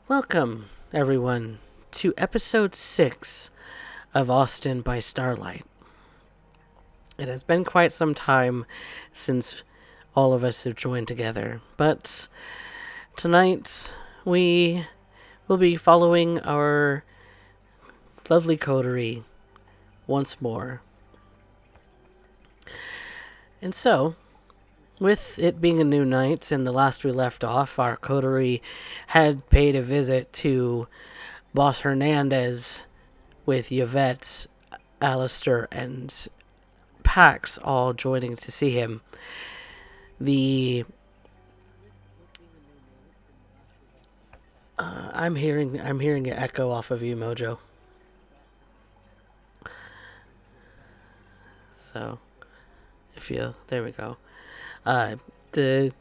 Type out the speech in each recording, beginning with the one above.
Welcome, everyone, to episode 6 of Austin by Starlight. It has been quite some time since all of us have joined together, but tonight we will be following our lovely coterie once more. And so, with it being a new night, and the last we left off, our coterie had paid a visit to Boss Hernandez with Yvette, Alistair, and Pax all joining to see him. The I'm hearing an echo off of you, Mojo. So, if you there we go. The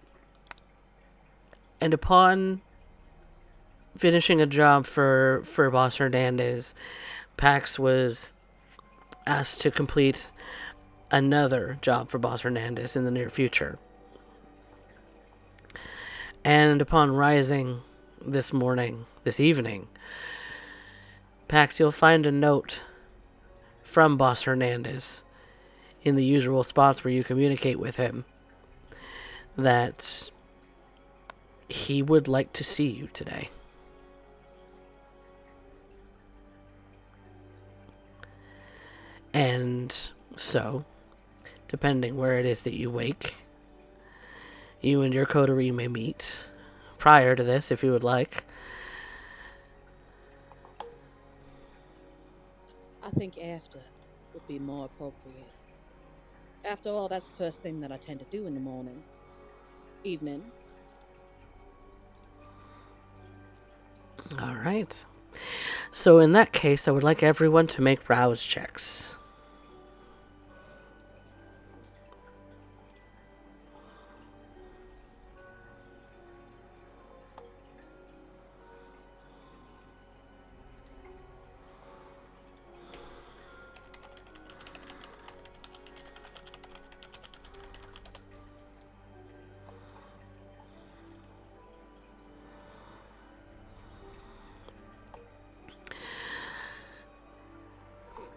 and upon finishing a job for Boss Hernandez, Pax was asked to complete another job for Boss Hernandez in the near future. And upon rising this evening, Pax, you'll find a note from Boss Hernandez in the usual spots where you communicate with him that he would like to see you today. And so, depending where it is that you wake, you and your coterie may meet prior to this if you would like. I think after would be more appropriate. After all, that's the first thing that I tend to do in the morning. Evening. All right. So in that case, I would like everyone to make rouse checks.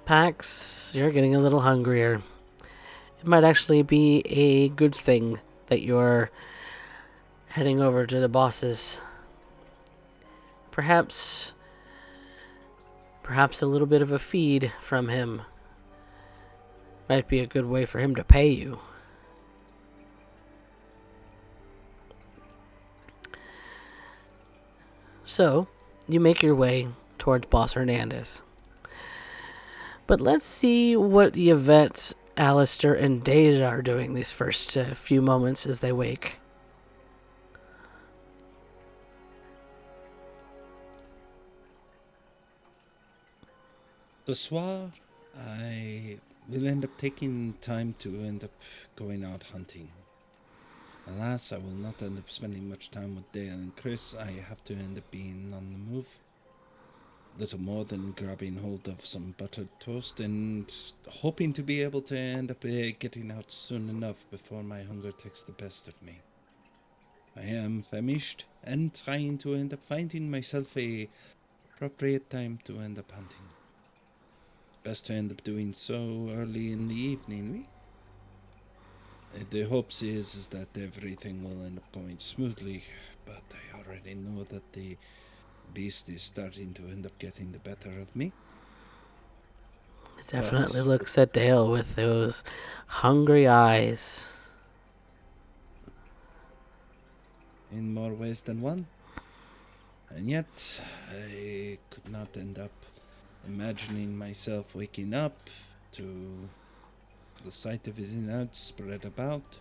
Pax, you're getting a little hungrier. It might actually be a good thing that you're heading over to the boss's. Perhaps a little bit of a feed from him might be a good way for him to pay you. So, you make your way towards Boss Hernandez. But let's see what Yvette, Alistair, and Deja are doing these first few moments as they wake. The soir, I will end up taking time to end up going out hunting. Alas, I will not end up spending much time with Dale and Chris. I have to end up being on the move. Little more than grabbing hold of some buttered toast and hoping to be able to end up getting out soon enough before my hunger takes the best of me. I am famished and trying to end up finding myself a appropriate time to end up hunting. Best to end up doing so early in the evening, The hopes is that everything will end up going smoothly, but I already know that the beast is starting to end up getting the better of me. It definitely looks at Dale with those hungry eyes. In more ways than one. And yet, I could not end up imagining myself waking up to the sight of his innards spread about.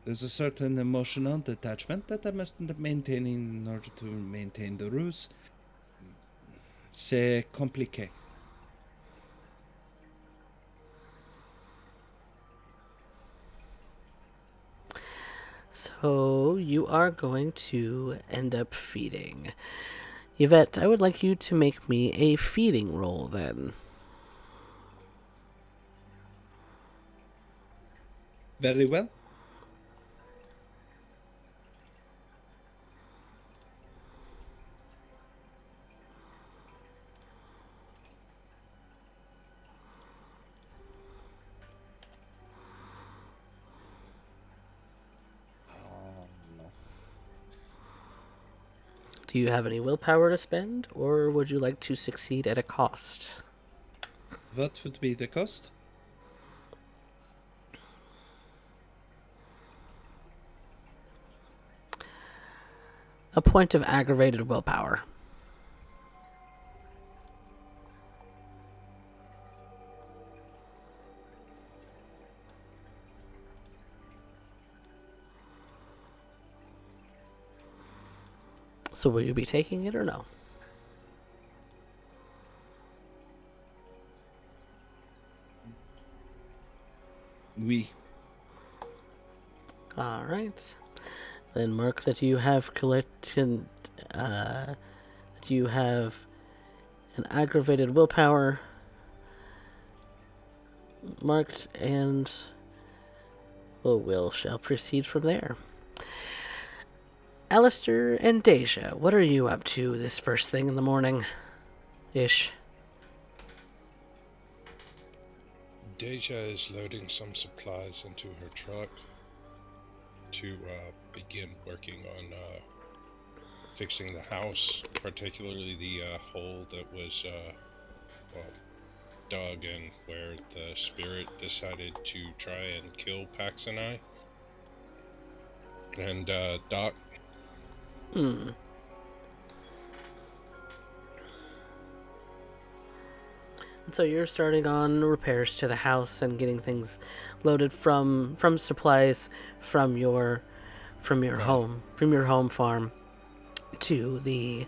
There's a certain emotional detachment that I must end up maintaining in order to maintain the ruse. C'est compliqué. So you are going to end up feeding. Yvette, I would like you to make me a feeding roll then. Very well. Do you have any willpower to spend, or would you like to succeed at a cost? What would be the cost? A point of aggravated willpower. So will you be taking it or no? We. All right. Then mark that you have collected. That you have an aggravated willpower marked, and we'll shall proceed from there. Alistair and Deja, what are you up to this first thing in the morning? Ish. Deja is loading some supplies into her truck to begin working on fixing the house, particularly the hole that was dug and where the spirit decided to try and kill Pax and I. And Doc. Hmm. So you're starting on repairs to the house and getting things loaded from supplies from your home farm to the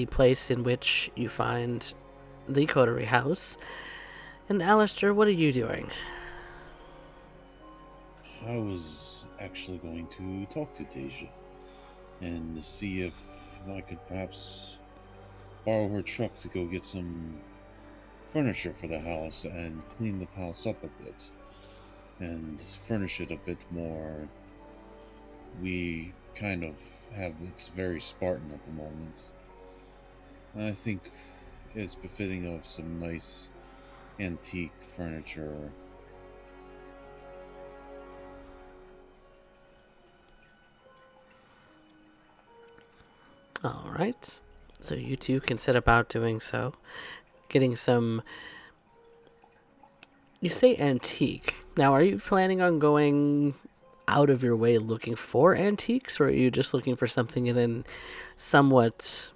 place in which you find the coterie house. And Alistair, what are you doing? I was actually going to talk to Deja and see if I could perhaps borrow her truck to go get some furniture for the house and clean the house up a bit and furnish it a bit more. We kind of have, it's very Spartan at the moment. I think it's befitting of some nice antique furniture. All right. So you two can set about doing so. Getting some... You say antique. Now, are you planning on going out of your way looking for antiques, or are you just looking for something in a somewhat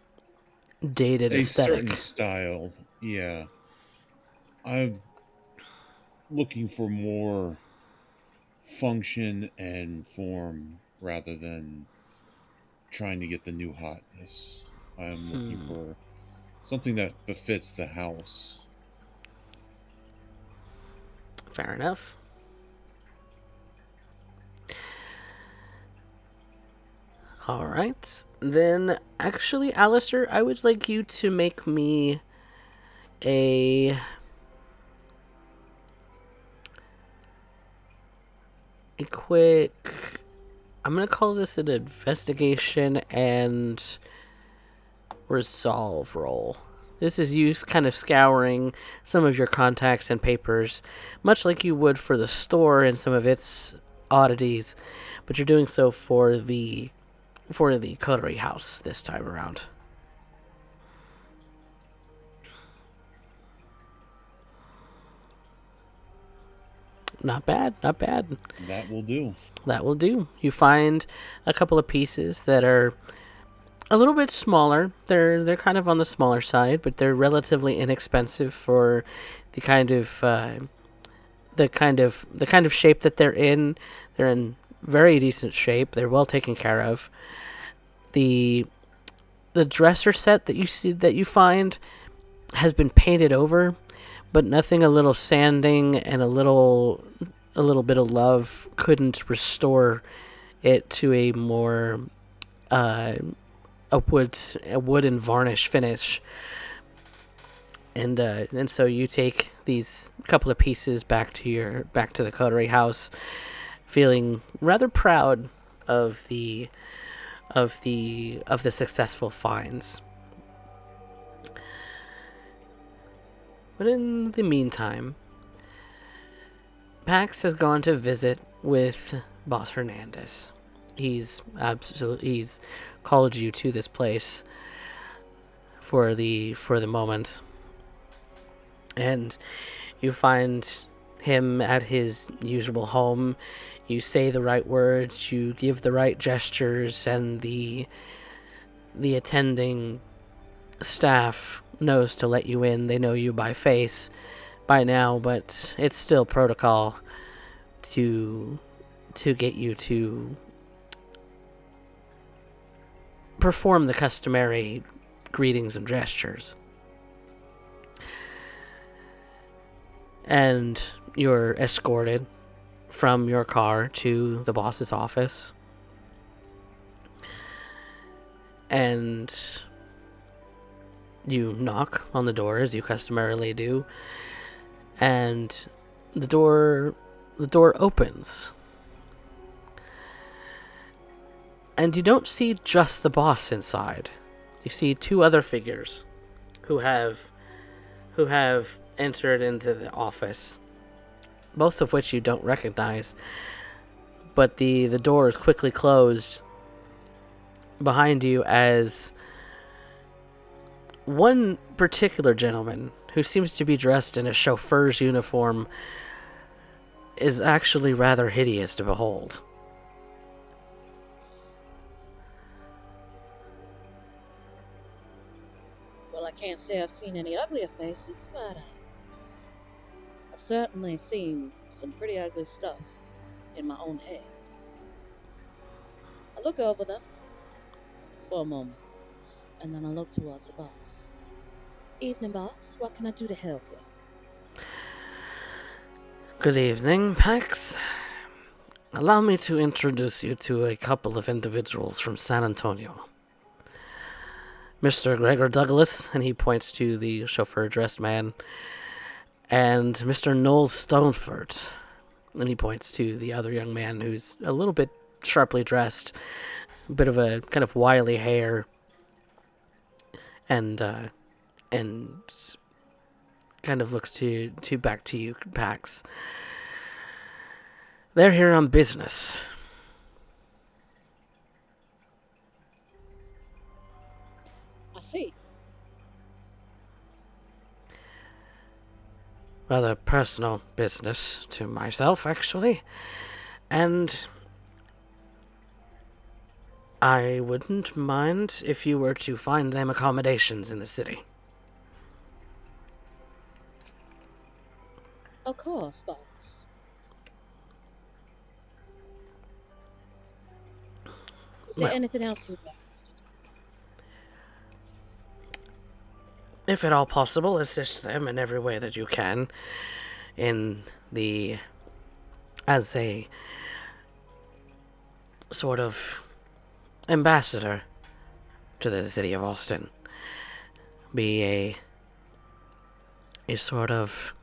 dated A aesthetic? certain style, yeah. I'm looking for more function and form rather than trying to get the new hotness. I'm looking for something that befits the house. Fair enough. All right. Then, actually, Alistair, I would like you to make me a quick... I'm going to call this an investigation and resolve roll. This is you kind of scouring some of your contacts and papers, much like you would for the store and some of its oddities, but you're doing so for the coterie house this time around. Not bad, not bad. That will do. That will do. You find a couple of pieces that are a little bit smaller. They're kind of on the smaller side, but they're relatively inexpensive for the kind of shape that they're in. They're in very decent shape. They're well taken care of. The dresser set that you find has been painted over, but nothing a little sanding and a little bit of love couldn't restore it to a more a wood and varnish finish. And so you take these couple of pieces back to the coterie house, feeling rather proud of the successful finds. But in the meantime, Pax has gone to visit with Boss Hernandez. he's called you to this place for the moment, and you find him at his usual home. You say the right words, you give the right gestures, and the attending staff knows to let you in. They know you by face by now, but it's still protocol to get you to perform the customary greetings and gestures. And you're escorted from your car to the boss's office. And you knock on the door as you customarily do. And the door opens. And you don't see just the boss inside. You see two other figures who have entered into the office, both of which you don't recognize. But the door is quickly closed behind you as one particular gentleman, who seems to be dressed in a chauffeur's uniform, is actually rather hideous to behold. Well, I can't say I've seen any uglier faces, but I've certainly seen some pretty ugly stuff in my own head. I look over them for a moment, and then I look towards the boss. Evening, boss. What can I do to help you? Good evening, Pax. Allow me to introduce you to a couple of individuals from San Antonio. Mr. Gregor Douglas, and he points to the chauffeur-dressed man, and Mr. Noel Stoneford, and he points to the other young man who's a little bit sharply dressed, a bit of a kind of wily hair, and kind of looks to back to you, Pax. They're here on business. I see. Rather personal business to myself, actually. And I wouldn't mind if you were to find them accommodations in the city. Of course, boss. Is there Well, anything else you'd like? if at all possible, assist them in every way that you can as a sort of ambassador to the city of Austin. Be a sort of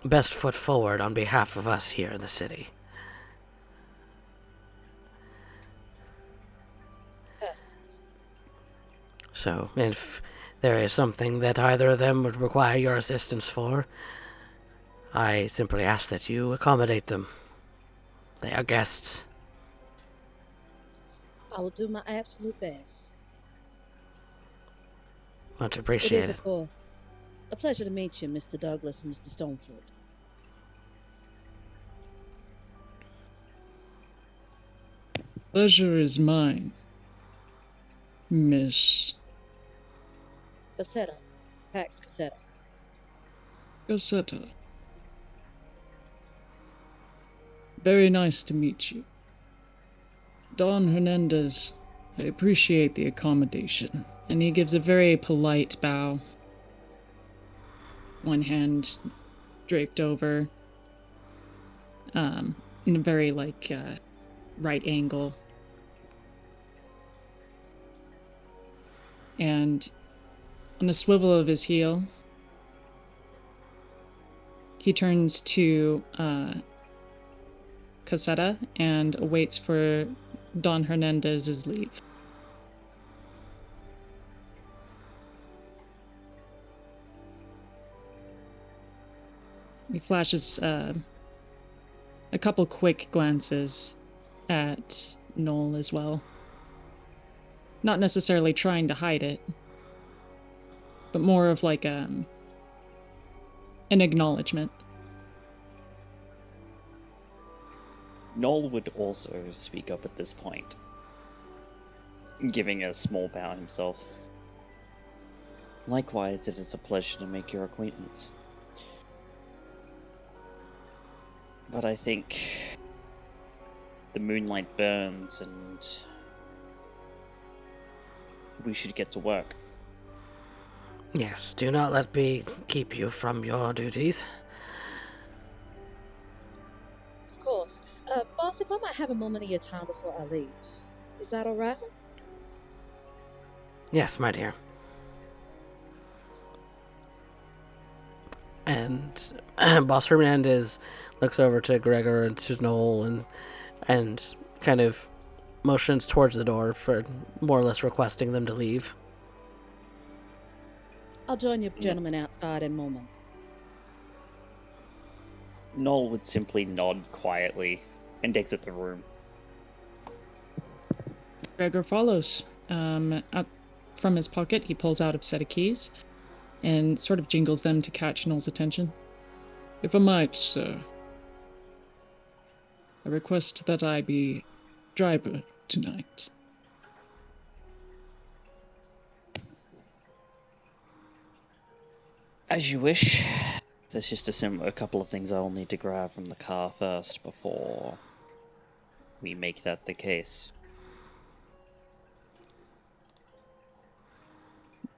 best foot forward on behalf of us here in the city. Perfect. So, if there is something that either of them would require your assistance for, I simply ask that you accommodate them. They are guests. I will do my absolute best. Much It is, appreciated. of course, a pleasure to meet you, Mr. Douglas and Mr. Stoneford. Pleasure is mine, Miss Cassetta. Pax Cassetta. Gazzetta. Very nice to meet you. Don Hernandez, I appreciate the accommodation. And he gives a very polite bow. One hand draped over. In a very, right angle. And on a swivel of his heel, he turns to Cassetta and waits for Don Hernandez's leave. He flashes a couple quick glances at Noel as well. Not necessarily trying to hide it, but more of like an acknowledgement. Noel would also speak up at this point, giving a small bow himself. Likewise, it is a pleasure to make your acquaintance. But I think the moonlight burns and we should get to work. Yes, do not let me keep you from your duties. Of course. Boss, if I might have a moment of your time before I leave, is that alright? Yes, my dear. And Boss Hernandez looks over to Gregor and to Noel and kind of motions towards the door for more or less requesting them to leave. I'll join you gentlemen outside in a moment. Noel would simply nod quietly and exit the room. Gregor follows. From his pocket, he pulls out a set of keys and sort of jingles them to catch Noel's attention. If I might, sir, I request that I be driver tonight. As you wish. There's just a couple of things I'll need to grab from the car first before we make that the case.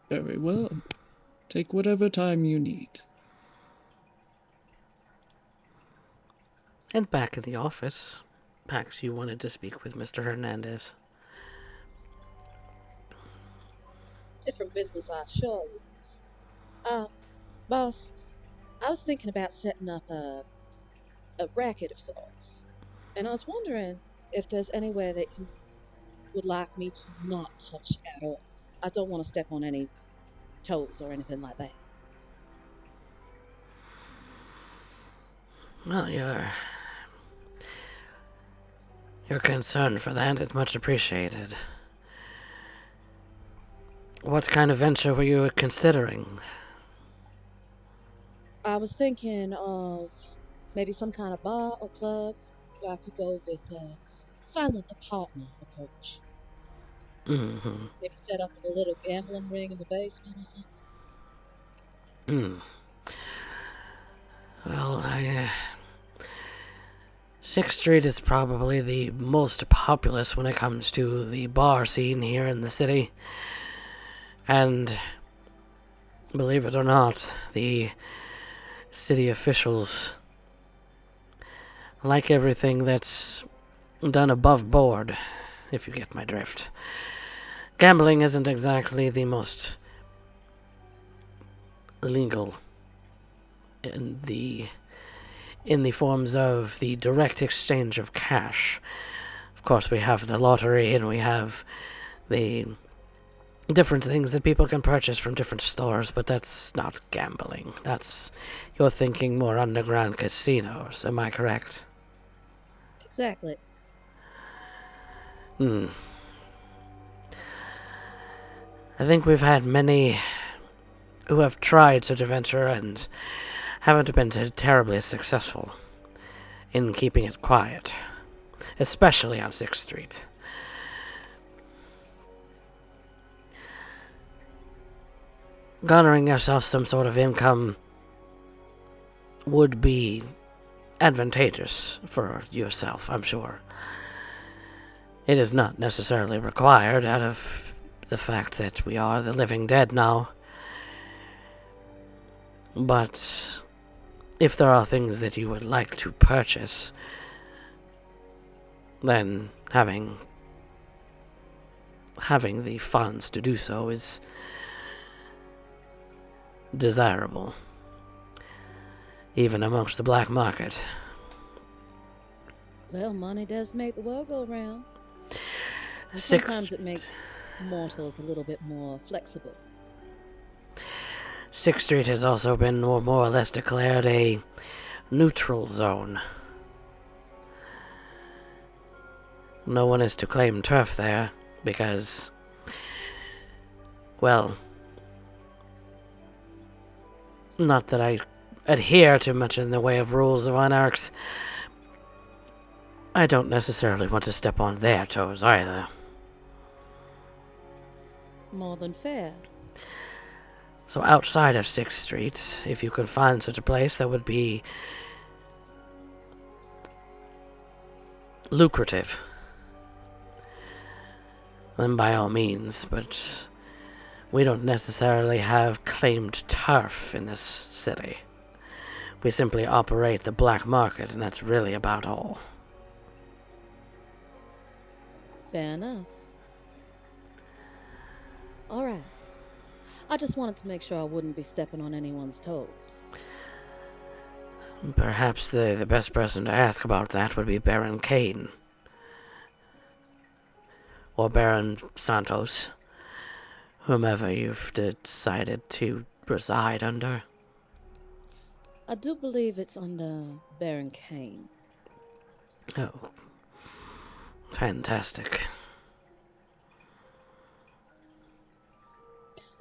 Very well. Take whatever time you need. And back in the office, Pax, you wanted to speak with Mr. Hernandez. Different business, I assure you. Boss, I was thinking about setting up a racket of sorts. And I was wondering if there's anywhere that you would like me to not touch at all. I don't want to step on any toes or anything like that. Well, your concern for that is much appreciated. What kind of venture were you considering? I was thinking of maybe some kind of bar or club where I could go with a silent partner approach. Mm-hmm. Maybe set up a little gambling ring in the basement or something. Well, 6th Street is probably the most populous when it comes to the bar scene here in the city. And believe it or not, the city officials like everything that's done above board, if you get my drift. Gambling isn't exactly the most legal in the forms of the direct exchange of cash. Of course, we have the lottery and we have the different things that people can purchase from different stores, but that's not gambling. You're thinking more underground casinos, am I correct? Exactly. I think we've had many who have tried such a venture and haven't been terribly successful in keeping it quiet, especially on 6th Street. Garnering yourself some sort of income would be advantageous for yourself, I'm sure. It is not necessarily required out of the fact that we are the living dead now. But if there are things that you would like to purchase, then having the funds to do so is desirable, even amongst the black market. Well, money does make the world go round. And 6th sometimes it makes mortals a little bit more flexible. 6th Street has also been more or less declared a neutral zone. No one is to claim turf there, because, well, not that I adhere to much in the way of rules of Anarchs. I don't necessarily want to step on their toes either. More than fair. So outside of 6th Street, if you could find such a place that would be lucrative, then by all means, but we don't necessarily have claimed turf in this city. We simply operate the black market, and that's really about all. Fair enough. All right. I just wanted to make sure I wouldn't be stepping on anyone's toes. Perhaps the best person to ask about that would be Baron Kane. Or Baron Santos. Whomever you've decided to reside under. I do believe it's under Baron Kane. Oh. Fantastic.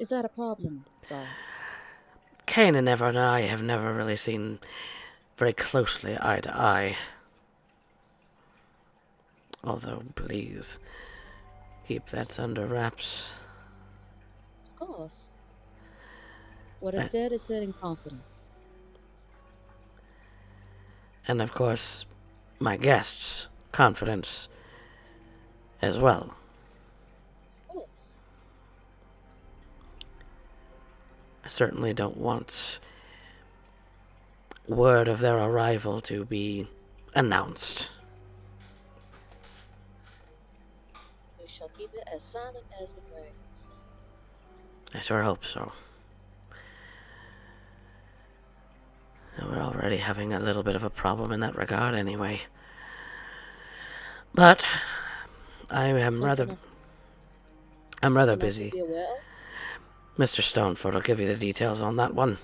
Is that a problem, boss? Kane and I have never really seen very closely eye to eye. Although, please, keep that under wraps. Of course. What is said is said in confidence. And of course, my guests' confidence as well. Of course. I certainly don't want word of their arrival to be announced. We shall keep it as silent as the grave. I sure hope so. We're already having a little bit of a problem in that regard anyway. But I am rather busy. Mr. Stoneford will give you the details on that one.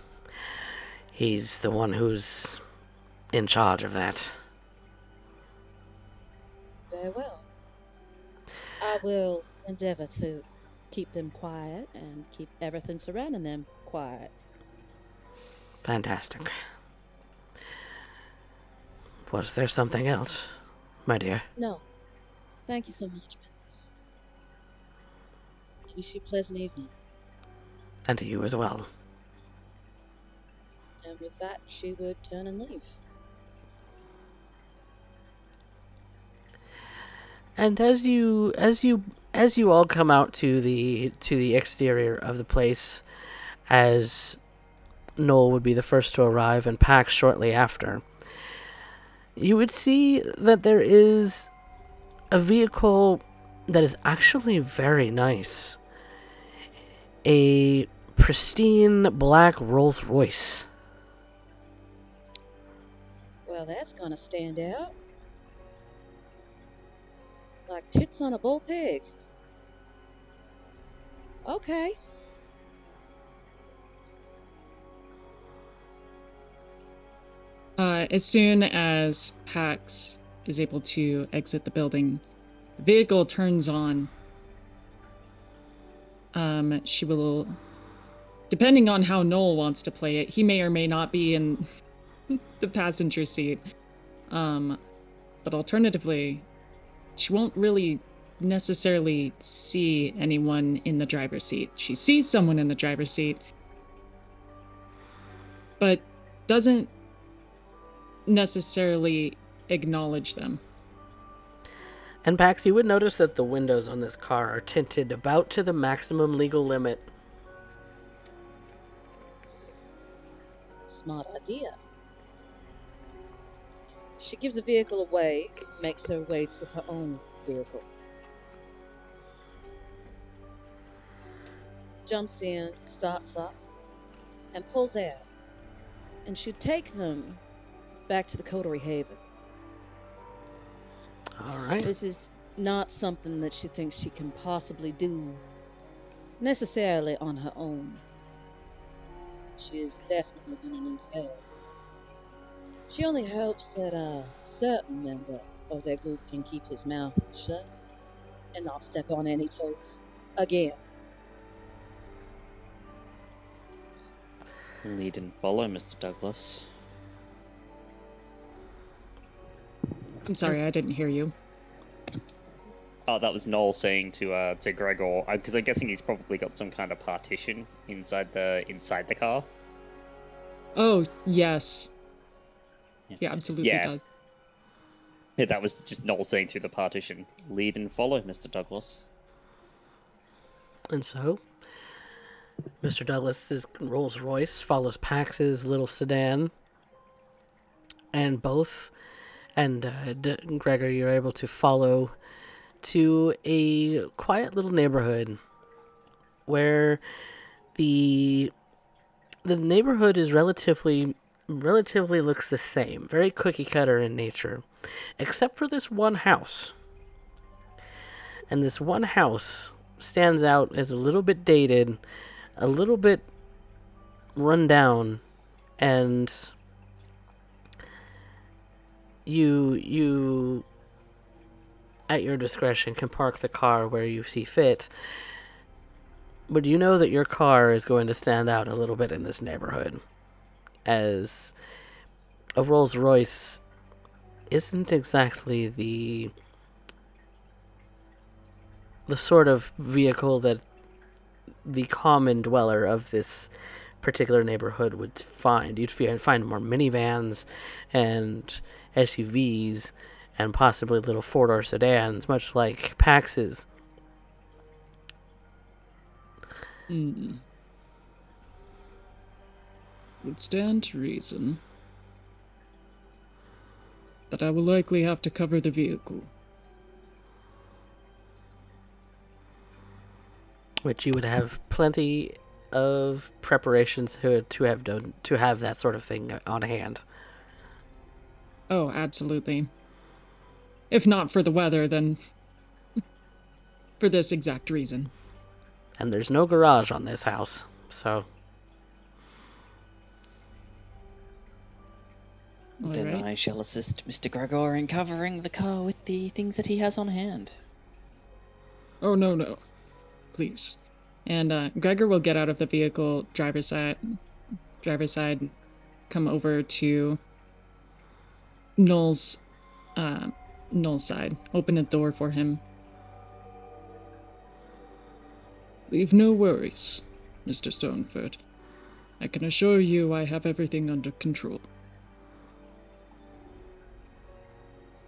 He's the one who's in charge of that. Very well. I will endeavor to keep them quiet and keep everything surrounding them quiet. Fantastic. Was there something else, my dear? No. Thank you so much, Miss. Wish you a pleasant evening. And to you as well. And with that, she would turn and leave. And as you all come out to the exterior of the place, as Noel would be the first to arrive and Pax shortly after, you would see that there is a vehicle that is actually very nice. A pristine black Rolls Royce. Well, that's gonna stand out. Like tits on a bull pig. Okay. As soon as Pax is able to exit the building, the vehicle turns on. She will, depending on how Noel wants to play it, he may or may not be in the passenger seat. But alternatively, she won't really necessarily see anyone in the driver's seat. She sees someone in the driver's seat, but doesn't necessarily acknowledge them. And Pax, you would notice that the windows on this car are tinted about to the maximum legal limit. Smart idea. She gives the vehicle away, makes her way to her own vehicle. Jumps in, starts up, and pulls out. And should take them back to the Coterie Haven. All right. This is not something that she thinks she can possibly do necessarily on her own. She is definitely going to need help. She only hopes that a certain member or their group can keep his mouth shut and not step on any toes again. Lead and follow, Mr. Douglas. I'm sorry, I didn't hear you. Oh, that was Noel saying to Gregor, because I'm guessing he's probably got some kind of partition inside the car. Oh, yes. Yeah, absolutely Yeah. does. Yeah, that was just Noel saying through the partition. Lead and follow, Mr. Douglas. And so, Mr. Douglas's Rolls Royce follows Pax's little sedan, and Gregor, you're able to follow to a quiet little neighborhood where the neighborhood is relatively looks the same, very cookie cutter in nature, except for this one house. And this one house stands out as a little bit dated, a little bit run down, and you at your discretion can park the car where you see fit. But you know that your car is going to stand out a little bit in this neighborhood, as a Rolls Royce isn't exactly the sort of vehicle that the common dweller of this particular neighborhood would find. You'd find more minivans and SUVs and possibly little four-door sedans, much like Pax's. Would stand to reason that I will likely have to cover the vehicle. Which you would have plenty of preparations to have that sort of thing on hand. Oh, absolutely. If not for the weather, then for this exact reason. And there's no garage on this house, so... Then Alright. I shall assist Mr. Gregor in covering the car with the things that he has on hand. Oh, no. Please. And Gregor will get out of the vehicle, driver's side, come over to Noel's side, open a door for him. Leave no worries, Mr. Stoneford. I can assure you I have everything under control.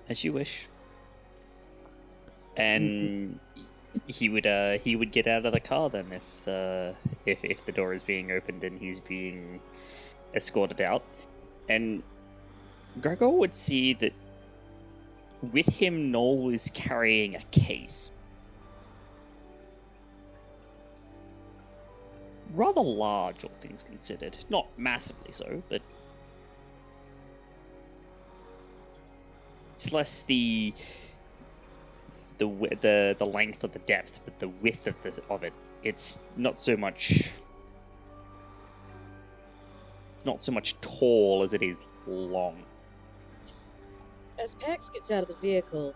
As you wish. And he would get out of the car then if the door is being opened and he's being escorted out. And Gregor would see that with him, Noel was carrying a case. Rather large, all things considered. Not massively so, but it's less the length or the depth, but the width of it. It's not so much tall as it is long. As Pax gets out of the vehicle,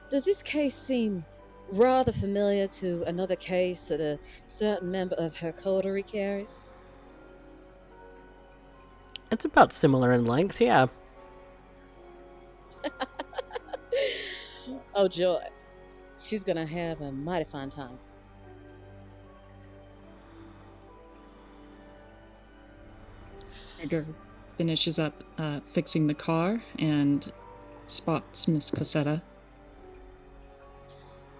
does this case seem rather familiar to another case that a certain member of her coterie carries? It's about similar in length, yeah. Oh, joy. She's gonna have a mighty fine time. Gregor finishes up fixing the car and spots Miss Cosetta.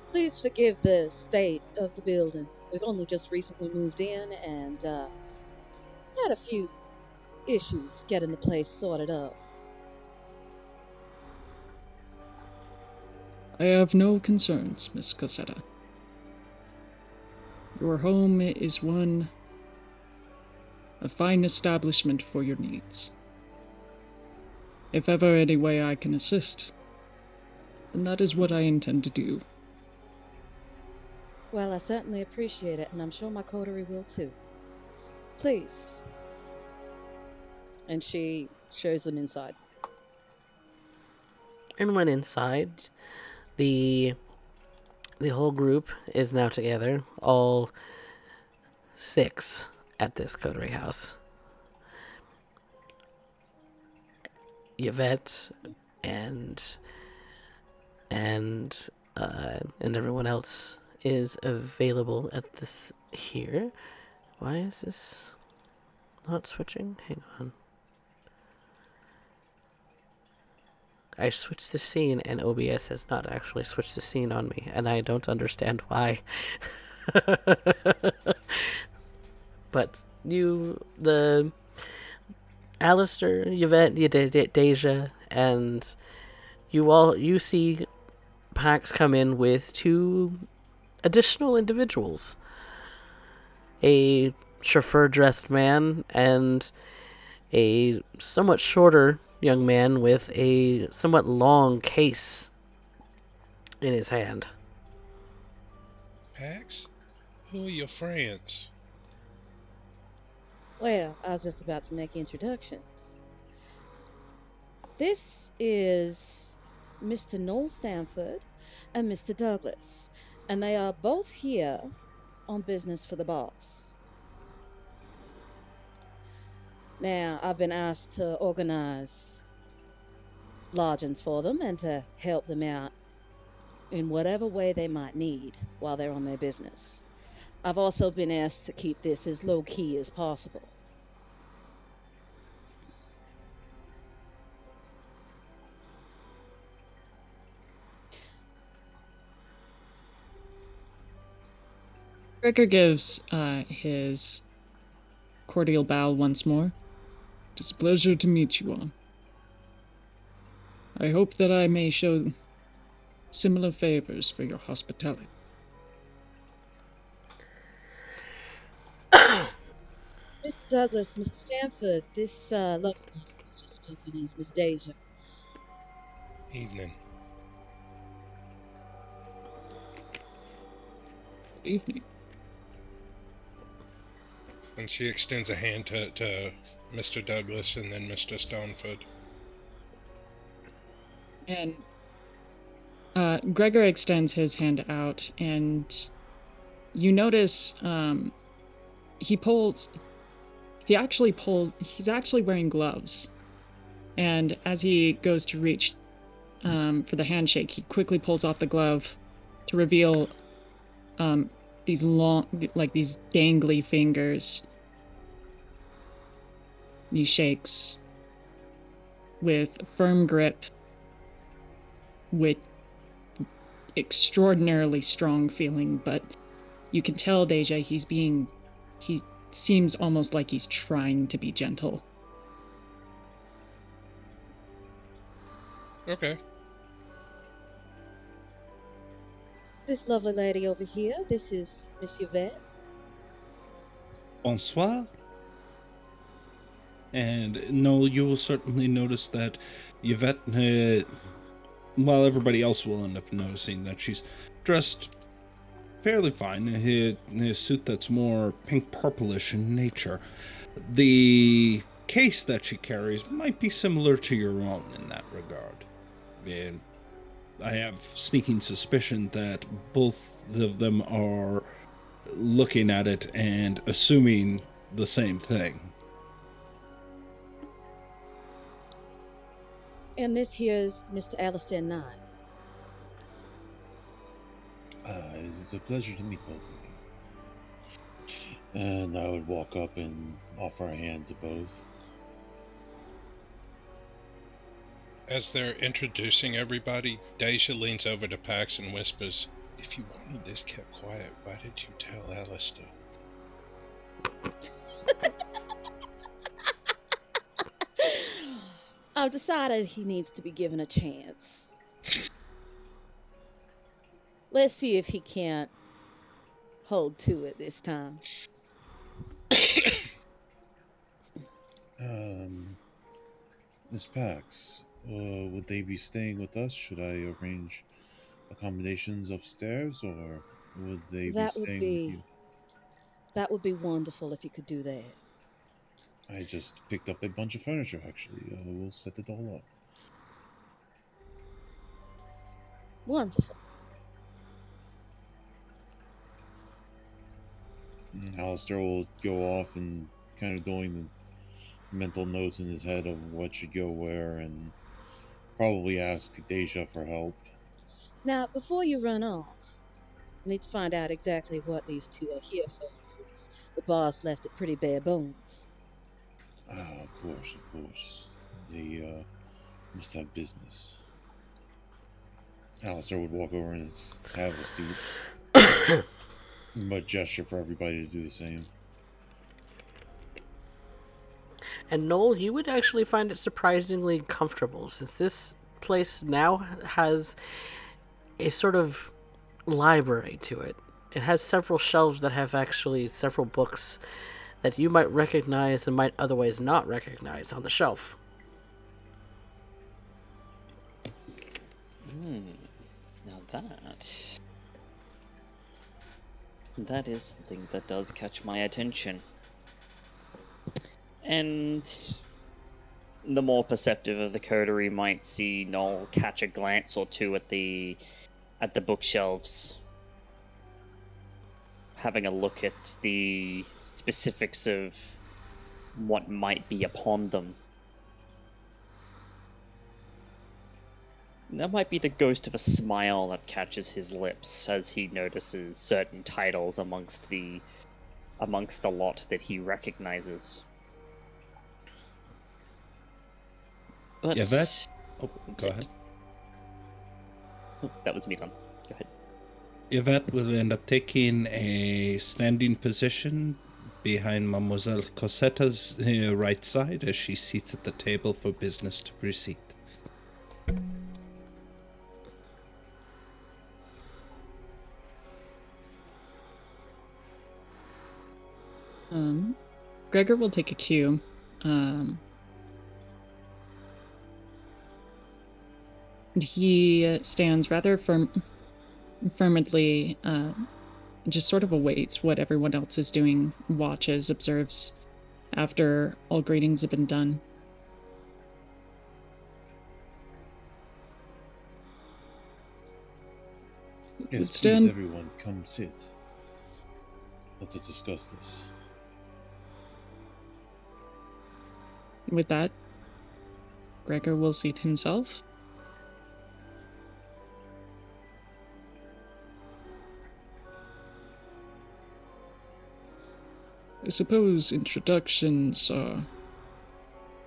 Please forgive the state of the building. We've only just recently moved in and had a few issues getting the place sorted up. I have no concerns, Miss Cosetta. Your home is a fine establishment for your needs. If ever any way I can assist, then that is what I intend to do. Well, I certainly appreciate it, and I'm sure my coterie will too. Please. And she shows them inside. and went inside. The whole group is now together, all 6 at this coterie house. Yvette and everyone else is available at this here. Why is this not switching? Hang on. I switched the scene and OBS has not actually switched the scene on me, and I don't understand why. But Alistair, Yvette, Deja, and you see Pax come in with 2 additional individuals. A chauffeur-dressed man and a somewhat shorter young man with a somewhat long case in his hand. Pax? Who are your friends? Well, I was just about to make introductions. This is Mr. Noel Stoneford and Mr. Douglas, and they are both here on business for the boss. Now, I've been asked to organize lodgings for them and to help them out in whatever way they might need while they're on their business. I've also been asked to keep this as low-key as possible. Gregor gives his cordial bow once more. It is a pleasure to meet you all. I hope that I may show similar favors for your hospitality. Mr. Douglas, Mr. Stanford, this lovely lady who's just spoken is Miss Deja. Evening. Good evening. And she extends a hand to Mr. Douglas and then Mr. Stoneford. And Gregor extends his hand out, and you notice he's actually wearing gloves. And as he goes to reach for the handshake, he quickly pulls off the glove to reveal these long, like these dangly fingers. He shakes with firm grip, with extraordinarily strong feeling, but you can tell Deja he seems almost like he's trying to be gentle. Okay. This lovely lady over here, this is Miss Yvette. Bonsoir. And Noel, you will certainly notice that Yvette, while everybody else will end up noticing that she's dressed fairly fine, in a suit that's more pink purplish in nature. The case that she carries might be similar to your own in that regard. And I have sneaking suspicion that both of them are looking at it and assuming the same thing. And this here's Mr. Alistair Nye. It's a pleasure to meet both of you. And I would walk up and offer a hand to both. As they're introducing everybody, Deja leans over to Pax and whispers, "If you wanted this kept quiet, why did you tell Alistair?" I've decided he needs to be given a chance. Let's see if he can't hold to it this time. Miss Pax, would they be staying with us? Should I arrange accommodations upstairs, or would they be staying with you? That would be wonderful if you could do that. I just picked up a bunch of furniture, actually. We'll set it all up. Wonderful. Alistair will go off and kind of doing the mental notes in his head of what should go where and probably ask Deja for help. Now, before you run off, I need to find out exactly what these two are here for, since the boss left it pretty bare bones. Ah, of course. They must have business. Alistair would walk over and have a seat, but gesture for everybody to do the same. And Noel, you would actually find it surprisingly comfortable, since this place now has a sort of library to it. It has several shelves that have actually several books that you might recognize and might otherwise not recognize on the shelf. Now that is something that does catch my attention. And the more perceptive of the coterie might see Noel catch a glance or two at the bookshelves, having a look at the specifics of what might be upon them. That might be the ghost of a smile that catches his lips as he notices certain titles amongst the lot that he recognizes. But Yeah, that. Oh, go ahead. Oh, that was me done. Go ahead. Yvette will end up taking a standing position behind Mademoiselle Cosetta's right side as she seats at the table for business to proceed. Gregor will take a cue. And he stands rather firmly, just sort of awaits what everyone else is doing, watches, observes after all greetings have been done. Yes, Stand. please, everyone, come sit. Let us discuss this. With that, Gregor will seat himself. I suppose introductions are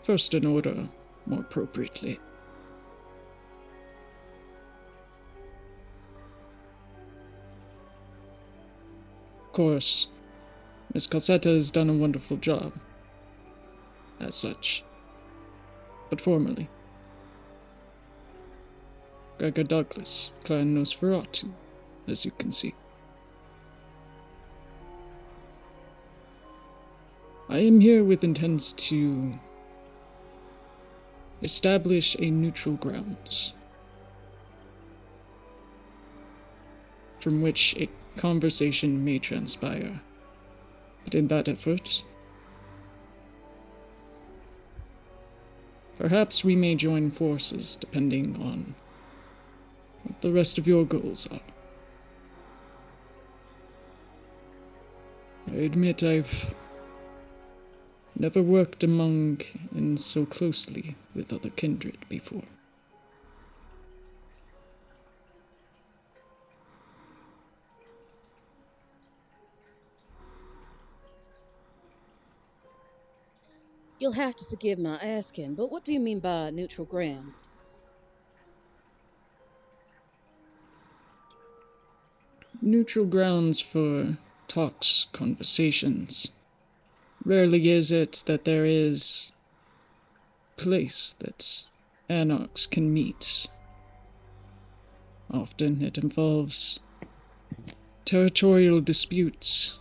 first in order, more appropriately. Of course, Miss Cosetta has done a wonderful job, as such. But formally, Gregor Douglas, Clan Nosferatu, as you can see. I am here with intents to establish a neutral grounds from which a conversation may transpire. But in that effort, perhaps we may join forces depending on what the rest of your goals are. I admit I've never worked among and so closely with other kindred before. You'll have to forgive my asking, but what do you mean by neutral ground? Neutral grounds for talks, conversations. Rarely is it that there is a place that anarchs can meet. Often it involves territorial disputes.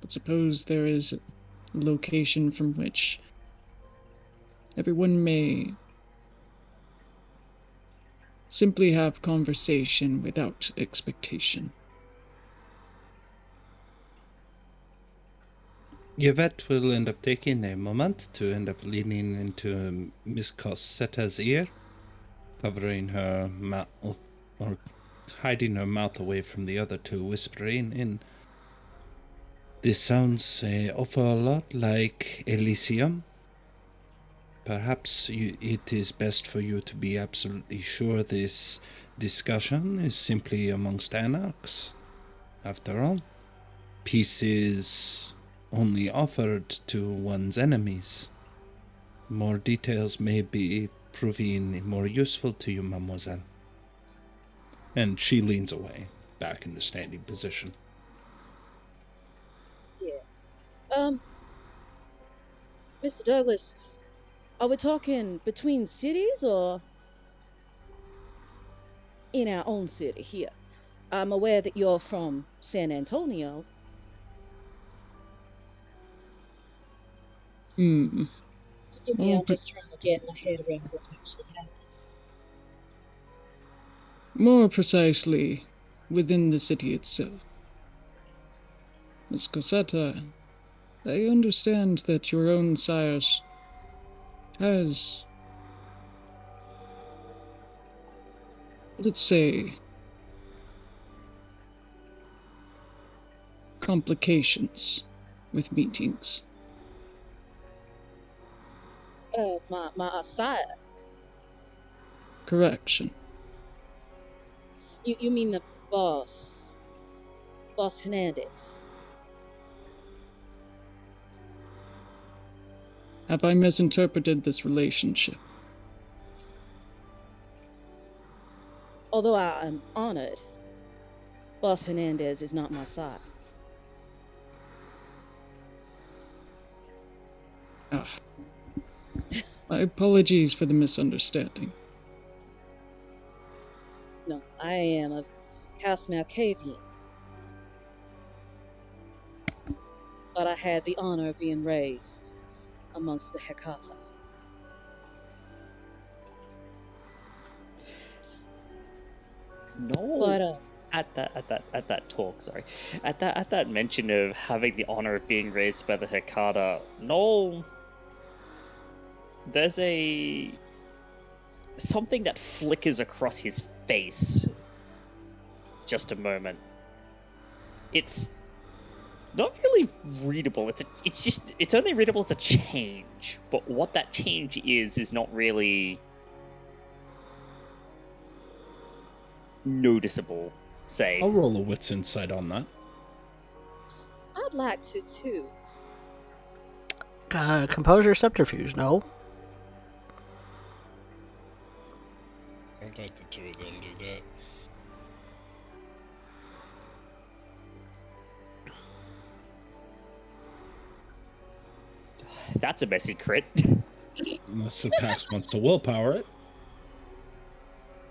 But suppose there is a location from which everyone may simply have conversation without expectation. Yvette will end up taking a moment to end up leaning into Miss Cosetta's ear covering her mouth, or hiding her mouth away from the other two, whispering in. This sounds awful lot like Elysium. Perhaps it is best for you to be absolutely sure this discussion is simply amongst anarchs. After all, peace is only offered to one's enemies. More details may be proving more useful to you, mademoiselle. And she leans away, back in the standing position. Yes. Mr. Douglas, are we talking between cities or in our own city here? I'm aware that you're from San Antonio. Hmm. Forgive me, I'm just trying to get my head around what's actually happening. More precisely, within the city itself. Miss Cosetta, I understand that your own sire has, let's say, complications with meetings. My sire. Correction. You mean the boss? Boss Hernandez. Have I misinterpreted this relationship? Although I am honored, Boss Hernandez is not my sire. My apologies for the misunderstanding. No, I am of House Malkavian. But I had the honor of being raised amongst the Hecata. No. But At that talk, sorry, at that mention of having the honor of being raised by the Hecata, Noel, there's something that flickers across his face. Just a moment. It's not really readable. It's only readable as a change, but what that change is not really noticeable. Say. I'll roll a wits insight on that. I'd like to too. Composure subterfuge, no? I'll let the two of them do that. That's a messy crit. Unless the Pax wants to willpower it.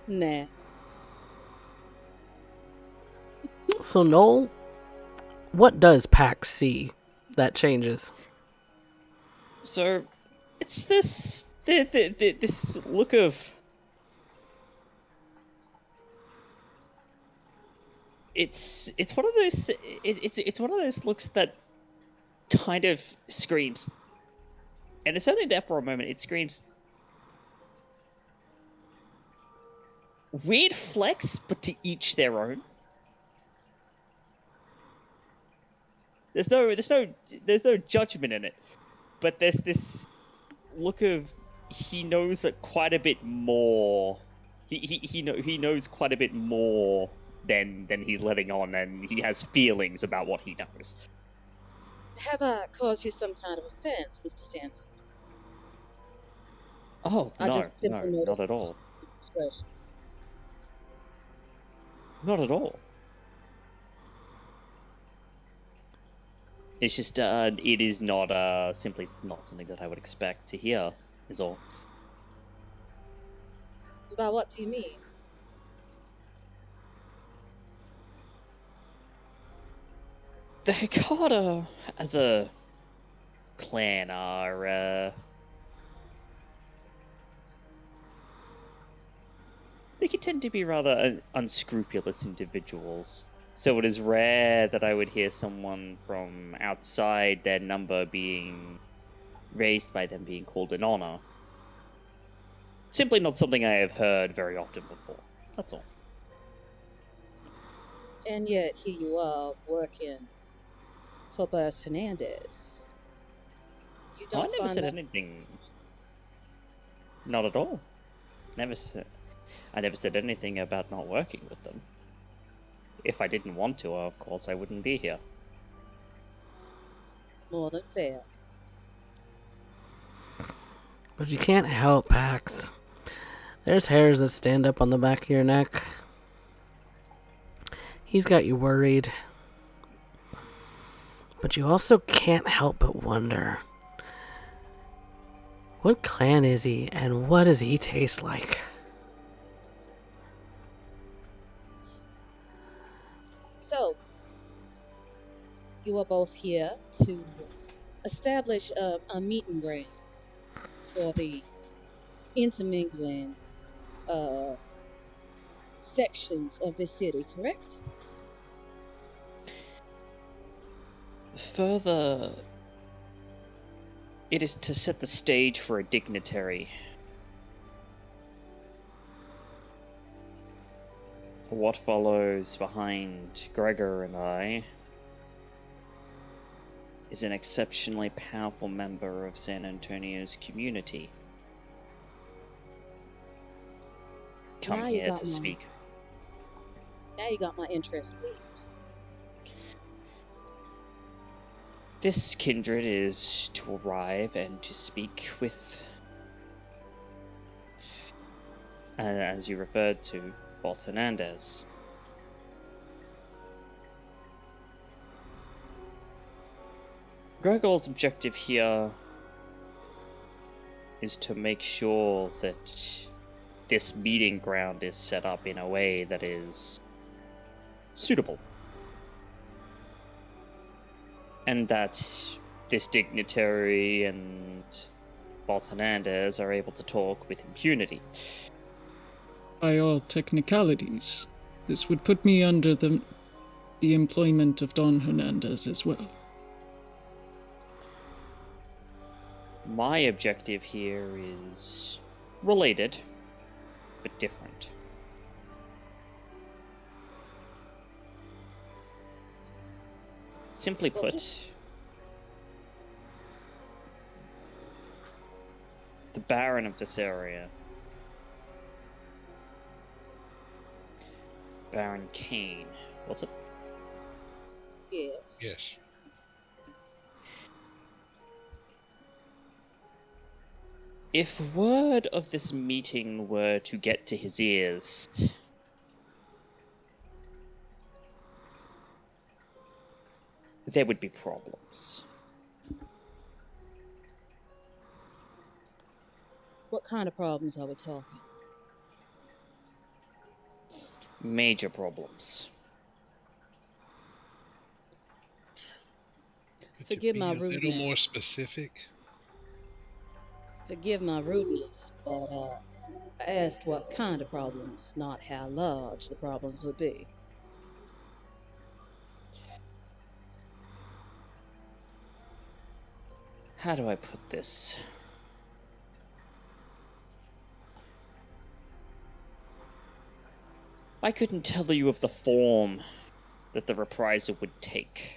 Nah. So, Noel, what does Pax see that changes? So, it's this look of it's one of those it's one of those looks that kind of screams, and it's only there for a moment. It screams weird flex, but to each their own. There's no judgment in it, but there's this look of he knows that quite a bit more. He knows quite a bit more than he's letting on, and he has feelings about what he knows. Have I caused you some kind of offense, Mr. Stanford? Oh, I just simply no, noticed not at all. Expression. Not at all. It's just, it is not, simply not something that I would expect to hear, is all. By what do you mean? The Hecata, as a clan, are, they can tend to be rather unscrupulous individuals. So it is rare that I would hear someone from outside their number being raised by them being called an honor. Simply not something I have heard very often before. That's all. And yet here you are working for Boss Hernandez. You I don't never find said that anything. Not at all. I never said anything about not working with them. If I didn't want to, of course I wouldn't be here. more than fair. But you can't help, Pax. There's hairs that stand up on the back of your neck. He's got you worried. But you also can't help but wonder, what clan is he, and what does he taste like? So, you are both here to establish a meeting ground for the intermingling sections of this city, correct? Further, it is to set the stage for a dignitary. What follows behind Gregor and I is an exceptionally powerful member of San Antonio's community. Come Now you here got to my- speak. Now you got my interest peaked. This kindred is to arrive and to speak with, as you referred to, Boss Hernandez. Gregor's objective here is to make sure that this meeting ground is set up in a way that is suitable. And that this dignitary and Boss Hernandez are able to talk with impunity. By all technicalities, this would put me under the employment of Don Hernandez as well. My objective here is related, but different. Simply put, the Baron of this area, Baron Kane, what's it? Yes. Yes. If word of this meeting were to get to his ears, there would be problems. What kind of problems are we talking? Major problems. Could Forgive you my be a little rudeness. more specific? Forgive my rudeness, but I asked what kind of problems, not how large the problems would be. How do I put this? I couldn't tell you of the form that the reprisal would take,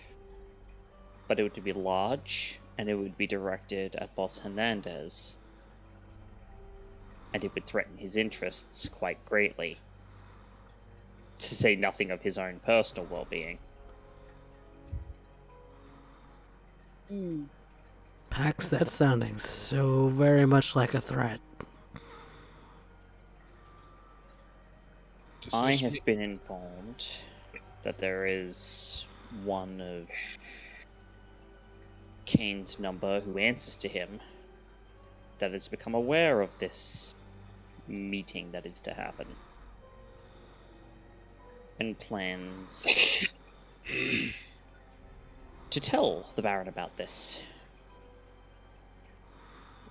but it would be large, and it would be directed at Boss Hernandez, and it would threaten his interests quite greatly, to say nothing of his own personal well-being. Pax, that's sounding so very much like a threat. Does I this have mean- been informed that there is one of Kane's number who answers to him that has become aware of this meeting that is to happen and plans to tell the Baron about this.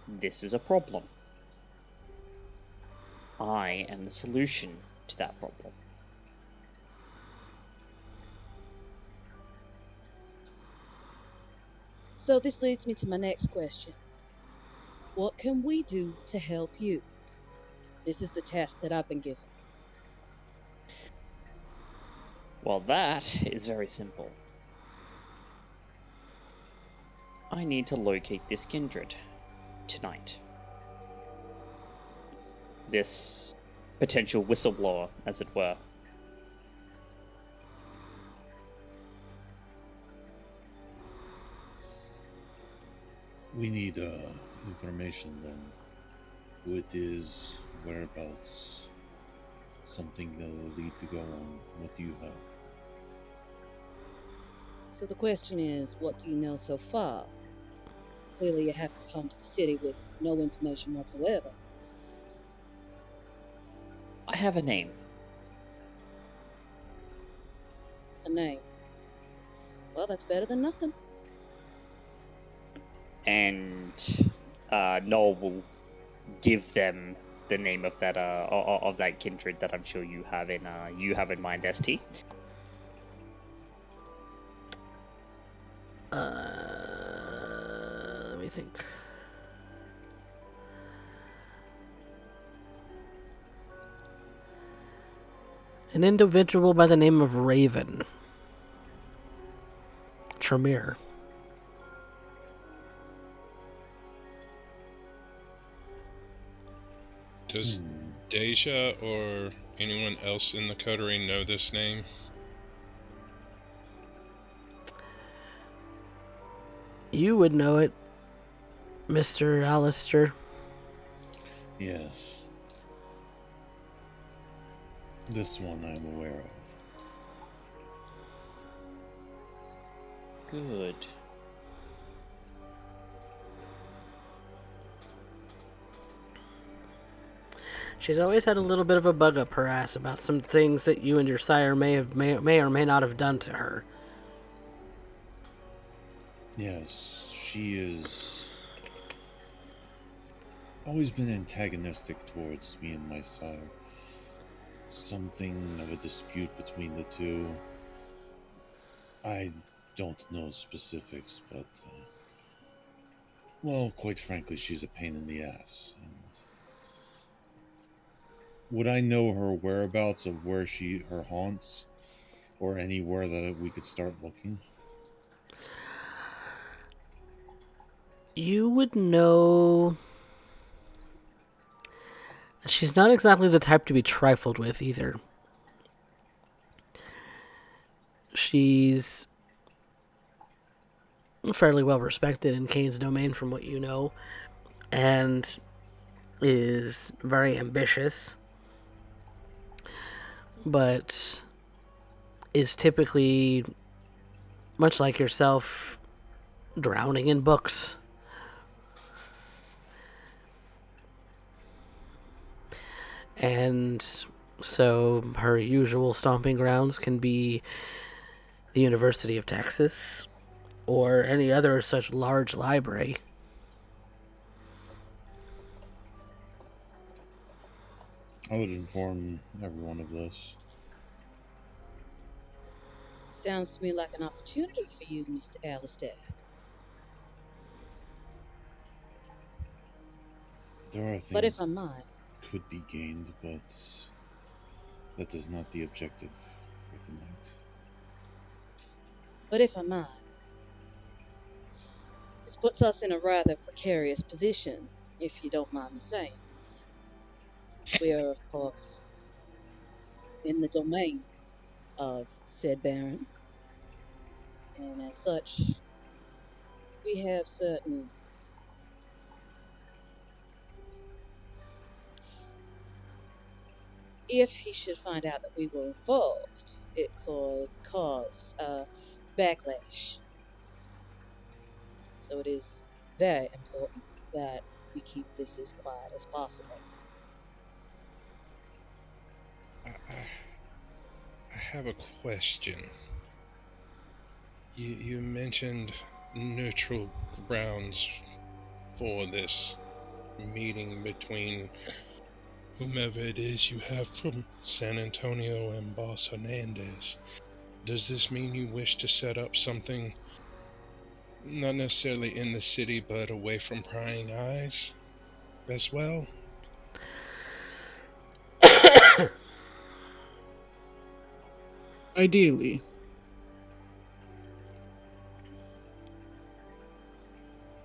This is a problem. I am the solution to that problem. So this leads me to my next question. What can we do to help you? This is the task that I've been given. Well, that is very simple. I need to locate this kindred tonight. This potential whistleblower, as it were. We need information then. Who it is, whereabouts, something that'll lead to go on. What do you have? So the question is, what do you know so far? Clearly you haven't come to the city with no information whatsoever. I have a name. A name. Well, that's better than nothing. And Noel will give them the name of that kindred that I'm sure you have in mind, ST. Let me think. An individual by the name of Raven. Tremere. Does Deja or anyone else in the coterie know this name? You would know it, Mr. Alistair. Yes. This one I'm aware of. Good. She's always had a little bit of a bug up her ass about some things that you and your sire may or may not have done to her. Yes, she is always been antagonistic towards me and my sire. Something of a dispute between the two. I don't know specifics, but well, quite frankly, she's a pain in the ass. And would I know her whereabouts of where her haunts, or anywhere that we could start looking? You would know. She's not exactly the type to be trifled with either. She's fairly well respected in Kane's domain from what you know, and is very ambitious, but is typically, much like yourself, drowning in books. And so her usual stomping grounds can be the University of Texas or any other such large library. I would inform everyone of this. Sounds to me like an opportunity for you, Mr. Alistair. There are things But if I might, could be gained, but that is not the objective for tonight. But if I might, this puts us in a rather precarious position, if you don't mind me saying. We are, of course, in the domain of said Baron, and as such, we have certain if he should find out that we were involved, it could cause a backlash. So it is very important that we keep this as quiet as possible. I have a question. You mentioned neutral grounds for this meeting between whomever it is you have from San Antonio and Boss Hernandez. Does this mean you wish to set up something not necessarily in the city but away from prying eyes as well? Ideally.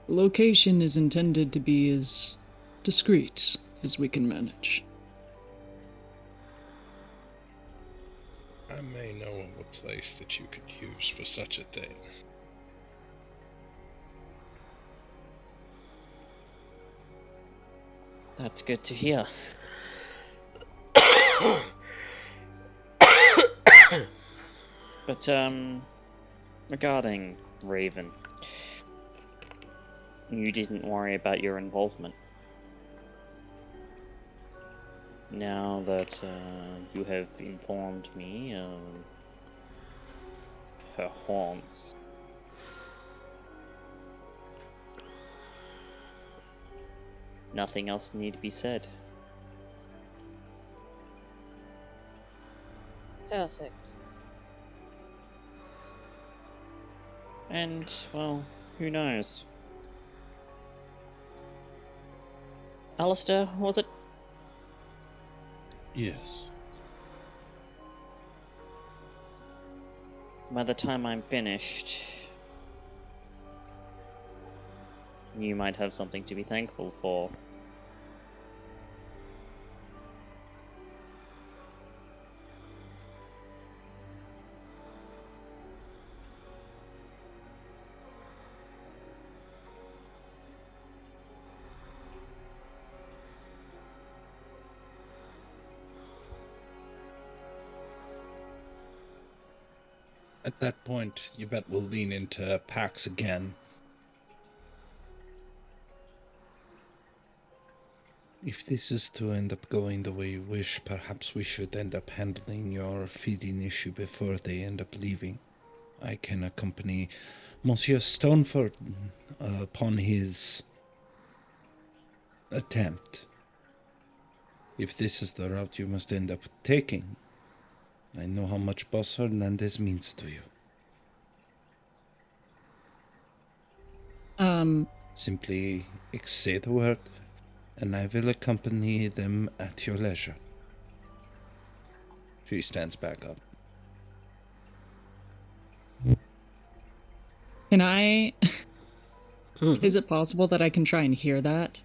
The location is intended to be as discreet as we can manage. I may know of a place that you could use for such a thing. That's good to hear. But, regarding Raven, you didn't worry about your involvement. Now that you have informed me of her haunts, nothing else need to be said. Perfect. And, well, who knows? Alistair, was it? Yes. By the time I'm finished, you might have something to be thankful for. At that point, Yvette will lean into Pax again. If this is to end up going the way you wish, perhaps we should end up handling your feeding issue before they end up leaving. I can accompany Monsieur Stoneford upon his attempt. If this is the route you must end up taking, I know how much Boss Hernandez means to you. Simply say the word, and I will accompany them at your leisure. She stands back up. Can I... Is it possible that I can try and hear that?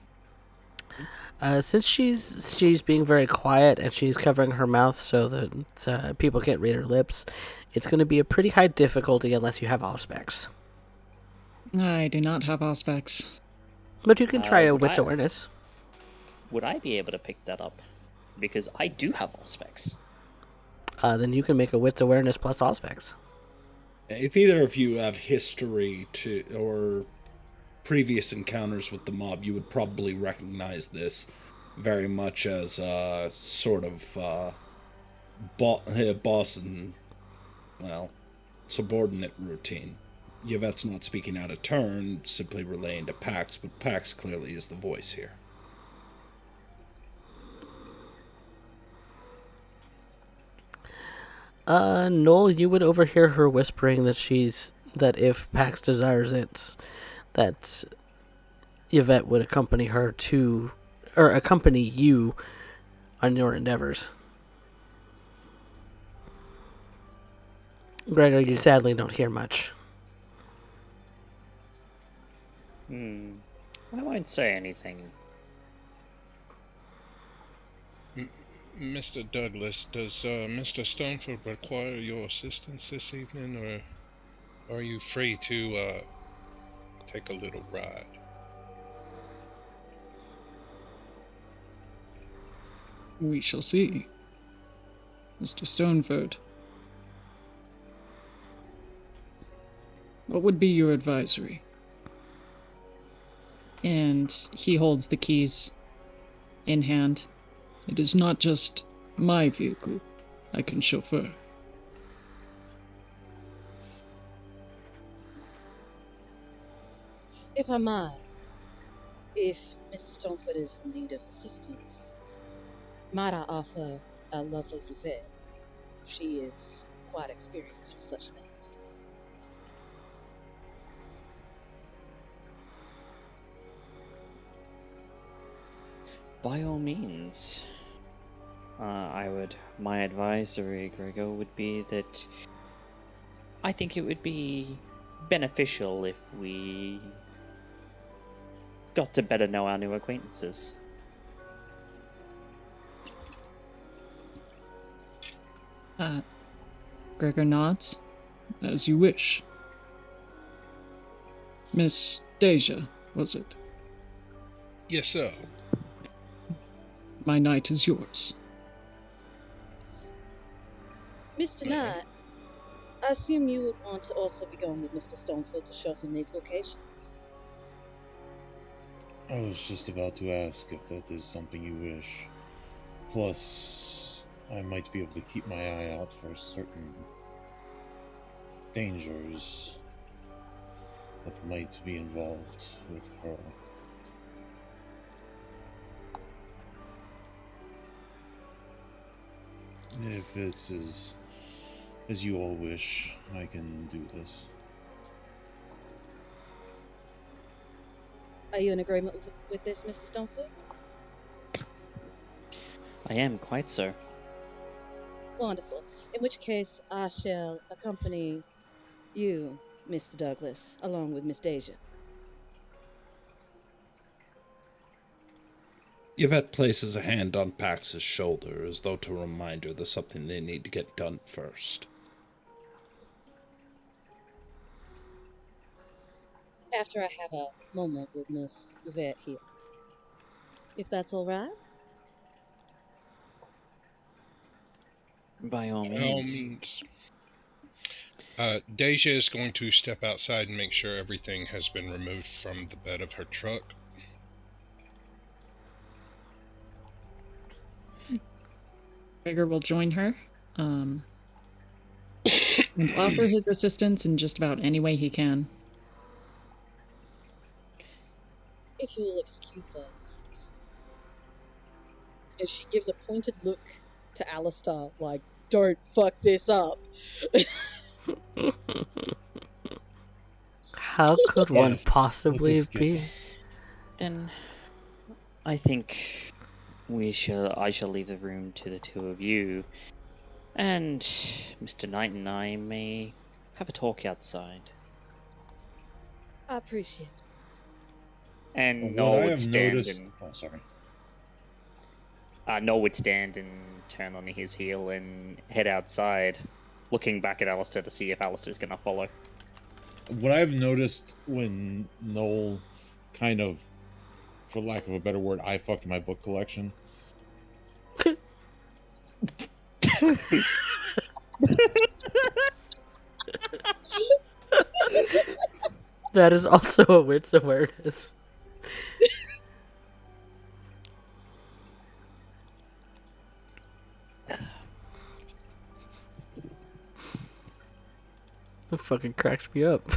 Since she's being very quiet and she's covering her mouth so that people can't read her lips, it's going to be a pretty high difficulty unless you have Auspex. I do not have Auspex. But you can try a would wits I- awareness. Would I be able to pick that up? Because I do have all specs. Then you can make a wits awareness plus Auspex. If either of you have history or previous encounters with the mob, you would probably recognize this very much as a sort of boss and, well, subordinate routine. Yvette's not speaking out of turn, simply relaying to Pax, but Pax clearly is the voice here. Noel, you would overhear her whispering that if Pax desires it, that Yvette would accompany accompany you on your endeavors. Gregor, you sadly don't hear much. I won't say anything. Mr. Douglas, does Mr. Stoneford require your assistance this evening, or are you free to take a little ride? We shall see. Mr. Stoneford. What would be your advisory? And he holds the keys in hand. It is not just my vehicle. I can chauffeur. If I might, if Mr. Stoneford is in need of assistance, might I offer a lovely Yvette? She is quite experienced with such things. By all means. My advisory, Gregor, would be that I think it would be beneficial if we got to better know our new acquaintances. Gregor nods. As you wish. Miss Deja, was it? Yes, sir. My night is yours. Mr. Knight, I assume you would want to also be going with Mr. Stoneford to show him these locations. I was just about to ask if that is something you wish. Plus, I might be able to keep my eye out for certain dangers that might be involved with her. If it's as you all wish, I can do this. Are you in agreement with this, Mr. Stoneford? I am quite so. Wonderful. In which case, I shall accompany you, Mr. Douglas, along with Miss Deja. Yvette places a hand on Pax's shoulder as though to remind her there's something they need to get done first. After I have a moment with Miss Yvette here. If that's all right? By all By all means. means. Deja is going to step outside and make sure everything has been removed from the bed of her truck. Gregor will join her, and offer his assistance in just about any way he can. If you'll excuse us. And she gives a pointed look to Alistair, like, don't fuck this up. How could one Yes, possibly let us get- be? Then I think I shall leave the room to the two of you, and Mr. Knight and I may have a talk outside. I appreciate it. And What Noel I would have stand noticed. and Oh, sorry. Noel would stand and turn on his heel and head outside, looking back at Alistair to see if Alistair's gonna follow. What I've noticed when Noel kind of, for lack of a better word, I fucked my book collection. That is also a wits awareness. That fucking cracks me up.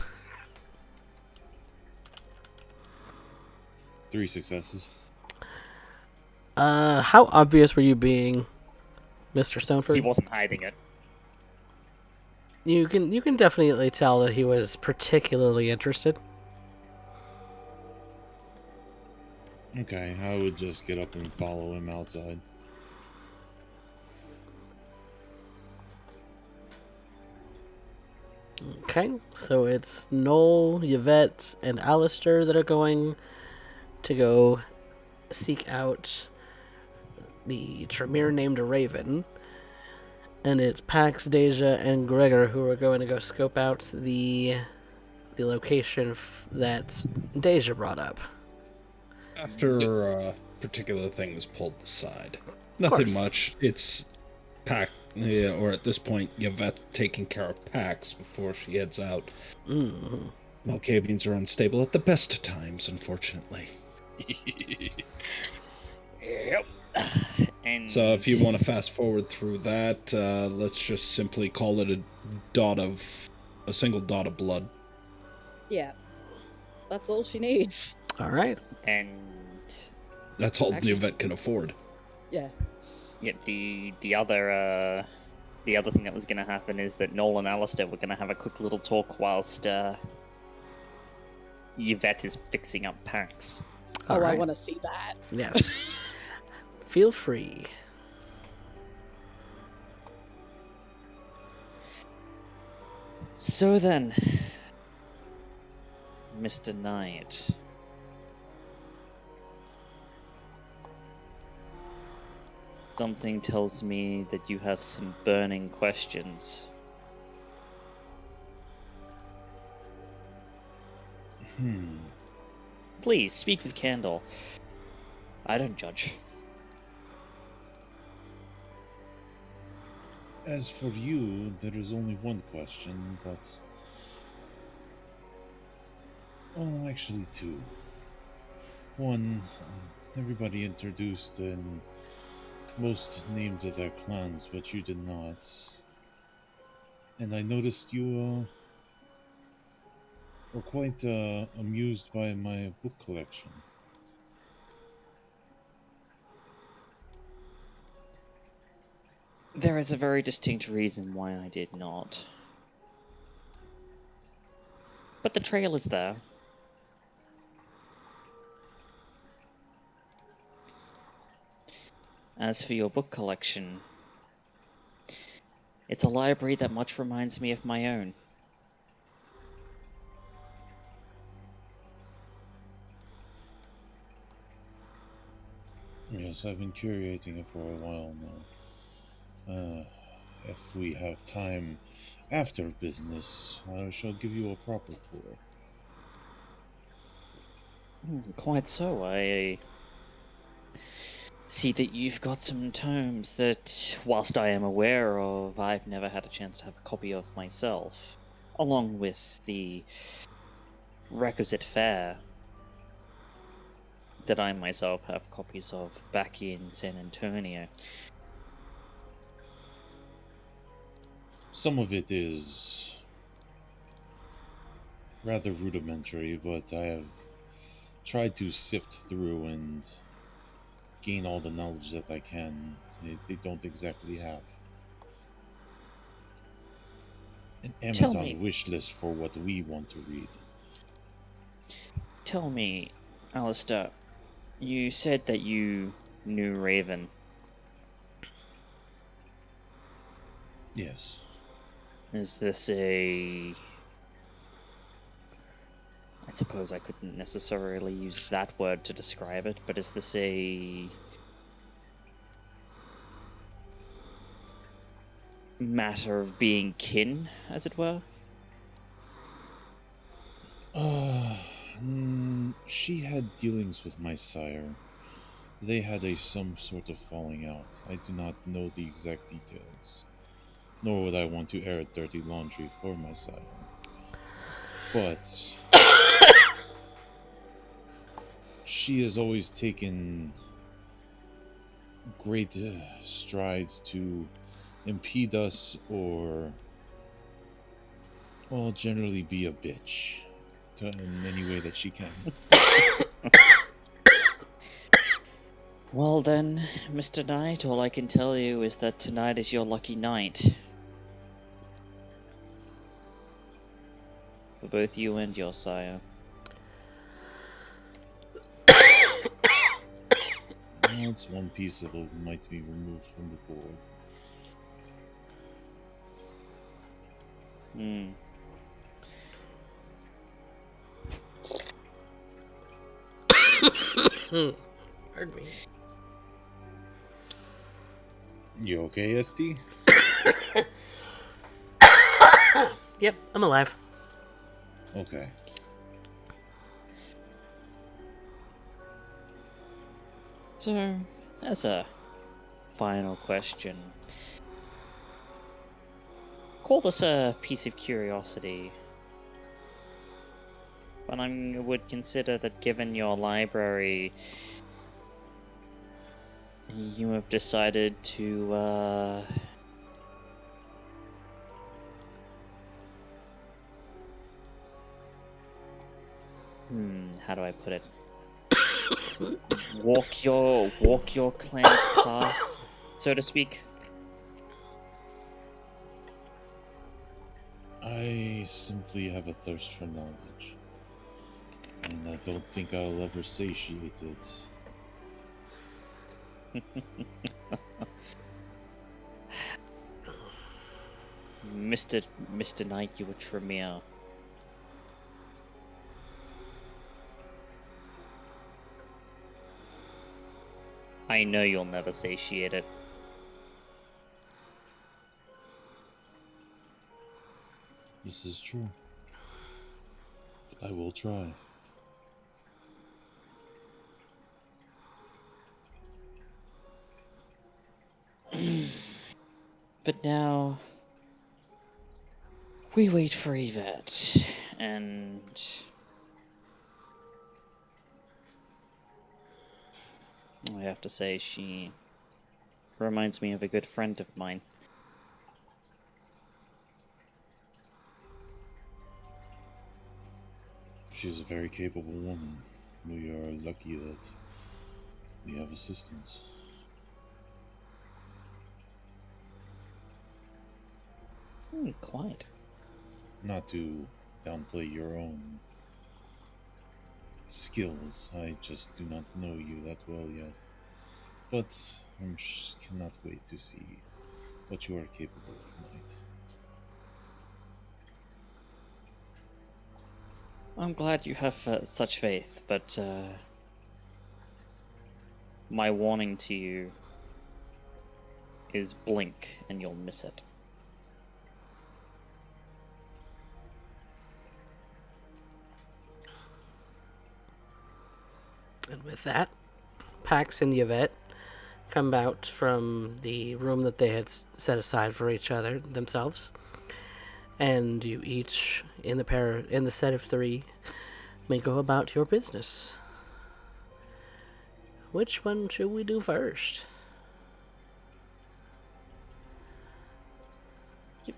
3 successes. How obvious were you being, Mr. Stoneford? He wasn't hiding it. You can definitely tell that he was particularly interested. Okay, I would just get up and follow him outside. Okay, so it's Noel, Yvette, and Alistair that are going to go seek out the Tremere named Raven. And it's Pax, Deja, and Gregor who are going to go scope out the location that Deja brought up. After a particular thing is pulled aside. course. Nothing much. It's Pax, or at this point, Yvette taking care of Pax before she heads out. Mm. Malkavians are unstable at the best of times, unfortunately. Yep. And So if you want to fast forward through that, let's just simply call it a single dot of blood. Yeah. That's all she needs. All right. And That's all Actually- Yvette can afford. Yeah. yep, the other thing that was gonna happen is that Noel and Alistair were gonna have a quick little talk whilst Yvette is fixing up Pax. All I right. want to see that. Yes. Feel free. So then, Mr. Knight. Something tells me that you have some burning questions. Please, speak with candor. I don't judge. As for you, there is only one question, but... well, actually two. One, everybody introduced and most named their clans, but you did not. And I noticed you, were quite, amused by my book collection. There is a very distinct reason why I did not. But the trail is there. As for your book collection, it's a library that much reminds me of my own. Yes, I've been curating it for a while now. If we have time after business, I shall give you a proper tour. Quite so. I see that you've got some tomes that, whilst I am aware of, I've never had a chance to have a copy of myself, along with the requisite fare that I myself have copies of back in San Antonio. Some of it is rather rudimentary, but I have tried to sift through and gain all the knowledge that I can. They don't exactly have an Tell Amazon me. wish list for what we want to read. Tell me, Alistair, you said that you knew Raven. Yes. Is this a... I suppose I couldn't necessarily use that word to describe it, but is this a... matter of being kin, as it were? She had dealings with my sire. They had some sort of falling out. I do not know the exact details, nor would I want to air dirty laundry for my sire. But she has always taken great strides to impede us or, well, generally be a bitch in any way that she can. Well then, Mr. Knight, all I can tell you is that tonight is your lucky night. For both you and your sire. Well, it's one piece that might be removed from the board. Pardon me. You okay, ST? Yep, I'm alive. Okay. So, as a final question, call this a piece of curiosity, but I would consider that given your library, you have decided to, how do I put it? walk your clan's path, so to speak. I simply have a thirst for knowledge, and I don't think I'll ever satiate it. Mr. Knight, you were Tremere. I know you'll never satiate it. This is true. But I will try. But now we wait for Yvette, and I have to say she reminds me of a good friend of mine. She's a very capable woman. We are lucky that we have assistance. Quite. Not to downplay your own skills, I just do not know you that well yet. But I cannot wait to see what you are capable of tonight. I'm glad you have such faith, but my warning to you is blink and you'll miss it. And with that, Pax and Yvette come out from the room that they had set aside for each other themselves, and you each in the set of 3 may go about your business. Which one should we do first?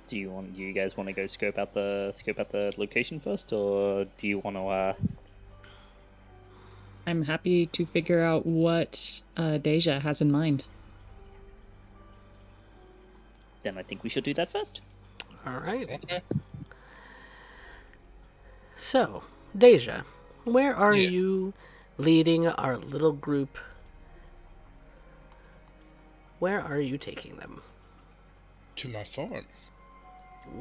Do you guys want to go scope out the location first, or do you want to? I'm happy to figure out what Deja has in mind. Then I think we should do that first. All right. So, Deja, where are you leading our little group? Where are you taking them? To my farm.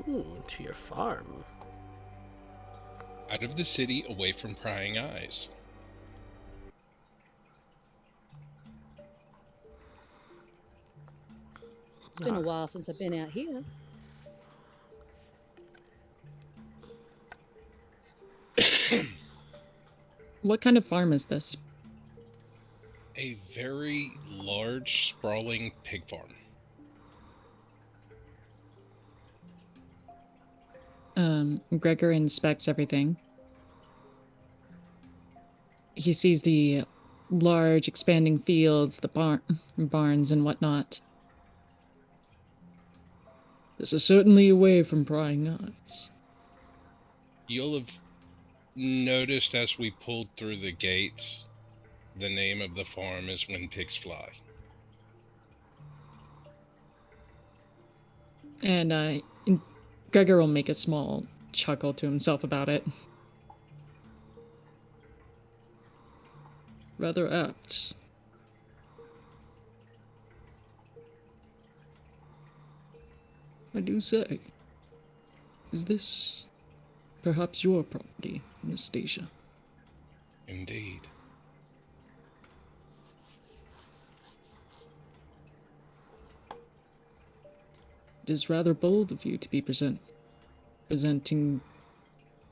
Ooh, to your farm. Out of the city, away from prying eyes. It's been a while since I've been out here. What kind of farm is this? A very large, sprawling pig farm. Gregor inspects everything. He sees the large, expanding fields, the barns, and whatnot. This is certainly away from prying eyes. You'll have noticed as we pulled through the gates, the name of the farm is When Pigs Fly. And Gregor will make a small chuckle to himself about it. Rather apt. I do say, is this perhaps your property, Anastasia? Indeed. It is rather bold of you to be presenting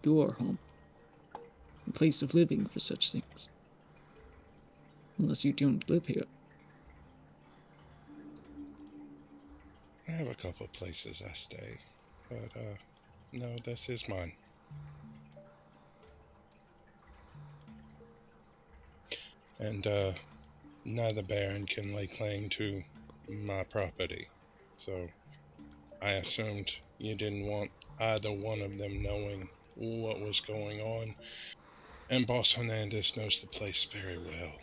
your home, a place of living for such things. Unless you don't live here. I have a couple of places I stay, but no, this is mine. And neither Baron can lay claim to my property, so I assumed you didn't want either one of them knowing what was going on, and Boss Hernandez knows the place very well.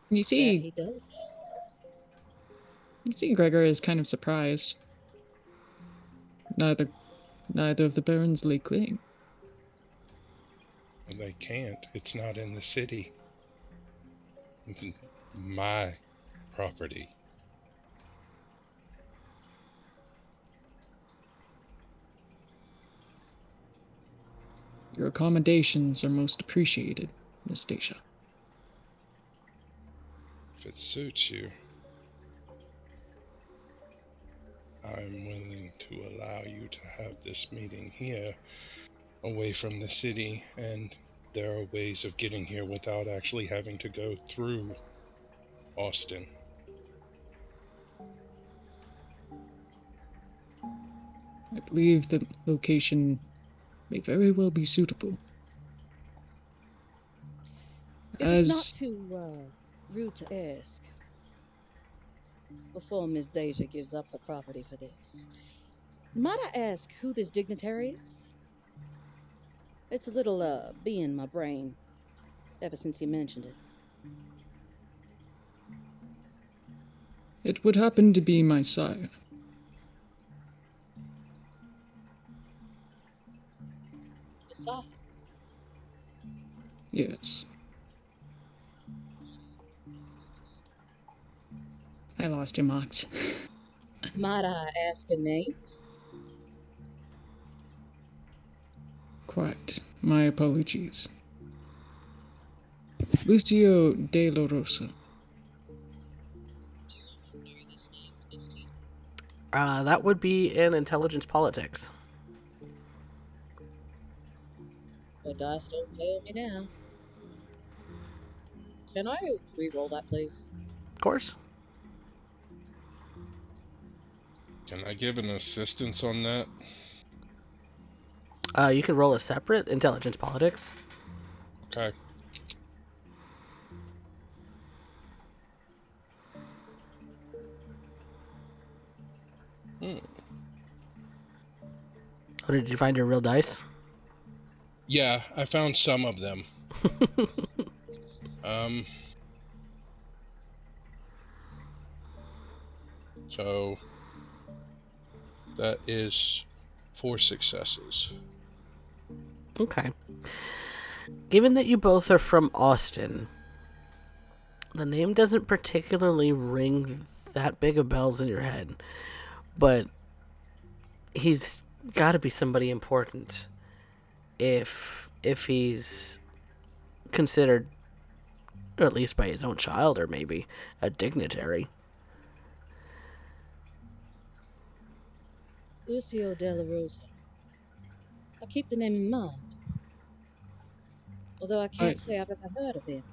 You That see, he does. Gregor is kind of surprised. Neither of the barons lay claim. They can't. It's not in the city. It's my property. Your accommodations are most appreciated, Miss Dacia. If it suits you, I'm willing to allow you to have this meeting here, away from the city, and there are ways of getting here without actually having to go through Austin. I believe the location may very well be suitable. If it's not too rude to ask, before Miss Deja gives up her property for this, might I ask who this dignitary is? It's a little bee in my brain ever since you mentioned it. It would happen to be my sire. Decide. Yes. I lost your marks. Might I ask a name? Quite. My apologies. Lucio de la Rosa. Do you know this name, Misty? That would be in intelligence politics. The dice don't fail me now. Can I re-roll that, please? Of course. Can I give an assistance on that? You can roll a separate intelligence politics. Okay. Oh, did you find your real dice? Yeah, I found some of them. So that is 4 successes. Okay. Given that you both are from Austin, the name doesn't particularly ring that big of bells in your head, but he's got to be somebody important if he's considered, at least by his own child, or maybe a dignitary. Lucio della Rosa. I'll keep the name in mind. Although I can't say I've ever heard of him.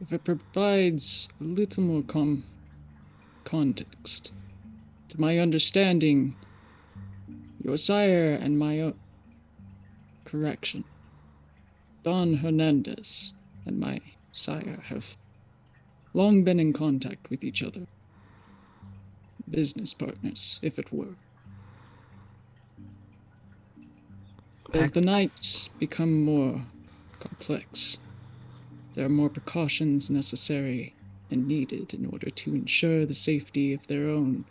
If it provides a little more context, to my understanding, your sire and my correction, Don Hernandez and my sire have long been in contact with each other. Business partners, if it were. As the nights become more complex, there are more precautions necessary and needed in order to ensure the safety of their own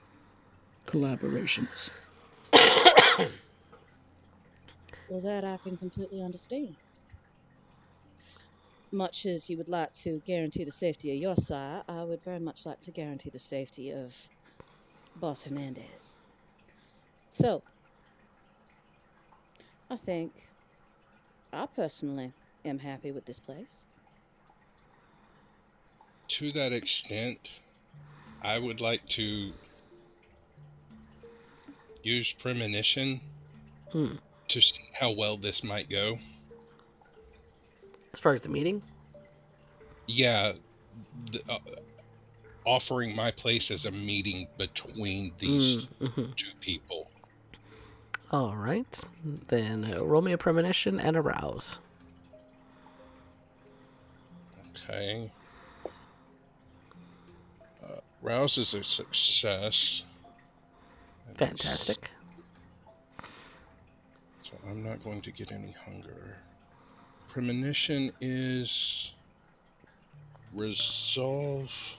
collaborations. Well, that I can completely understand. Much as you would like to guarantee the safety of your sire, I would very much like to guarantee the safety of Boss Hernandez. So, I think I personally am happy with this place. To that extent, I would like to use premonition to see how well this might go. As far as the meeting? Yeah, offering my place as a meeting between these two people. All right. Then roll me a premonition and a rouse. Okay. Rouse is a success. Fantastic. So I'm not going to get any hunger. Premonition is resolve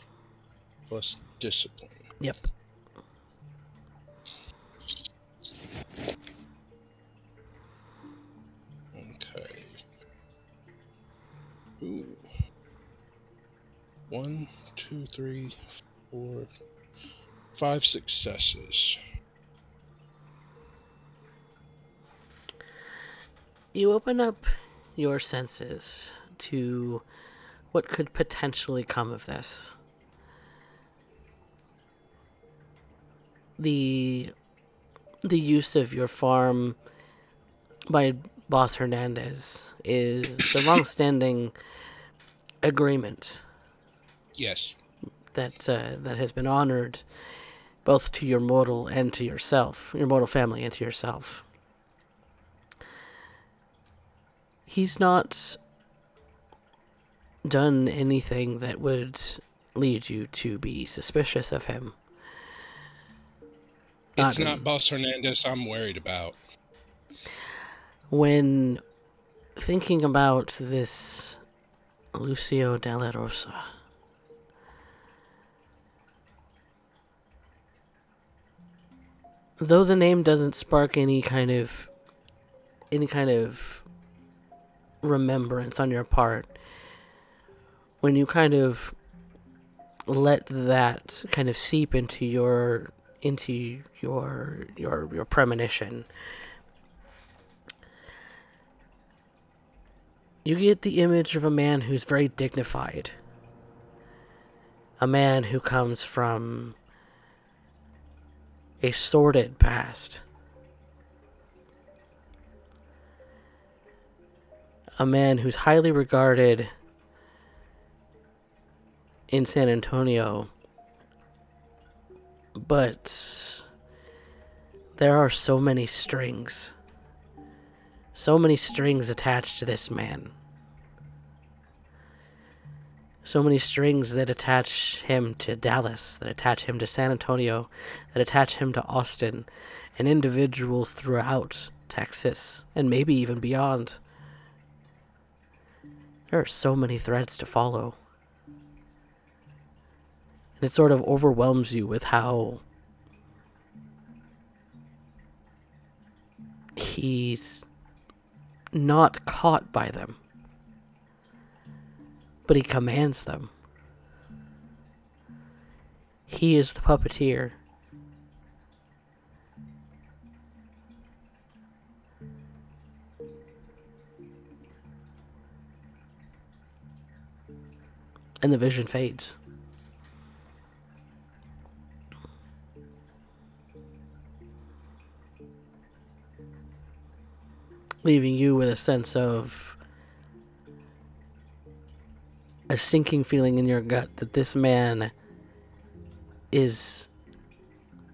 plus discipline. Yep. Okay. Ooh. 1, 2, 3, 4, 5 successes. You open up your senses to what could potentially come of this. The use of your farm by Boss Hernandez is a long-standing agreement Yes. that has been honored both to your mortal and to yourself, your mortal family and to yourself. He's not done anything that would lead you to be suspicious of him. It's not Boss Hernandez I'm worried about. When thinking about this Lucio Della Rosa, though the name doesn't spark any kind of remembrance on your part, when you kind of let that kind of seep into your premonition, you get the image of a man who's very dignified, a man who comes from a sordid past, a man who's highly regarded in San Antonio, but there are so many strings attached to this man. So many strings that attach him to Dallas, that attach him to San Antonio, that attach him to Austin, and individuals throughout Texas, and maybe even beyond. There are so many threads to follow. And it sort of overwhelms you with how he's not caught by them, but he commands them. He is the puppeteer. And the vision fades. Leaving you with a sense of a sinking feeling in your gut that this man is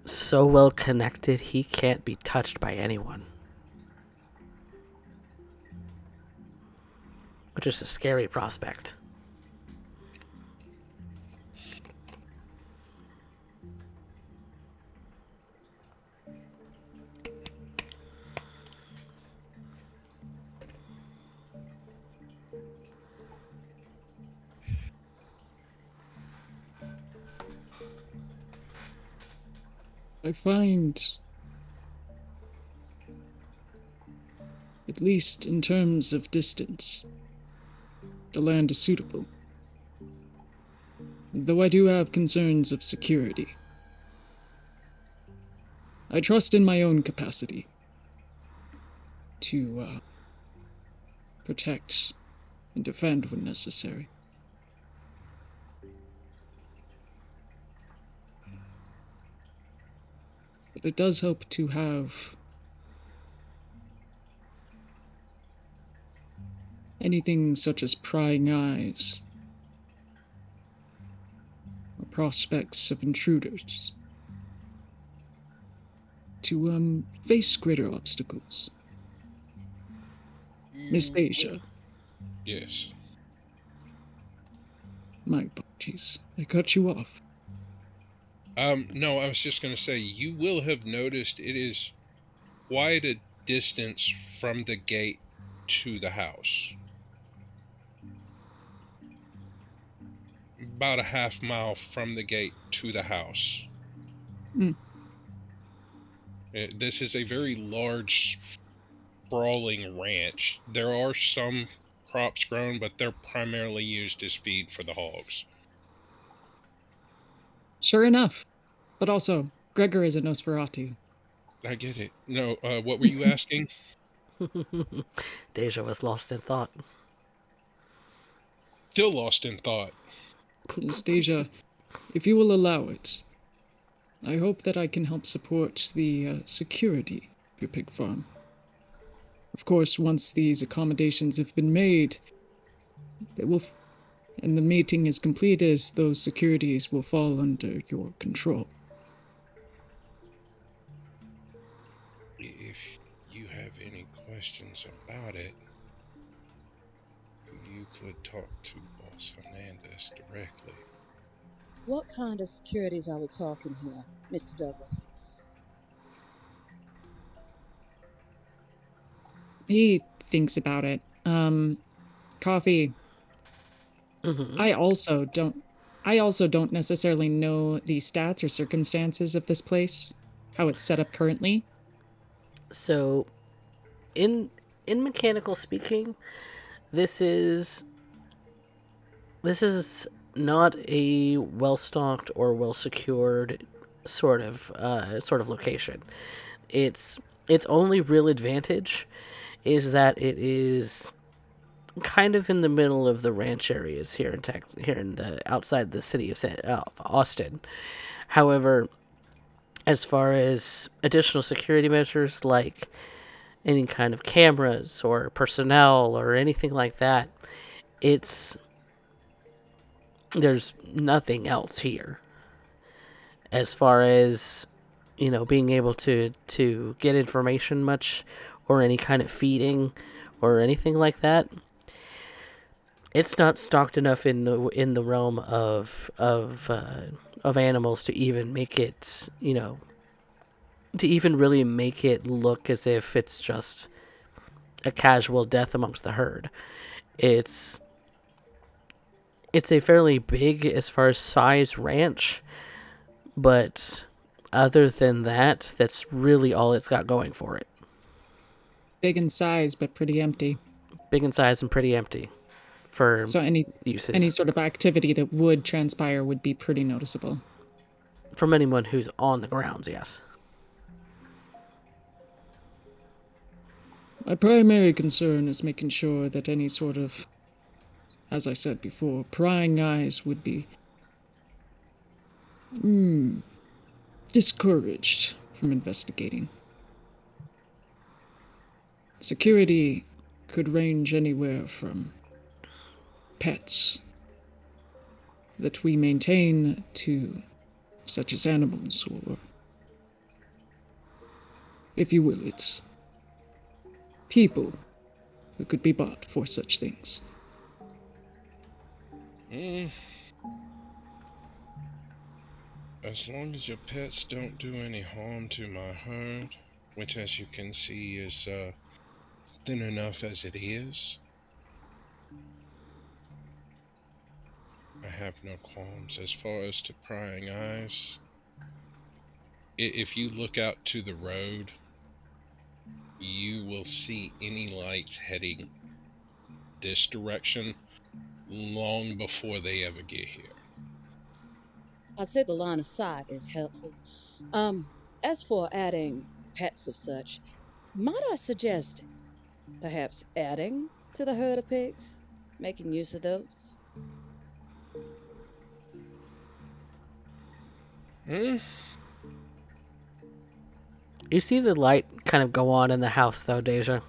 so well connected he can't be touched by anyone. Which is a scary prospect. I find, at least in terms of distance, the land is suitable. Though I do have concerns of security. I trust in my own capacity to protect and defend when necessary. But it does help to have anything such as prying eyes or prospects of intruders to face greater obstacles. Miss Asia. Yes. My apologies. I cut you off. No, I was just going to say, you will have noticed it is quite a distance from the gate to the house. About a half mile from the gate to the house. Mm. This is a very large, sprawling ranch. There are some crops grown, but they're primarily used as feed for the hogs. Sure enough. But also, Gregor is a Nosferatu. I get it. No, what were you asking? Deja was lost in thought. Still lost in thought. Anastasia, if you will allow it, I hope that I can help support the security of your pig farm. Of course, once these accommodations have been made, and the meeting is completed, those securities will fall under your control. If you have any questions about it, you could talk to Boss Hernandez directly. What kind of securities are we talking here, Mr. Douglas? He thinks about it. Coffee. Mm-hmm. I also don't necessarily know the stats or circumstances of this place, how it's set up currently. So, in mechanical speaking, this is not a well stocked or well secured sort of location. Its only real advantage is that it is kind of in the middle of the ranch areas here in the outside the city of Austin. However, as far as additional security measures like any kind of cameras or personnel or anything like that, there's nothing else here. As far as being able to get information much or any kind of feeding or anything like that, it's not stocked enough in the realm of animals to even make it, to even really make it look as if it's just a casual death amongst the herd. It's a fairly big as far as size ranch, but other than that, that's really all it's got going for it. Big in size, but pretty empty. Big in size and pretty empty for So any uses. sort of activity that would transpire would be pretty noticeable. From anyone who's on the grounds, yes. My primary concern is making sure that any sort of, as I said before, prying eyes would be discouraged from investigating. Security could range anywhere from pets that we maintain to such as animals, or, if you will, it's people who could be bought for such things. As long as your pets don't do any harm to my herd, which as you can see is thin enough as it is, I have no qualms. As far as to prying eyes, if you look out to the road, you will see any lights heading this direction long before they ever get here. I'd say the line of sight is helpful. As for adding pets of such, might I suggest perhaps adding to the herd of pigs, making use of those? You see the light kind of go on in the house, though, Deja.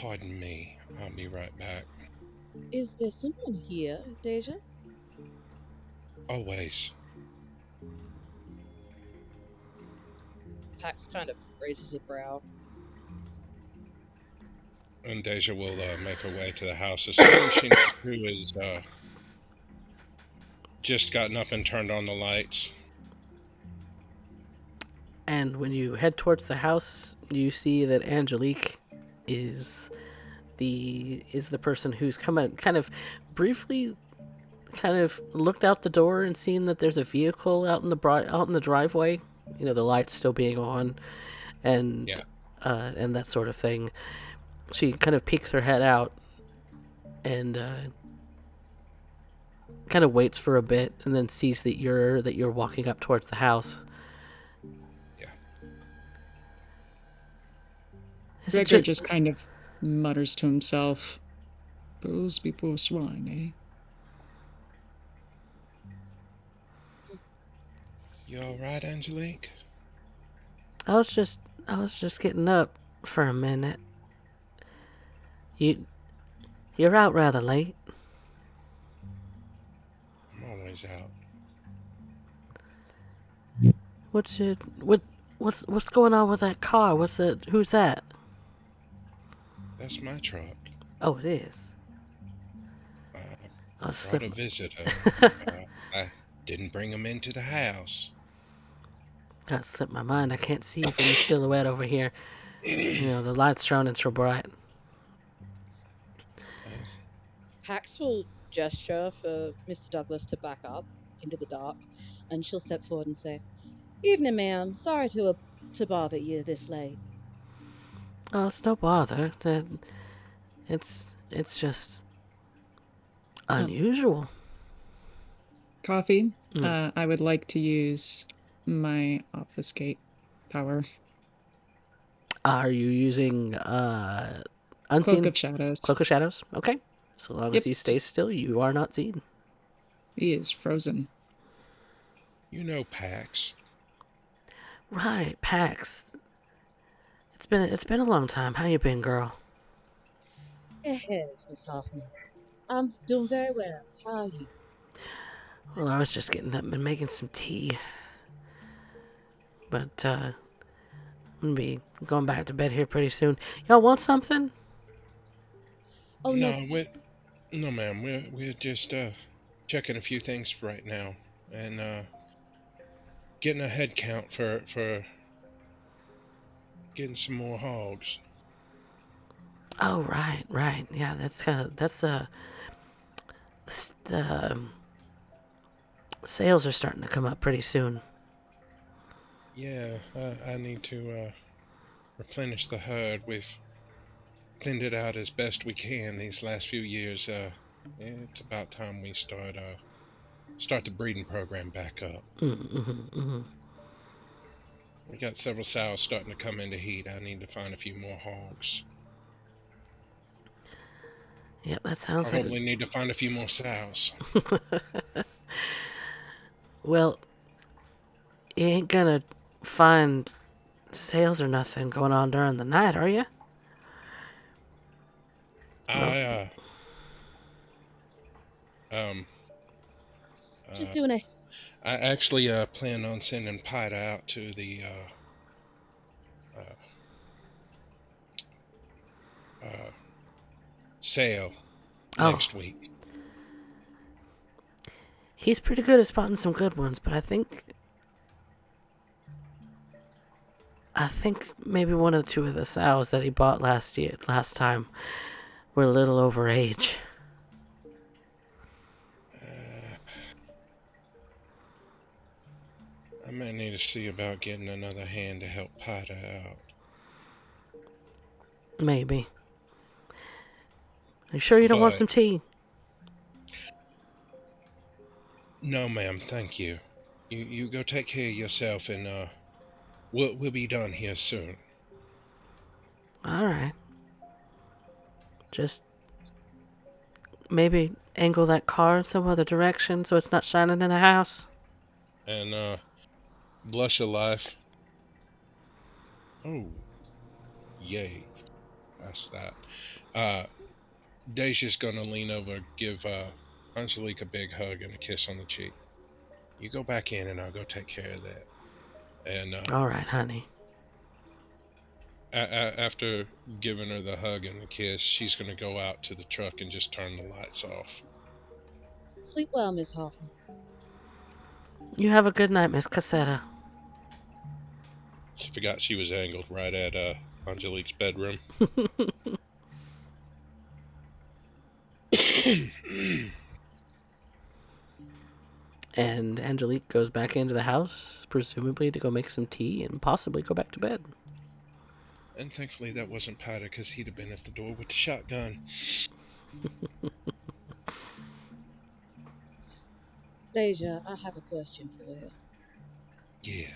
Pardon me. I'll be right back. Is there someone here, Deja? Always. Pax kind of raises a brow. And Deja will make her way to the house, assuming she knows who is just gotten up and turned on the lights. And when you head towards the house, you see that Angelique is the person who's come out, kind of briefly looked out the door and seen that there's a vehicle out in the driveway. You know, the lights still being on, and and that sort of thing. She kind of peeks her head out and kind of waits for a bit, and then sees that you're walking up towards the house. Is it Gregor just kind of mutters to himself. Bulls before swine, eh? You all right, Angelique? I was just getting up for a minute. You're out rather late. I'm always out. What's going on with that car? Who's that? That's my truck. Oh, it is. I I'll brought slip. a visitor. I didn't bring him into the house. Got slipped my mind. I can't see you from the silhouette over here. The light's shining so bright. Pax will gesture for Mr. Douglas to back up into the dark, and she'll step forward and say, "Evening, ma'am. Sorry to bother you this late." Oh, it's no bother. It's just unusual. Coffee, I would like to use my obfuscate power. Are you using unseen? Cloak of Shadows. Cloak of Shadows? Okay. So long as you stay still, you are not seen. He is frozen. You know Pax. Right, Pax. It's been a long time. How you been, girl? It has, Miss Hoffman. I'm doing very well. How are you? Well, I was just getting up and making some tea. But I'm gonna be going back to bed here pretty soon. Y'all want something? Oh, no. No, ma'am. We're just checking a few things right now and getting a head count for getting some more hogs. Oh, right. Yeah, the sales are starting to come up pretty soon. Yeah, I need to replenish the herd. We've cleaned it out as best we can these last few years. It's about time we start the breeding program back up. We got several sows starting to come into heat. I need to find a few more hogs. Yep, that sounds Probably need to find a few more sows. Well, you ain't gonna find sales or nothing going on during the night, are you? Just doing a... I actually plan on sending Pida out to the sale next week. He's pretty good at spotting some good ones, but I think maybe one or two of the sows that he bought last time were a little over age. I may need to see about getting another hand to help Pida out. Maybe. Are you sure you don't want some tea? No, ma'am, thank you. You go take care of yourself, and we'll be done here soon. All right. Just maybe angle that car in some other direction so it's not shining in the house. And blush of life. Oh, yay! That's that. Deja's gonna lean over, give Angelique a big hug and a kiss on the cheek. You go back in, and I'll go take care of that. And all right, honey. After giving her the hug and the kiss, she's gonna go out to the truck and just turn the lights off. Sleep well, Miss Hoffman. You have a good night, Miss Cassetta. She forgot she was angled right at Angelique's bedroom. And Angelique goes back into the house, presumably to go make some tea and possibly go back to bed. And thankfully that wasn't Pida, because he'd have been at the door with the shotgun. Deja, I have a question for you. Yeah.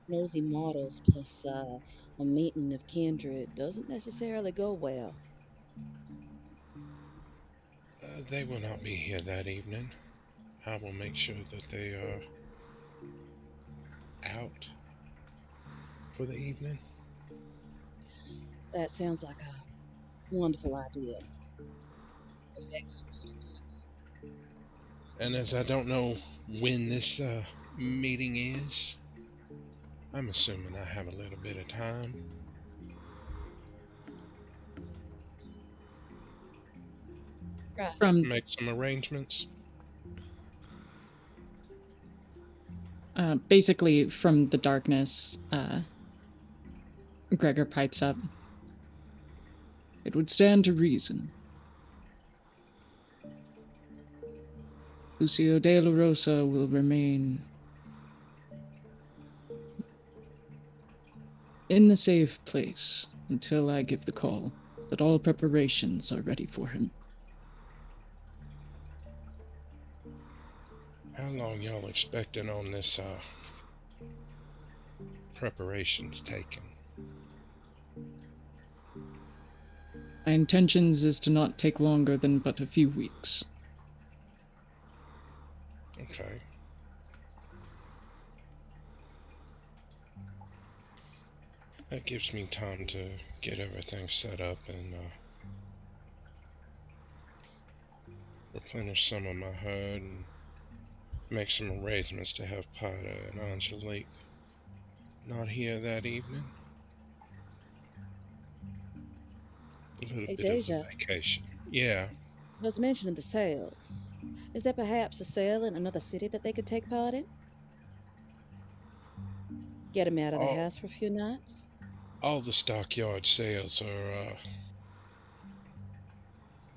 Nosy models plus a meeting of kindred doesn't necessarily go well. They will not be here that evening. I will make sure that they are out for the evening. That sounds like a wonderful idea. 'Cause that could put a And as I don't know when this meeting is, I'm assuming I have a little bit of time. right. From Make some arrangements. basically from the darkness, Gregor pipes up. It would stand to reason. Lucio de la Rosa will remain in the safe place until I give the call that all preparations are ready for him. How long y'all expecting on this preparations taking? My intentions is to not take longer than but a few weeks. Okay. That gives me time to get everything set up and replenish some of my herd and make some arrangements to have Potter and Angelique not here that evening. A little Hey, bit of Deja, a vacation. Yeah. I was mentioning the sales. Is there perhaps a sale in another city that they could take part in? Get them out of the All, house for a few nights? all the stockyard sales are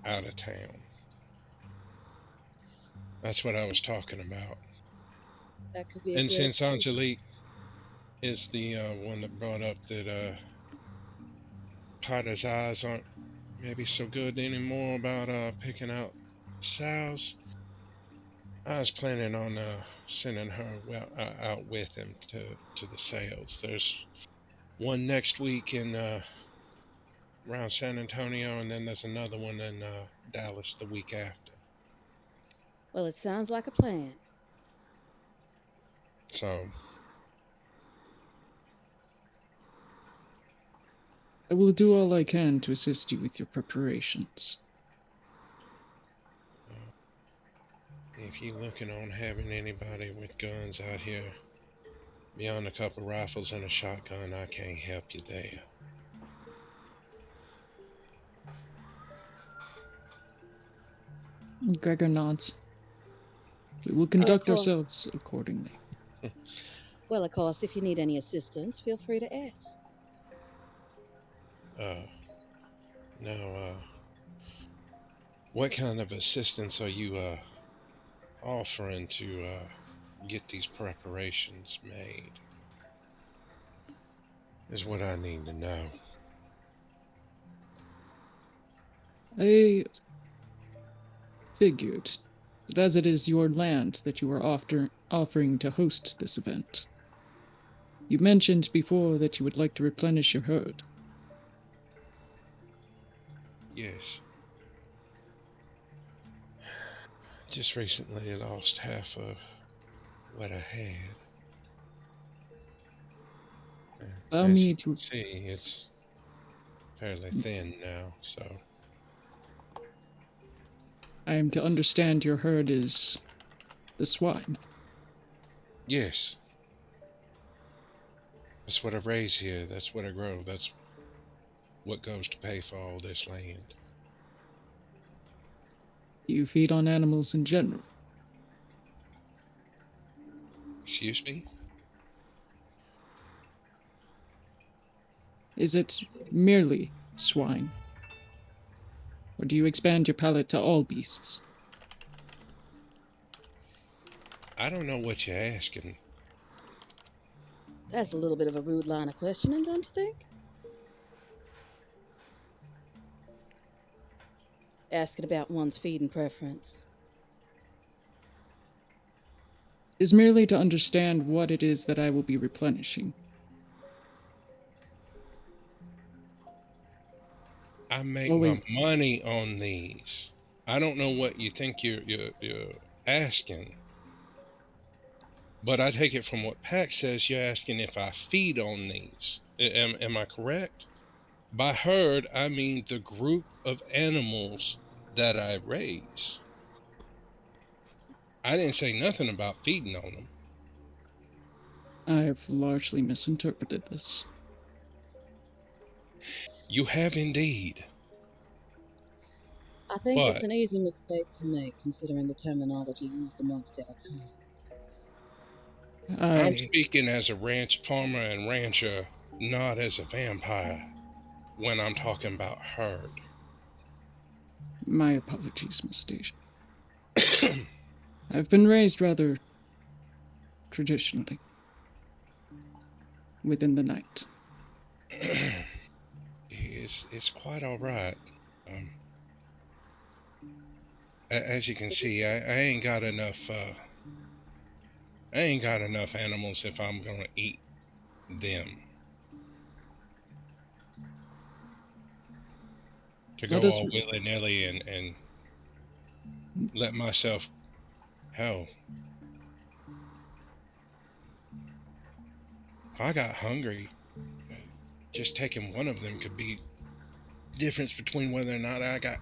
out of town. That's what I was talking about. That could be a And great since treat. Angelique is the one that brought up that Potter's eyes aren't maybe so good anymore about picking out sows, I was planning on sending her out with him to the sales. There's one next week in around San Antonio, and then there's another one in Dallas the week after. Well, it sounds like a plan. So I will do all I can to assist you with your preparations. if you're looking on having anybody with guns out here beyond a couple rifles and a shotgun, I can't help you there. Gregor nods. We will Of conduct course. ourselves accordingly. Well, of course, if you need any assistance, feel free to ask. Now, what kind of assistance are you offering to get these preparations made? Is what I need to know. I figured that as it is your land that you are offering to host this event. You mentioned before that you would like to replenish your herd. Yes. Just recently lost half of what I had. Allow As me you to can see, it's fairly thin now, so I am to understand your herd is the swine. yes. That's what I raise here, that's what I grow, that's what goes to pay for all this land. You feed on animals in general. Excuse me? Is it merely swine? Or do you expand your palate to all beasts? I don't know what you're asking. That's a little bit of a rude line of questioning, don't you think? Asking about one's feeding preference. Is merely to understand what it is that I will be replenishing. I make Always. my money on these. I don't know what you think you're asking, but I take it from what Pac says. You're asking if I feed on these. Am I correct? By herd, I mean the group of animals that I raise. I didn't say nothing about feeding on them. I've largely misinterpreted this. You have indeed. I think it's But an easy mistake to make, considering the terminology used amongst our kind. I'm I. speaking as a ranch farmer and rancher, not as a vampire, when I'm talking about herd. My apologies, Miss Stasia. I've been raised rather traditionally within the night. It's quite all right. Um, as you can see, I ain't got enough. I ain't got enough animals if I'm gonna eat them to Let go us. all willy nilly and let myself. Hell, if I got hungry, just taking one of them could be the difference between whether or not I got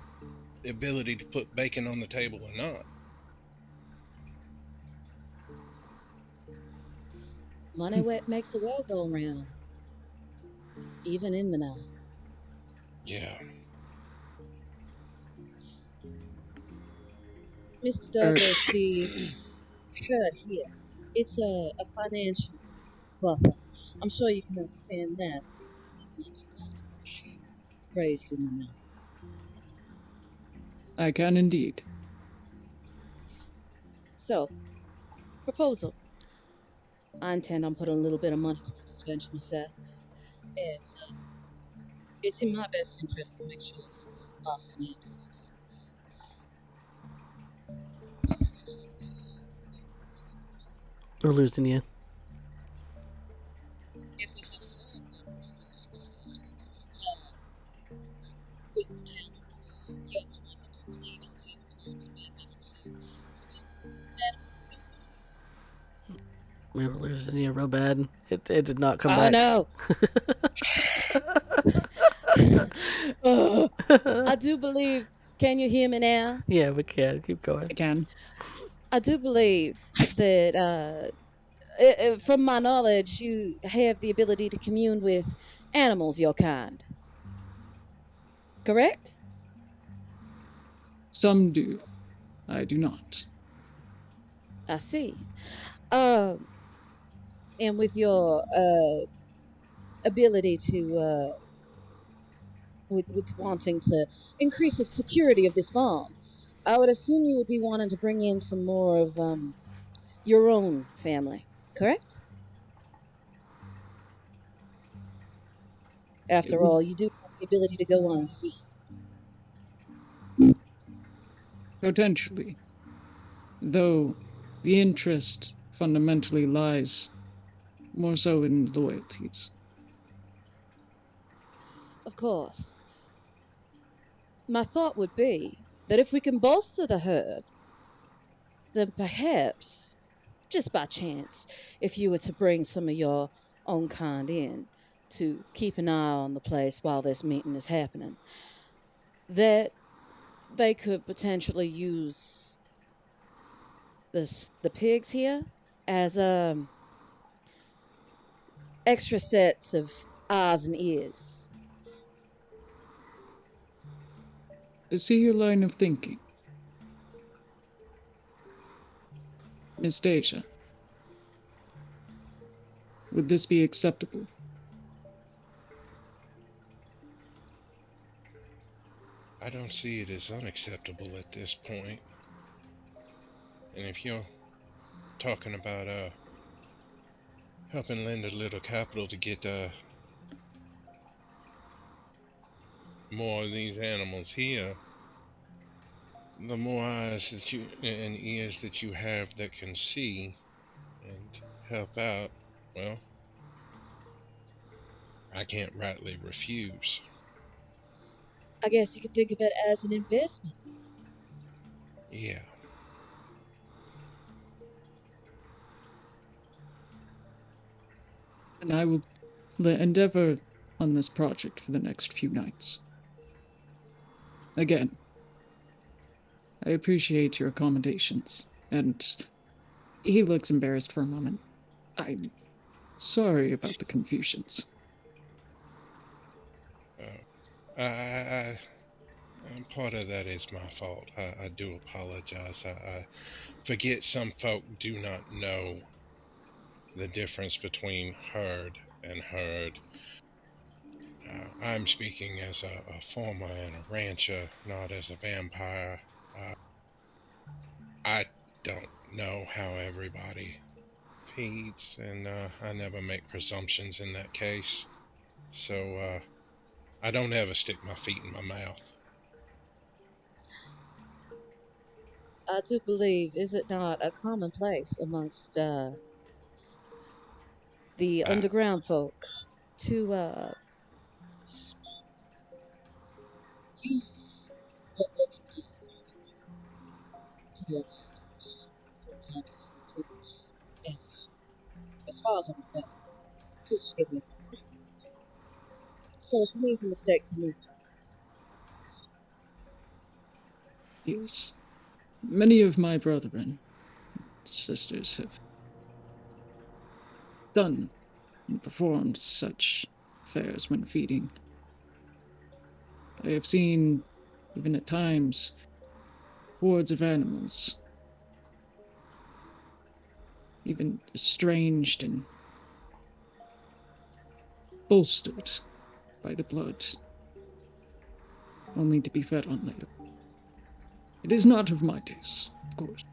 the ability to put bacon on the table or not. Money makes the world go round, even in the night. Yeah. Mr. Er, Douglas, the herd here, it's a financial buffer. I'm sure you can understand that, even as you are raised in the night. I can indeed. So, proposal. I intend on putting a little bit of money towards this venture myself. It's, it's in my best interest to make sure that Boss Hernandez is safe. We're losing you. If we have a herd available for use, perhaps, with the talents of your kind, I do believe you have the talents of being able to commune with animals somewhat. We were losing you real bad. It did not come Oh back. no! I do believe. Can you hear me now? Yeah, we can. Keep I going. can. I do believe that, from my knowledge, you have the ability to commune with animals, your kind. Correct? Some do. I do not. I see. Um, and with your ability to, with wanting to increase the security of this farm, I would assume you would be wanting to bring in some more of your own family. Correct? It After would all, you do have the ability to go unseen. potentially, though the interest fundamentally lies more so in loyalties. Of course. My thought would be that if we can bolster the herd, then perhaps, just by chance, if you were to bring some of your own kind in to keep an eye on the place while this meeting is happening, that they could potentially use the pigs here as extra sets of eyes and ears. I see your line of thinking. Miss Deja, would this be acceptable? I don't see it as unacceptable at this point. And if you're talking about helping lend a little capital to get more of these animals here, the more eyes that you and ears that you have that can see and help out, well, I can't rightly refuse. I guess you could think of it as an investment. Yeah. And I will endeavor on this project for the next few nights. Again, I appreciate your accommodations, and he looks embarrassed for a moment. I'm sorry about the confusions. Part of that is my fault. I do apologize. I forget some folk do not know the difference between herd and herd. I'm speaking as a farmer and a rancher, not as a vampire. Uh, I don't know how everybody feeds, and I never make presumptions in that case. So I don't ever stick my feet in my mouth. I do believe, is it not a commonplace amongst the Uh, underground folk to use what they can get to their advantage? Sometimes this includes animals, as far as I'm aware. Please forgive me if I'm wrong. So it's an easy mistake to make. Yes. Many of my brethren and sisters have done and performed such affairs when feeding. I have seen, even at times, hordes of animals, even estranged and bolstered by the blood, only to be fed on later. It is not of my taste, of course,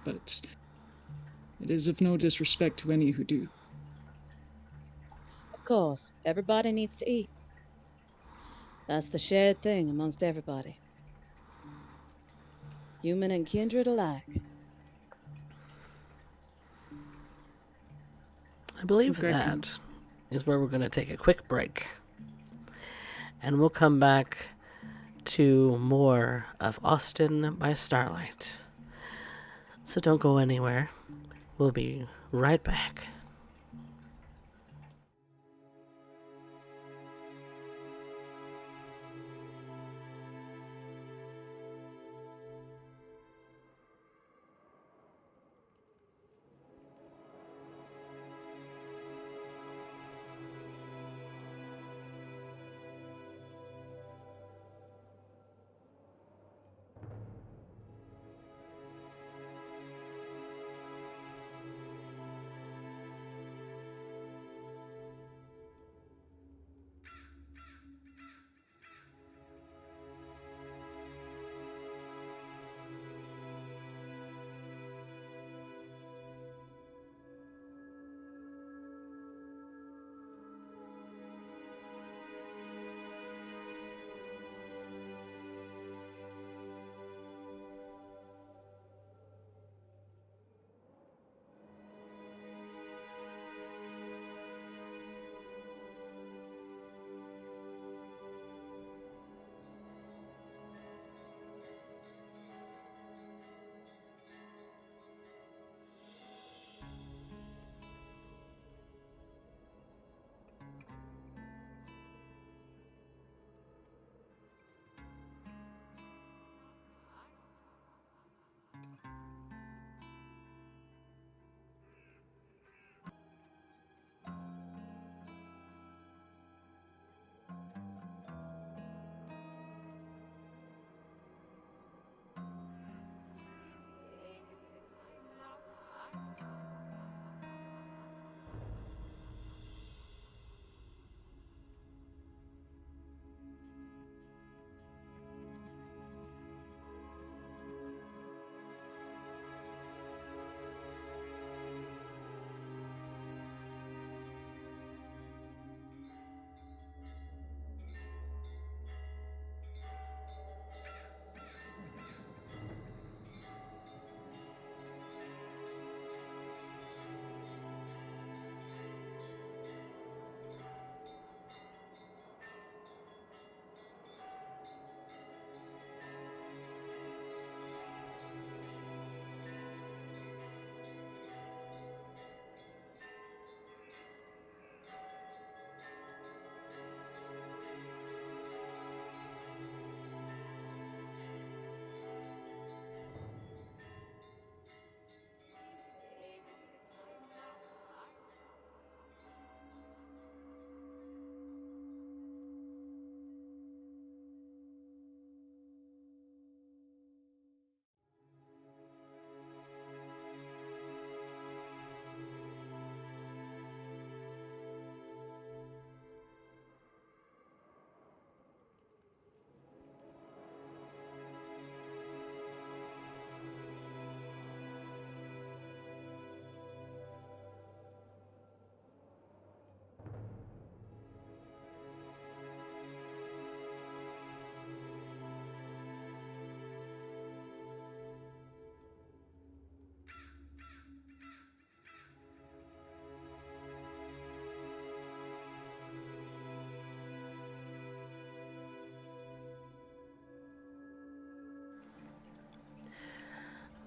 but it is of no disrespect to any who do. Of course, everybody needs to eat. That's the shared thing amongst everybody, human and kindred alike. I believe Gregor. that is where we're going to take a quick break. And we'll come back to more of Austin by Starlight. So don't go anywhere. We'll be right back.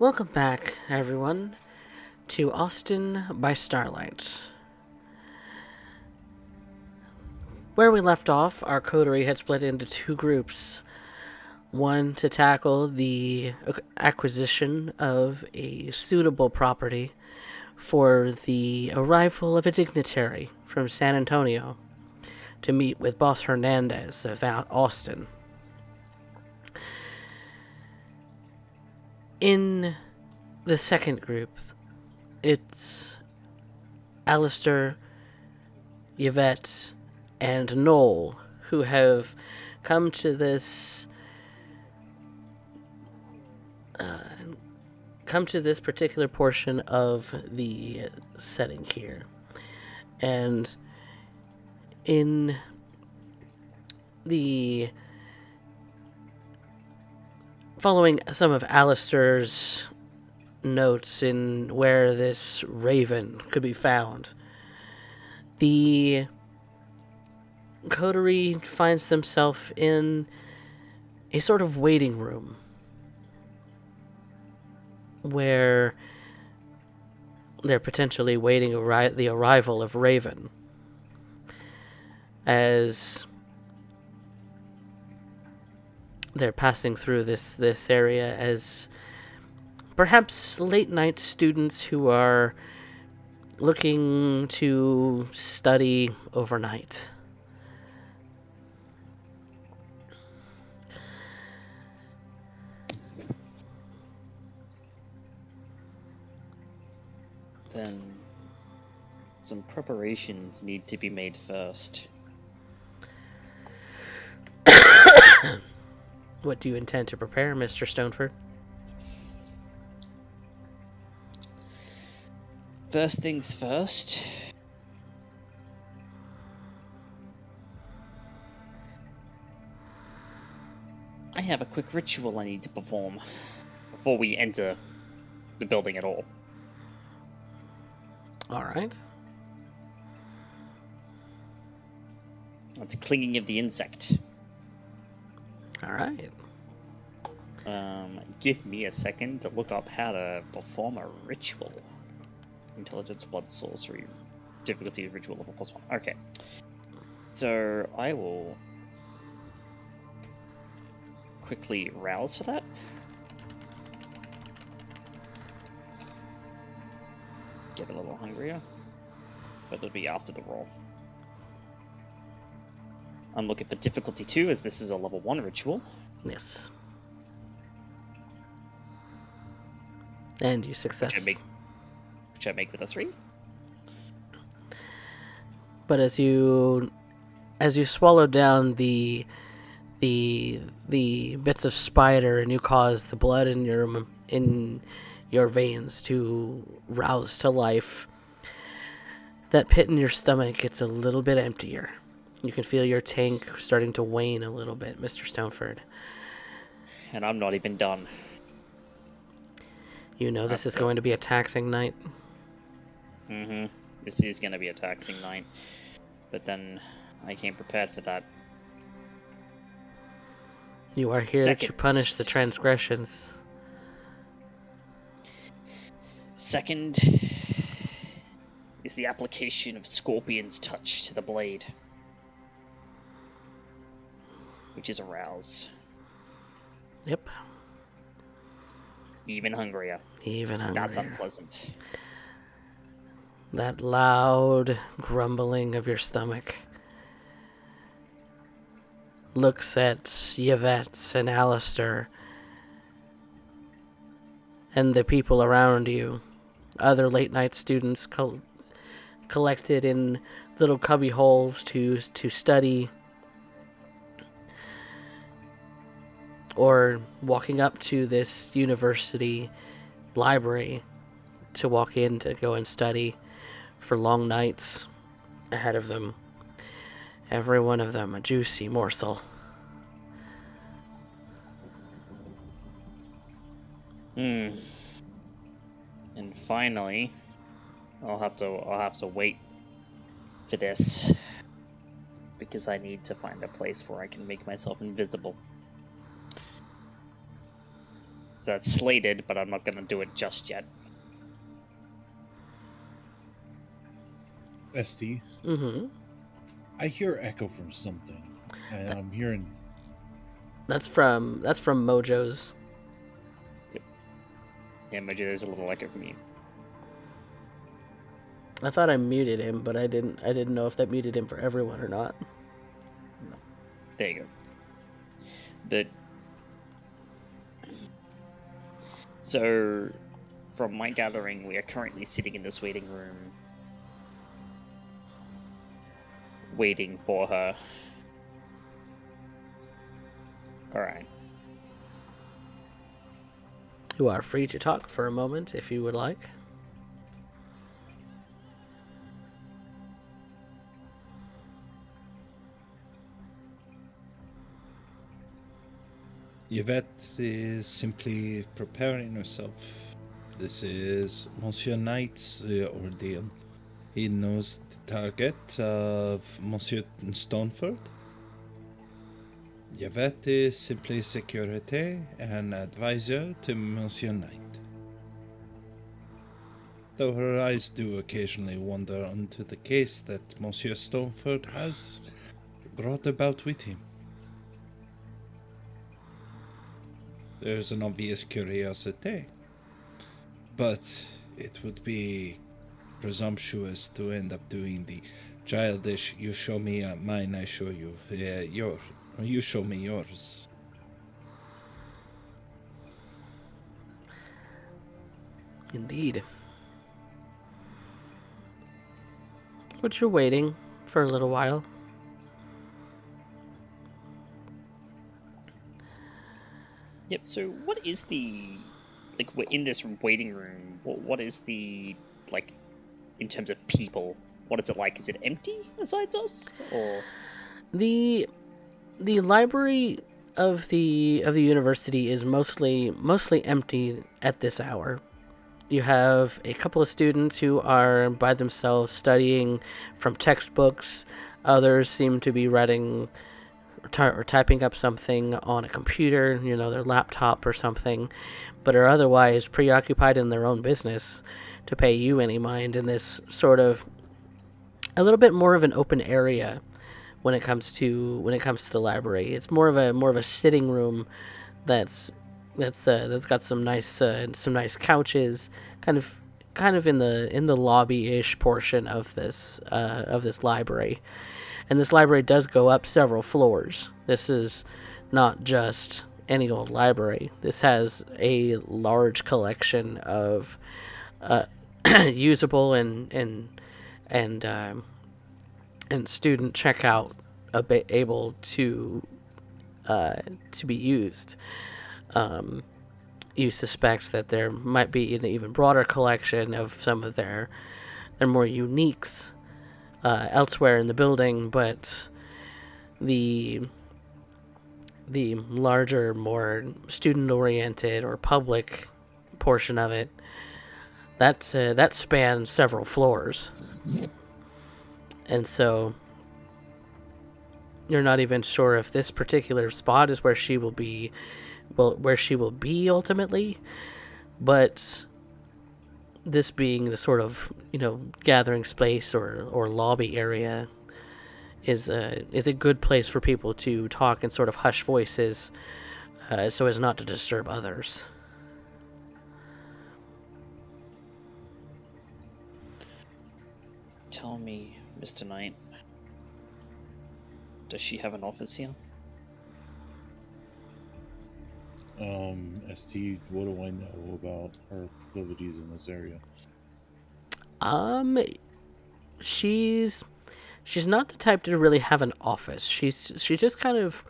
Welcome back, everyone, to Austin by Starlight. Where we left off, our coterie had split into two groups. One to tackle the acquisition of a suitable property for the arrival of a dignitary from San Antonio to meet with Boss Hernandez of Austin. In the second group, it's Alistair, Yvette, and Noel who have come to this particular portion of the setting here. And in the following some of Alistair's notes in where this raven could be found, the coterie finds themselves in a sort of waiting room where they're potentially waiting the arrival of Raven, as they're passing through this area as perhaps late night students who are looking to study overnight. Then some preparations need to be made first. What do you intend to prepare, Mr. Stoneford? First things first. I have a quick ritual I need to perform before we enter the building at all. Alright. That's clinging of the insect. Alright. Give me a second to look up how to perform a ritual. Intelligence, blood, sorcery, difficulty, ritual level +1. Okay. So I will quickly rouse for that. Get a little hungrier, but it'll be after the roll. I'm looking for difficulty 2, as this is a level 1 ritual. Yes. And you success. Which I make with a 3. But as you swallow down the bits of spider, and you cause the blood in your veins to rouse to life, that pit in your stomach gets a little bit emptier. You can feel your tank starting to wane a little bit, Mr. Stoneford. And I'm not even done. You know this is going to be a taxing night. Mm-hmm. This is going to be a taxing night. But then I came prepared for that. You are here to punish the transgressions. Second is the application of Scorpion's Touch to the blade, which is a rouse. Yep. Even hungrier. Even hungrier. That's unpleasant. That loud grumbling of your stomach looks at Yvette and Alistair and the people around you, other late night students collected in little cubby holes to study, or walking up to this university library to walk in to go and study for long nights ahead of them. Every one of them a juicy morsel. And finally, I'll have to wait for this, because I need to find a place where I can make myself invisible. So that's slated, but I'm not going to do it just yet. ST, Mm-hmm. I hear echo from something. And I'm hearing... That's from Mojo's. Yeah, Mojo, there's a little echo from you. I thought I muted him, but I didn't know if that muted him for everyone or not. There you go. But so, from my gathering, we are currently sitting in this waiting room, waiting for her. All right. You are free to talk for a moment if you would like. Yvette is simply preparing herself. This is Monsieur Knight's ordeal. He knows the target of Monsieur Stoneford. Yvette is simply security and advisor to Monsieur Knight. Though her eyes do occasionally wander onto the case that Monsieur Stoneford has brought about with him. There's an obvious curiosity, but it would be presumptuous to end up doing the childish, you show me mine, I show you yours, or you show me yours. Indeed. But you're waiting for a little while. Yep. So, what is the we're in this waiting room? What is the in terms of people? What is it like? Is it empty besides us, or The library of the university is mostly empty at this hour. You have a couple of students who are by themselves studying from textbooks. Others seem to be writing or typing up something on a computer, their laptop or something, but are otherwise preoccupied in their own business to pay you any mind in this sort of a little bit more of an open area when it comes to the library. It's more of a sitting room that's got some nice couches, kind of in the lobby-ish portion of this library. And this library does go up several floors. This is not just any old library. This has a large collection of usable and student checkout able to be used. You suspect that there might be an even broader collection of some of their more uniques elsewhere in the building, but the larger, more student-oriented or public portion of it, that spans several floors, and so you're not even sure if this particular spot is where she will be, ultimately, but this being the sort of gathering space or lobby area is a good place for people to talk in sort of hushed voices, so as not to disturb others. tell me, Mr. Knight, does she have an office here? ST, what do I know about her proclivities in this area? She's not the type to really have an office. She just kind of,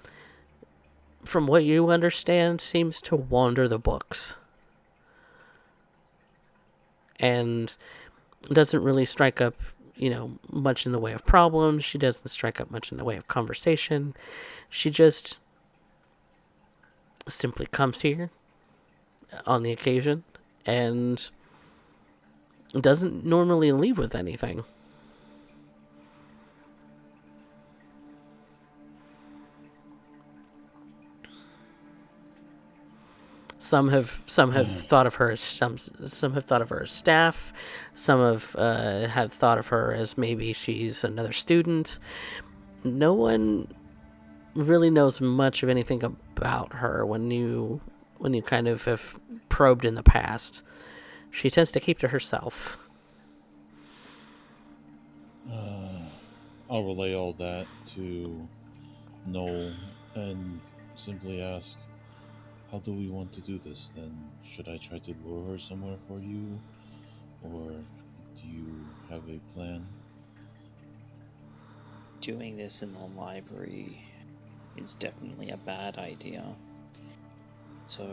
from what you understand, seems to wander the books. And doesn't really strike up, much in the way of problems. She doesn't strike up much in the way of conversation. She just simply comes here on the occasion and doesn't normally leave with anything. Some have thought of her as some have thought of her as staff. Some have thought of her as maybe she's another student. No one really knows much of anything about her when you kind of have probed in the past. She tends to keep to herself. I'll relay all that to Noel and simply ask, how do we want to do this then? Should I try to lure her somewhere for you? Or do you have a plan? Doing this in the library is definitely a bad idea. So,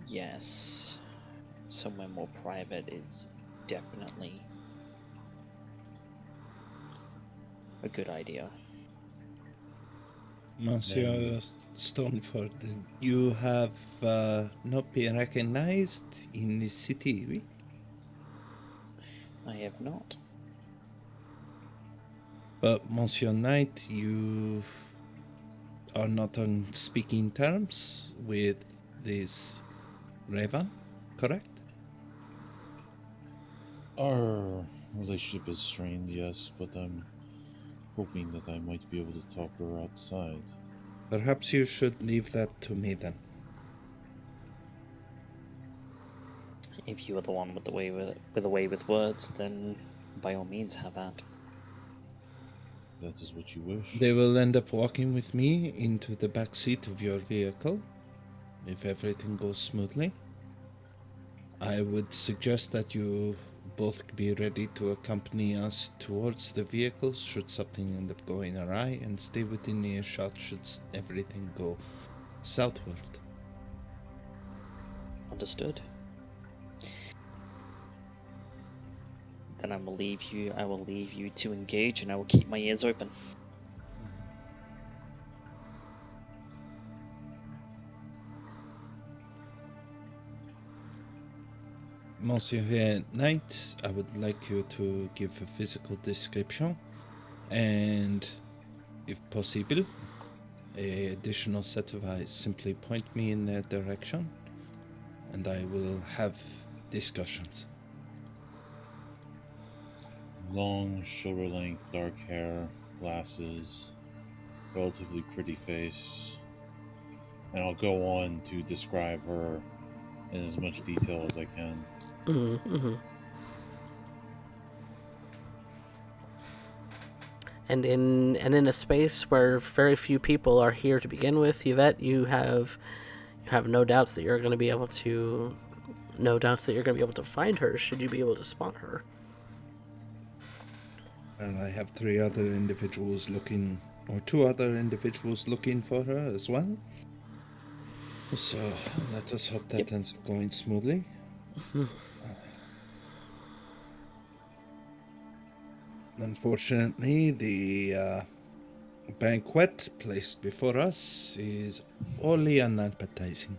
yes, somewhere more private is definitely a good idea. Monsieur Stoneford, you have not been recognized in the city, oui? I have not. But Monsieur Knight, you are not on speaking terms with this Raven, correct? Our relationship is strained, yes, but I'm hoping that I might be able to talk her outside. Perhaps you should leave that to me then. If you are the one with the way with words, then by all means have at. That is what you wish. They will end up walking with me into the back seat of your vehicle, if everything goes smoothly. I would suggest that you both be ready to accompany us towards the vehicles should something end up going awry, and stay within earshot should everything go southward. Understood. Then I will leave you to engage, and I will keep my ears open. Monsieur Knight, I would like you to give a physical description, and, if possible, an additional set of eyes. Simply point me in their direction, and I will have discussions. Long, shoulder-length, dark hair, glasses, relatively pretty face. And I'll go on to describe her in as much detail as I can. Mm-hmm. And in a space where very few people are here to begin with, Yvette, you have no doubts that you're going to be able to find her. Should you be able to spot her? And I have two other individuals looking for her as well. So let us hope that ends up going smoothly. Unfortunately, the banquet placed before us is wholly unappetizing.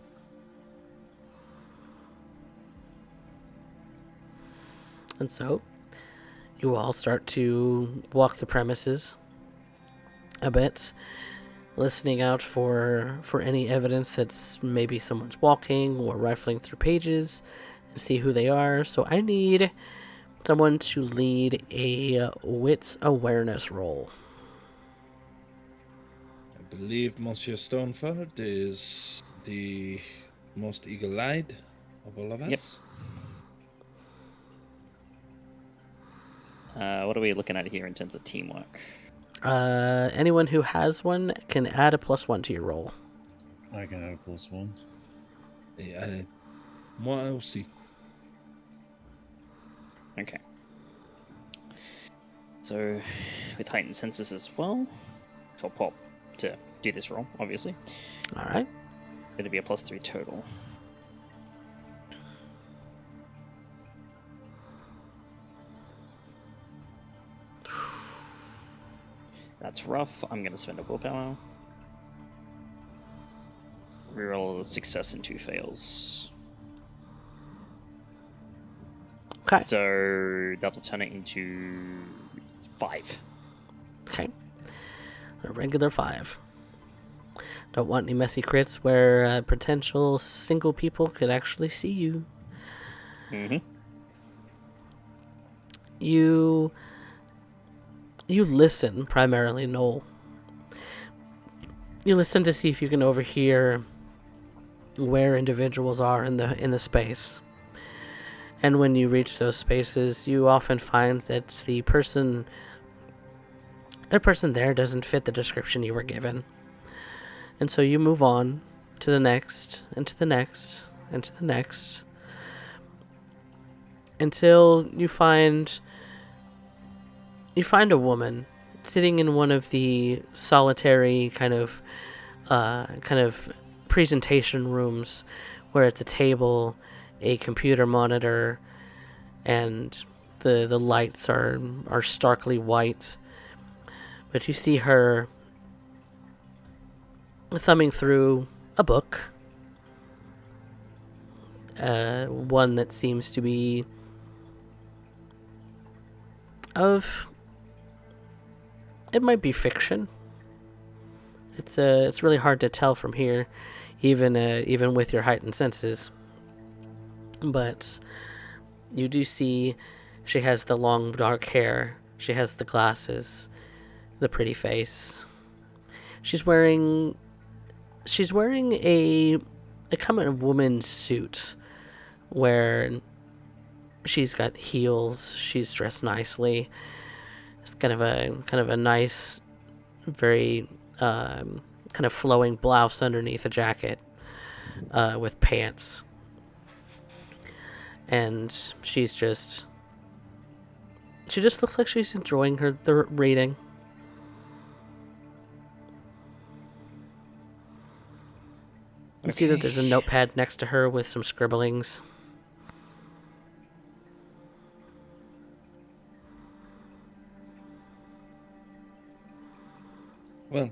And so, you all start to walk the premises a bit, listening out for any evidence that's maybe someone's walking or rifling through pages and see who they are. So I need someone to lead a wits awareness roll. I believe Monsieur Stoneford is the most eagle-eyed of all of us. What are we looking at here in terms of teamwork? Anyone who has one can add a +1 to your roll. I can add a +1. Moi aussi. Okay. So, with heightened senses as well, for Pop to do this roll, obviously. All right. It'll be a +3 total. That's rough. I'm going to spend a willpower. Reroll a success and 2 fails. Okay. So that'll turn it into 5. Okay. A regular 5. Don't want any messy crits where potential single people could actually see you. Mm-hmm. You listen primarily, Noel. You listen to see if you can overhear where individuals are in the space. And when you reach those spaces, you often find that the person there doesn't fit the description you were given. And so you move on to the next, and to the next, and to the next, until you find a woman sitting in one of the solitary kind of presentation rooms where it's a table, a computer monitor, and the lights are starkly white. But you see her thumbing through a book, one that seems to be it might be fiction. It's really hard to tell from here, even with your heightened senses. But you do see she has the long dark hair, she has the glasses, the pretty face. She's wearing a kind of woman's suit where she's got heels, she's dressed nicely. It's kind of a nice, very kind of flowing blouse underneath a jacket, with pants. And she just looks like she's enjoying the reading. You see that there's a notepad next to her with some scribblings. Well,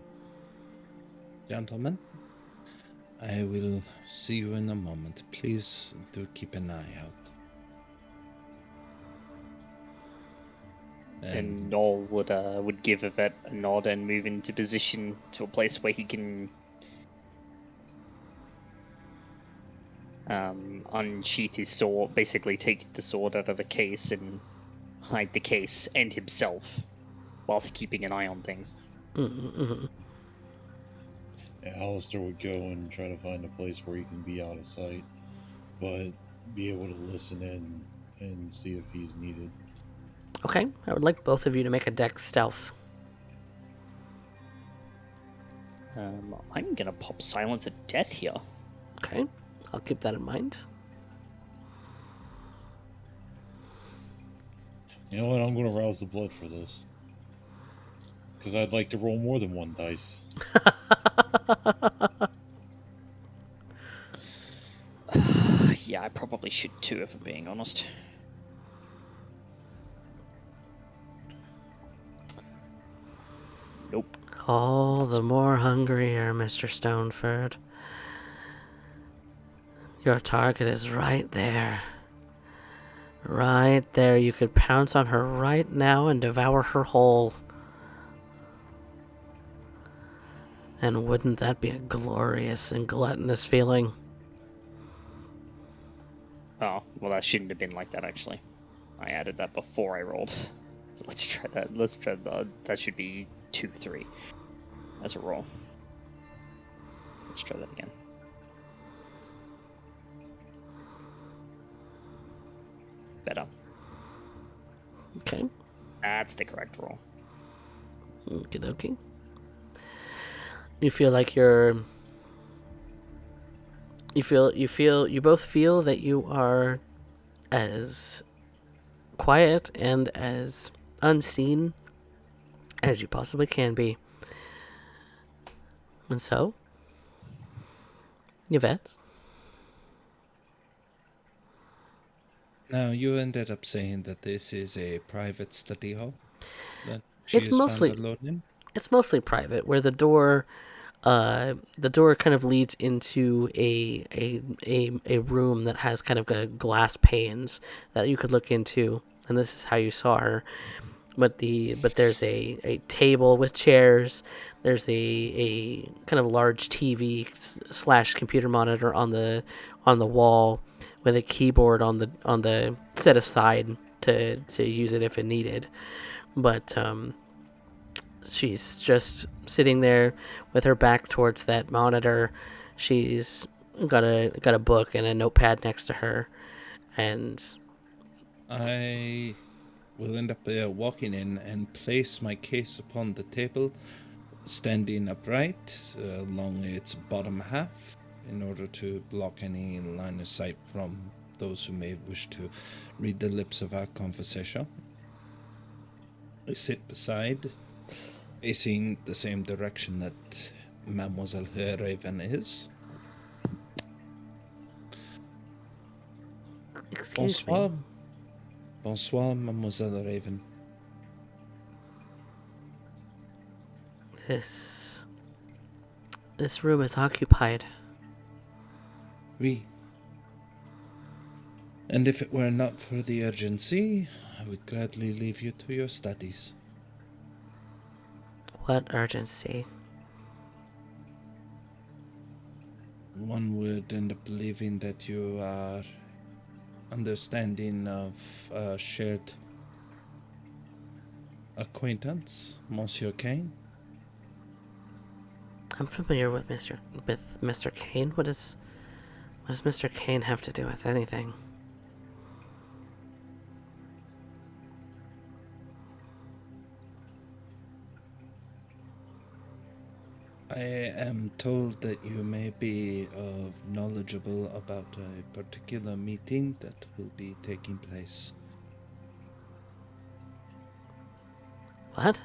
gentlemen, I will see you in a moment. Please do keep an eye out. And Noel would give Yvette a nod and move into position to a place where he can unsheath his sword, basically take the sword out of the case and hide the case and himself, whilst keeping an eye on things. Mm-hmm. Yeah, Alistair would go and try to find a place where he can be out of sight, but be able to listen in and see if he's needed. Okay, I would like both of you to make a dex stealth. I'm gonna pop silence at death here. Okay, I'll keep that in mind. You know what? I'm going to rouse the blood for this. Because I'd like to roll more than one dice. Yeah, I probably should too, if I'm being honest. Nope. All the more hungrier, Mr. Stoneford. Your target is right there. Right there. You could pounce on her right now and devour her whole. And wouldn't that be a glorious and gluttonous feeling? Oh, well, that shouldn't have been like that, actually. I added that before I rolled. So let's try that. Let's try that. That should be 2-3 as a roll. Let's try that again. Better. Okay. That's the correct roll. Okie dokie. You feel like you both feel that you are as quiet and as unseen as you possibly can be. And so, Yvette? Now, you ended up saying that this is a private study hall that It's mostly found alone in? It's mostly private, where the door kind of leads into a room that has kind of glass panes that you could look into, and this is how you saw her. But there's a table with chairs. there's a kind of large TV slash computer monitor on the wall with a keyboard on the set aside to use it if it needed. But she's just sitting there with her back towards that monitor. She's got a book and a notepad next to her, and I will end up walking in and place my case upon the table, standing upright along its bottom half in order to block any line of sight from those who may wish to read the lips of our conversation. I sit beside, facing the same direction that Mademoiselle Raven is. excuse Bonsoir. me. Bonsoir, Mademoiselle Raven. This room is occupied. Oui. And if it were not for the urgency, I would gladly leave you to your studies. What urgency? One would end up believing that you are understanding of a shared acquaintance, Monsieur Kane. I'm familiar with Mr. Kane. What does Mr. Kane have to do with anything? I am told that you may be knowledgeable about a particular meeting that will be taking place. What?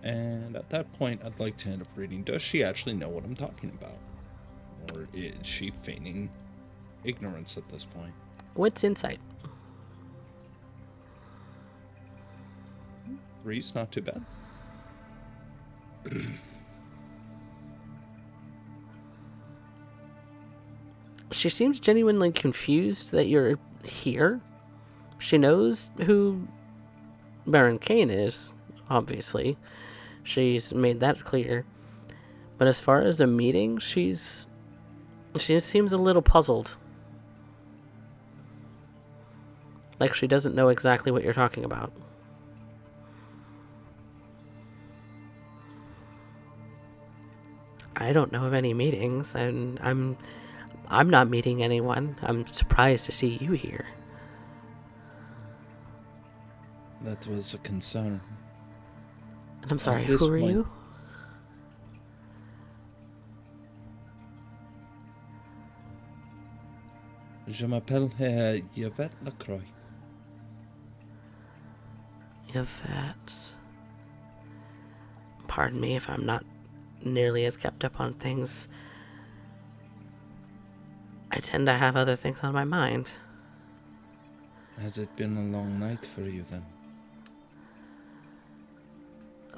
And at that point, I'd like to end up reading, does she actually know what I'm talking about? Or is she feigning ignorance at this point? What's insight? 3's not too bad. She seems genuinely confused that you're here. She knows who Baron Kane is, obviously. She's made that clear. But as far as a meeting, she seems a little puzzled. Like she doesn't know exactly what you're talking about. I don't know of any meetings, and I'm not meeting anyone. I'm surprised to see you here. That was a concern. And I'm sorry, At this who are point- you? Je m'appelle Yvette Lacroix. Yvette. Pardon me if I'm not nearly as kept up on things. I tend to have other things on my mind. Has it been a long night for you then?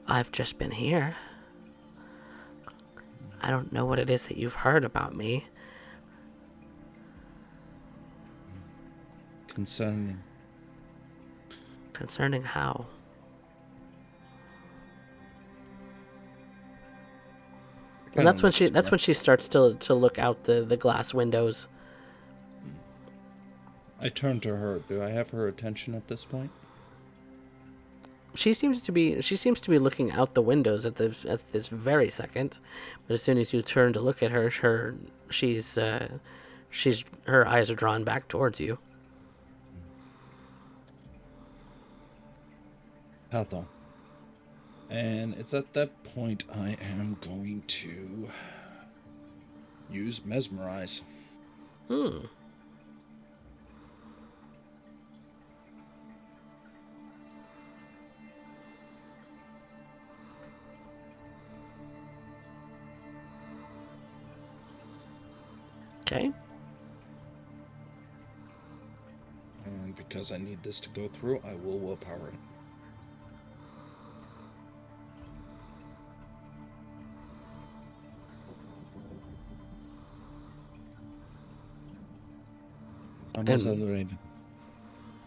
I've just been here. I don't know what it is that you've heard about me. Concerning. Concerning how? And that's when she starts to look out the glass windows. I turn to her. Do I have her attention at this point? She seems to be looking out the windows at this very second, but as soon as you turn to look at her, her eyes are drawn back towards you. Pardon. And it's at that point I am going to use mesmerize. Okay. And because I need this to go through, I will willpower it. Mademoiselle Raven,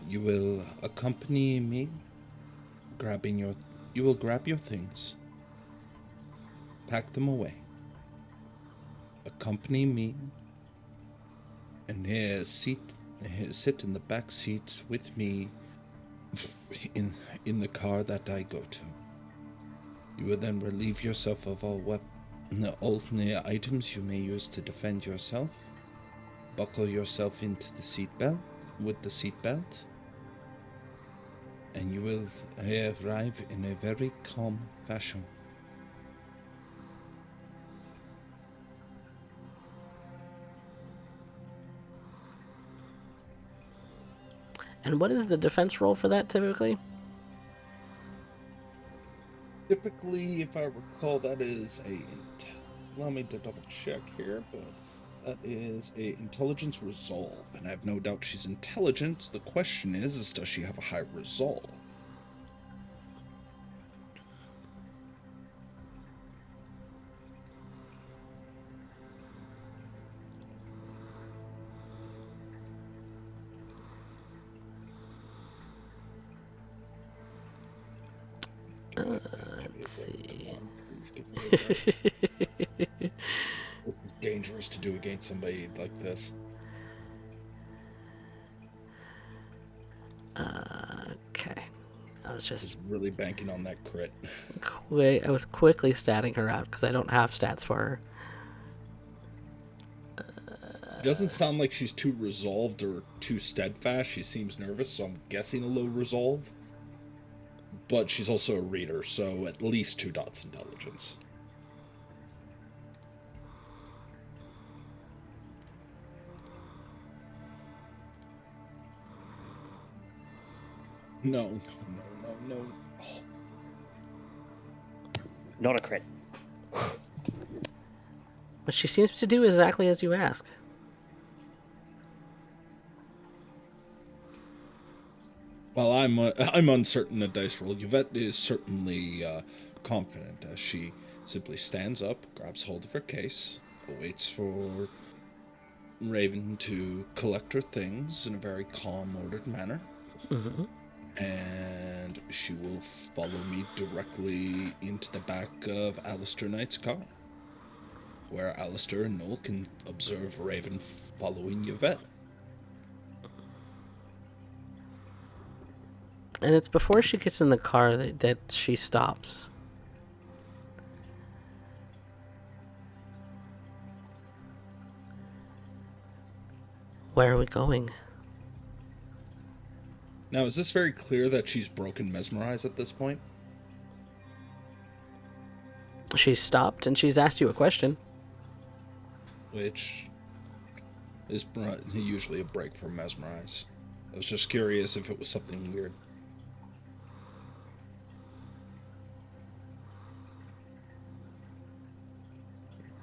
you will accompany me, grabbing You will grab your things, pack them away, accompany me, and sit in the back seat with me in the car that I go to. You will then relieve yourself of all the items you may use to defend yourself. Buckle yourself into the seatbelt with the seatbelt, and you will arrive in a very calm fashion. And what is the defense roll for that typically? Typically, if I recall, that is allow me to double check here, but that is a intelligence resolve, and I have no doubt she's intelligent. The question is does she have a high resolve? Let's see. Please give me a break. This is dangerous to do against somebody like this. Okay. I was just Just really banking on that crit. I was quickly statting her out because I don't have stats for her. It doesn't sound like she's too resolved or too steadfast. She seems nervous, so I'm guessing a low resolve. But she's also a reader, so at least 2 dots intelligence. No. Oh. Not a crit. But she seems to do exactly as you ask. Well, I'm uncertain the dice roll. Yvette is certainly confident as she simply stands up, grabs hold of her case, waits for Raven to collect her things in a very calm, ordered manner. Mm-hmm. And she will follow me directly into the back of Alistair Knight's car, where Alistair and Noel can observe Raven following Yvette. And it's before she gets in the car that she stops. Where are we going? Now, is this very clear that she's broken mesmerized at this point? She's stopped and she's asked you a question. Which is usually a break from mesmerize. I was just curious if it was something weird.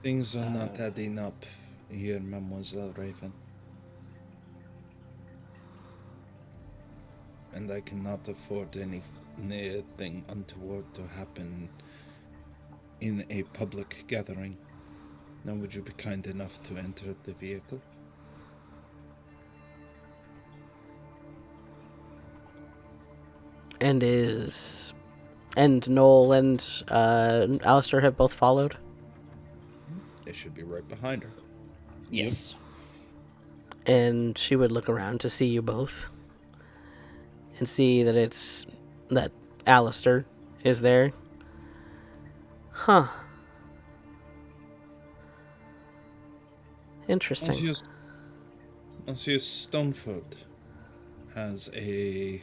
Things are not adding up here, Mademoiselle Raven. And I cannot afford anything untoward to happen in a public gathering. Now would you be kind enough to enter the vehicle? And Noel and Alistair have both followed? They should be right behind her. Yes. And she would look around to see you both. And see that Alistair is there. Huh. Interesting. Monsieur Stoneford has a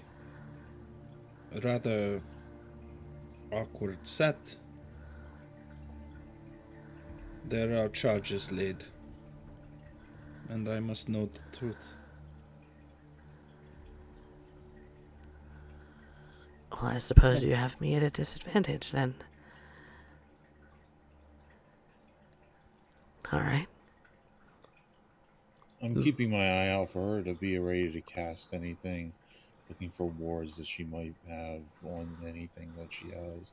rather awkward set. There are charges laid, and I must know the truth. Well, I suppose you have me at a disadvantage then. Alright. I'm keeping my eye out for her to be ready to cast anything, looking for wards that she might have on anything that she has.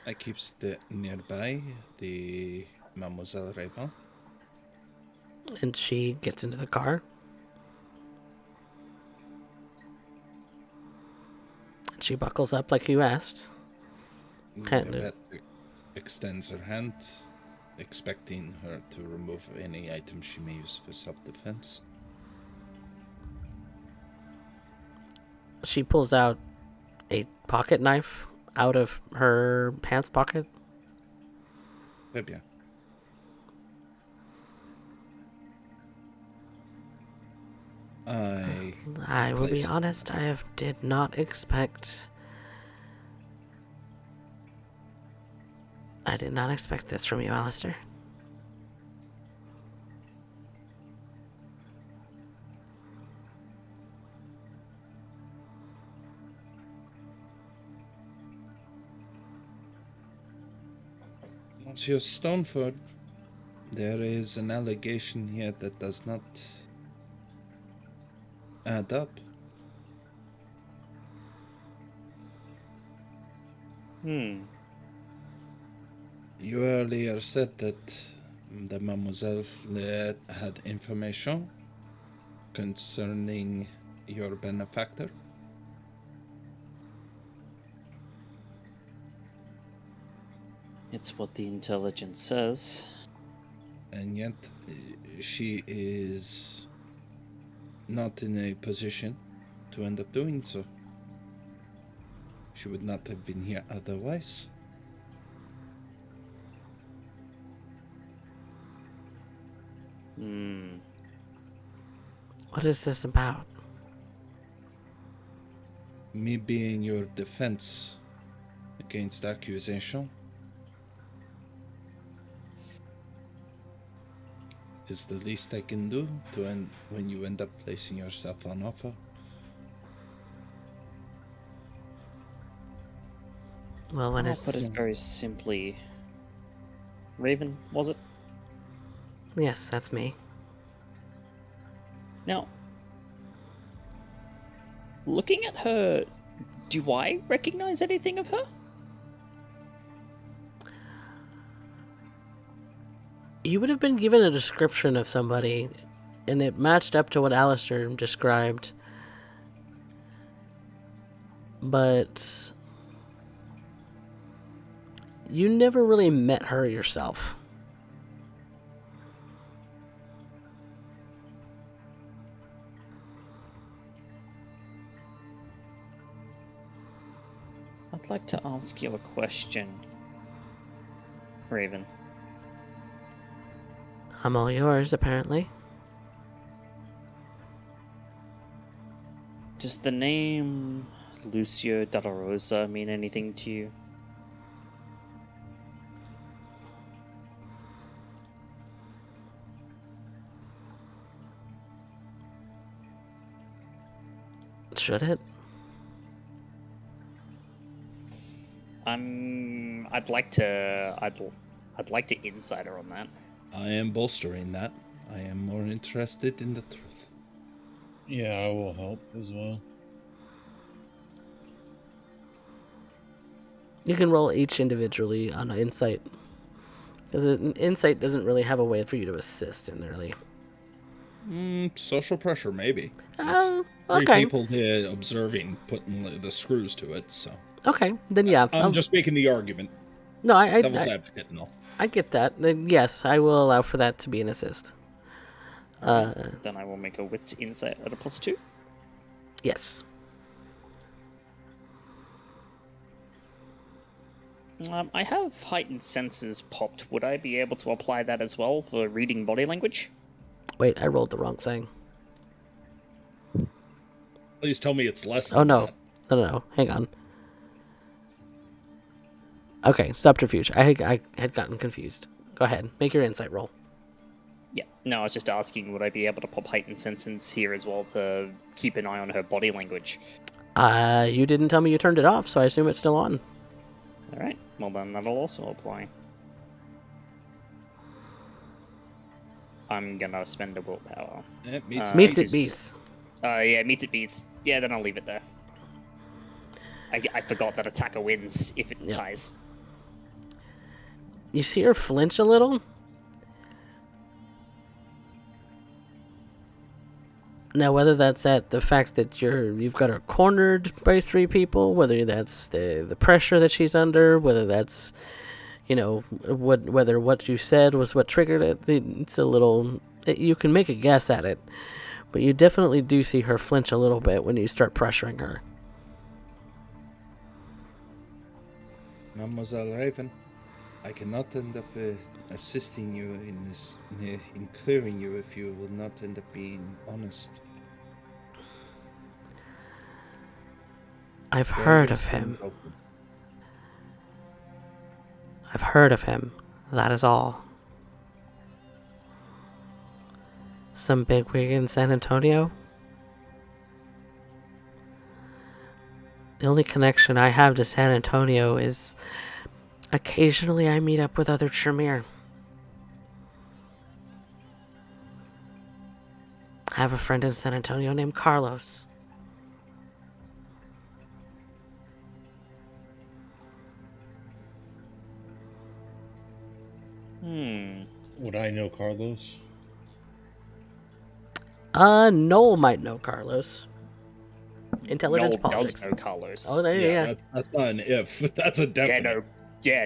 I keep nearby the Mademoiselle Raven. And she gets into the car. She buckles up like you asked. Yvette extends her hand, expecting her to remove any item she may use for self-defense. She pulls out a pocket knife out of her pants pocket. Très bien. I will be honest, did not expect... I did not expect this from you, Alistair. Monsieur Stoneford, there is an allegation here that does not add up. You earlier said that the Mademoiselle had information concerning your benefactor. It's what the intelligence says. And yet, she is not in a position to end up doing so. She would not have been here otherwise. What is this about? Me being your defense against accusation is the least I can do to end when you end up placing yourself on offer. Well, when I'll put it very simply. Raven, was it? Yes, that's me. Now, looking at her, do I recognize anything of her? You would have been given a description of somebody, and it matched up to what Alistair described. But you never really met her yourself. I'd like to ask you a question, Raven. I'm all yours, apparently. Does the name Lucio Della Rosa mean anything to you? Should it? I'd like to insider on that. I am bolstering that. I am more interested in the truth. Yeah, I will help as well. You can roll each individually on an insight. Because an insight doesn't really have a way for you to assist in really. Social pressure, maybe. Okay. Three people here observing, putting the screws to it, so. Okay, then yeah. I'm just making the argument. No, Devil's advocate and all. I get that. Then yes, I will allow for that to be an assist. Then I will make a wits insight at a +2. Yes. I have heightened senses popped. Would I be able to apply that as well for reading body language? Wait, I rolled the wrong thing. Please tell me it's less than Oh, no. that. No. Hang on. Okay, subterfuge. I had gotten confused. Go ahead. Make your insight roll. Yeah. No, I was just asking, would I be able to pop heightened senses here as well to keep an eye on her body language? You didn't tell me you turned it off, so I assume it's still on. Alright, well then that'll also apply. I'm gonna spend a willpower. It Meets it beats. Yeah, meets it beats. Yeah, then I'll leave it there. I forgot that attacker wins if it ties. You see her flinch a little? Now, whether that's at the fact that you've got her cornered by 3 people, whether that's the pressure that she's under, whether that's, whether what you said was what triggered it, it's a little. You can make a guess at it, but you definitely do see her flinch a little bit when you start pressuring her. Mademoiselle Raven, I cannot end up assisting you in this, in clearing you if you will not end up being honest. I've heard of him. I've heard of him. That is all. Some bigwig in San Antonio? The only connection I have to San Antonio is occasionally I meet up with other Tremere. I have a friend in San Antonio named Carlos. Would I know Carlos? Noel might know Carlos. Intelligence Noel politics. does know Carlos. Oh, there, yeah. That's not an if. That's a definite.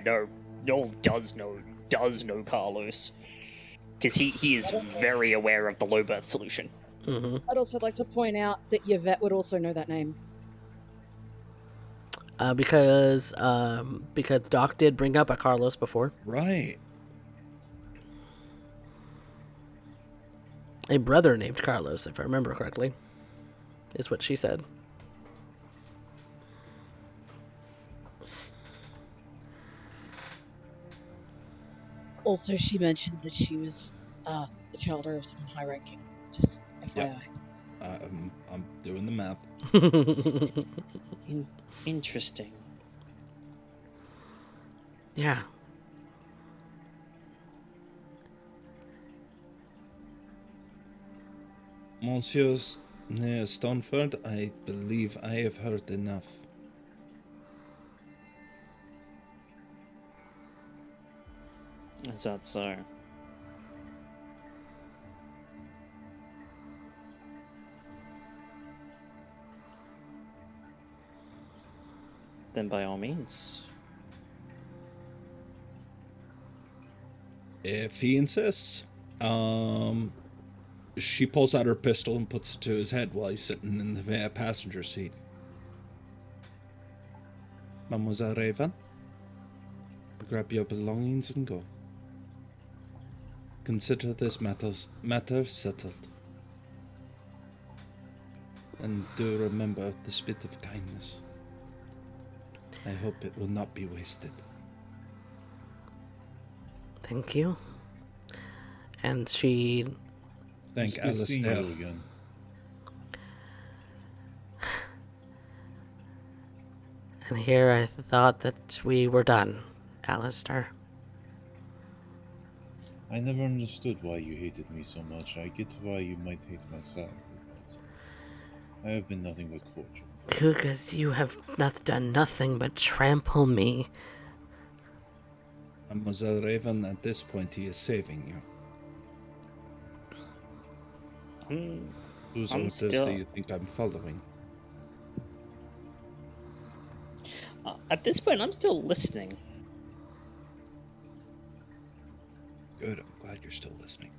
No. Noel does know Carlos. Because he is very aware of the low birth solution. Mm-hmm. I'd also like to point out that Yvette would also know that name. Because Doc did bring up a Carlos before. Right. A brother named Carlos, if I remember correctly, is what she said. Also, she mentioned that she was the child of someone high-ranking. Just FYI. I'm doing the math. Interesting. Yeah. Monsieur Stoneford, I believe I have heard enough. Is that so? Then by all means. If he insists. She pulls out her pistol and puts it to his head while he's sitting in the passenger seat. Mademoiselle Raven, grab your belongings and go. Consider this matter settled. And do remember the spit of kindness. I hope it will not be wasted. Thank you. And she... Thank It's good seeing Alistair. you again. And here I thought that we were done, Alistair. I never understood why you hated me so much. I get why you might hate my side, but I have been nothing but cordial. Because you have done nothing but trample me. Mademoiselle Raven, at this point he is saving you. Whose orders do you think I'm following? At this point, I'm still listening. Good, I'm glad you're still listening.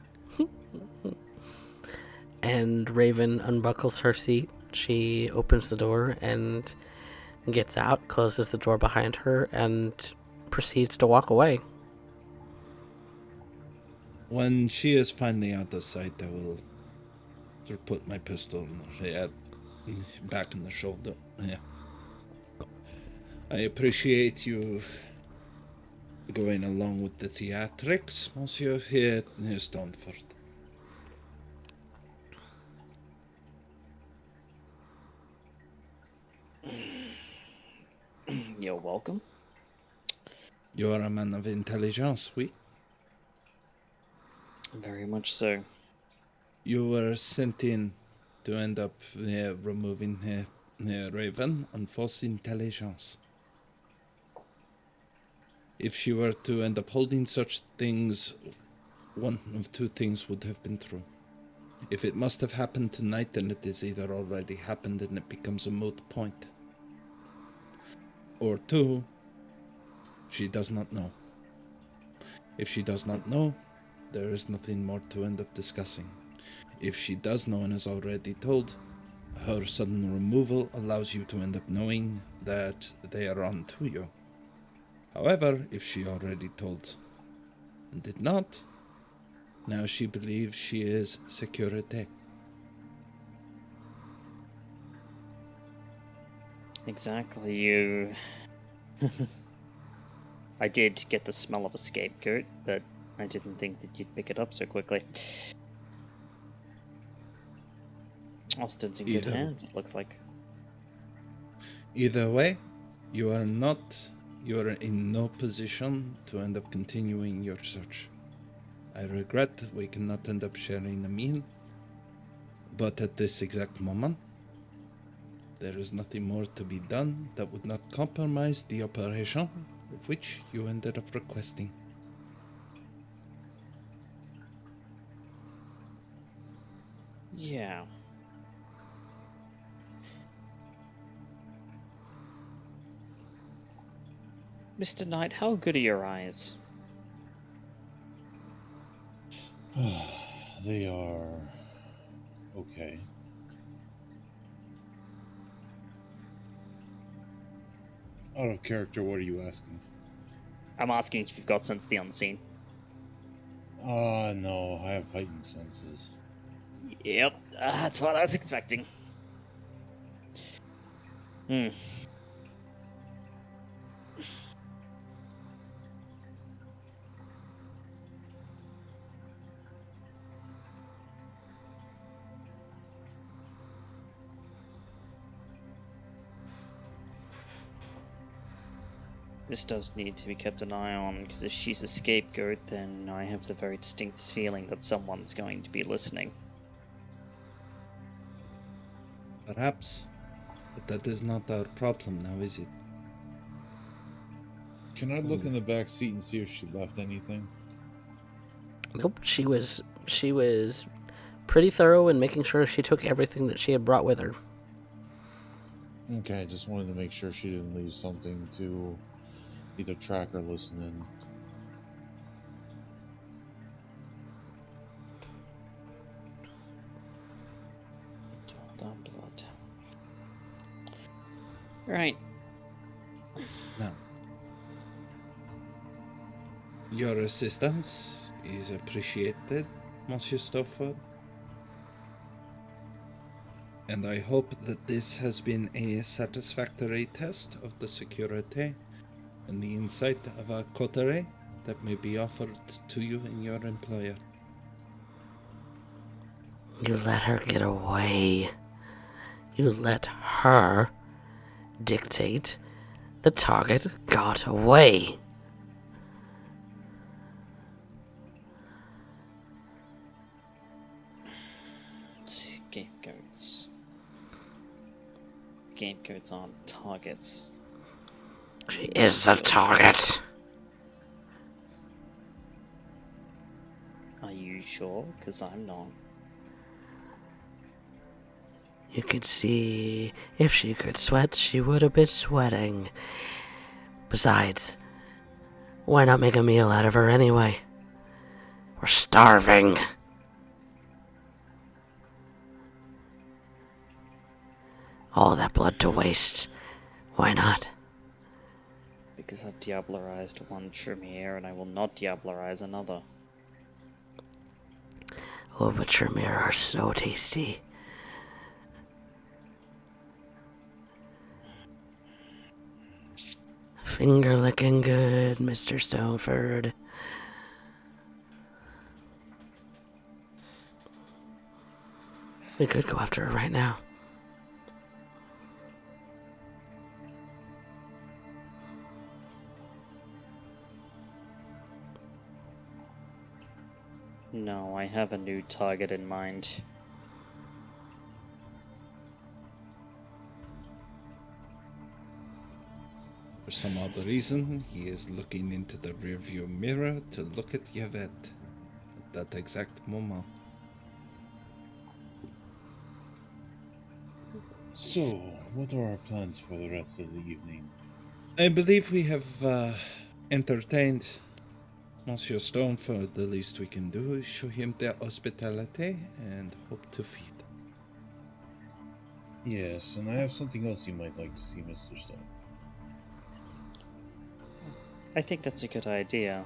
And Raven unbuckles her seat. She opens the door and gets out, closes the door behind her, and proceeds to walk away. When she is finally out of sight, I will sort of put my pistol in the head, back in the shoulder. Yeah. I appreciate you going along with the theatrics, Monsieur here near Stoneford. You're welcome. You are a man of intelligence, oui? Very much so. You were sent in to end up removing Raven on false intelligence. If she were to end up holding such things, one of two things would have been true. If it must have happened tonight, then it is either already happened and it becomes a moot point. Or 2, she does not know. If she does not know, there is nothing more to end up discussing. If she does know and is already told, her sudden removal allows you to end up knowing that they are on to you. However, if she already told and did not, now she believes she is security. Exactly, you. I did get the smell of a scapegoat, but I didn't think that you'd pick it up so quickly. Austin's in good hands, it looks like. Either way, you are in no position to end up continuing your search. I regret that we cannot end up sharing a meal, but at this exact moment, there is nothing more to be done that would not compromise the operation of which you ended up requesting. Yeah. Mr. Knight, how good are your eyes? They are okay. Out of character, what are you asking? I'm asking if you've got sense of the unseen. No, I have heightened senses. Yep, that's what I was expecting. This does need to be kept an eye on, because if she's a scapegoat, then I have the very distinct feeling that someone's going to be listening. Perhaps, but that is not our problem now, is it? Can I look in the back seat and see if she left anything? Nope, she was pretty thorough in making sure she took everything that she had brought with her. Okay, I just wanted to make sure she didn't leave something to either track or listen in. Right. Now, your assistance is appreciated, Monsieur Stoneford. And I hope that this has been a satisfactory test of the security and the insight of a coterie that may be offered to you and your employer. You let her get away. You let her dictate. The target got away. Scapegoats. Scapegoats aren't targets. She is the target. Are you sure? Because I'm not. You could see if she could sweat, she would have been sweating. Besides, why not make a meal out of her anyway? We're starving. All that blood to waste. Why not? Because I've diablerized one Tremere and I will not diablerize another. Oh, but Tremere are so tasty. Finger licking good, Mr. Stoneford. We could go after her right now. No, I have a new target in mind. For some odd reason, he is looking into the rearview mirror to look at Yvette at that exact moment. So, what are our plans for the rest of the evening? I believe we have entertained Monsieur Stoneford. The least we can do is show him their hospitality and hope to feed. Yes, and I have something else you might like to see, Mr. Stone. I think that's a good idea.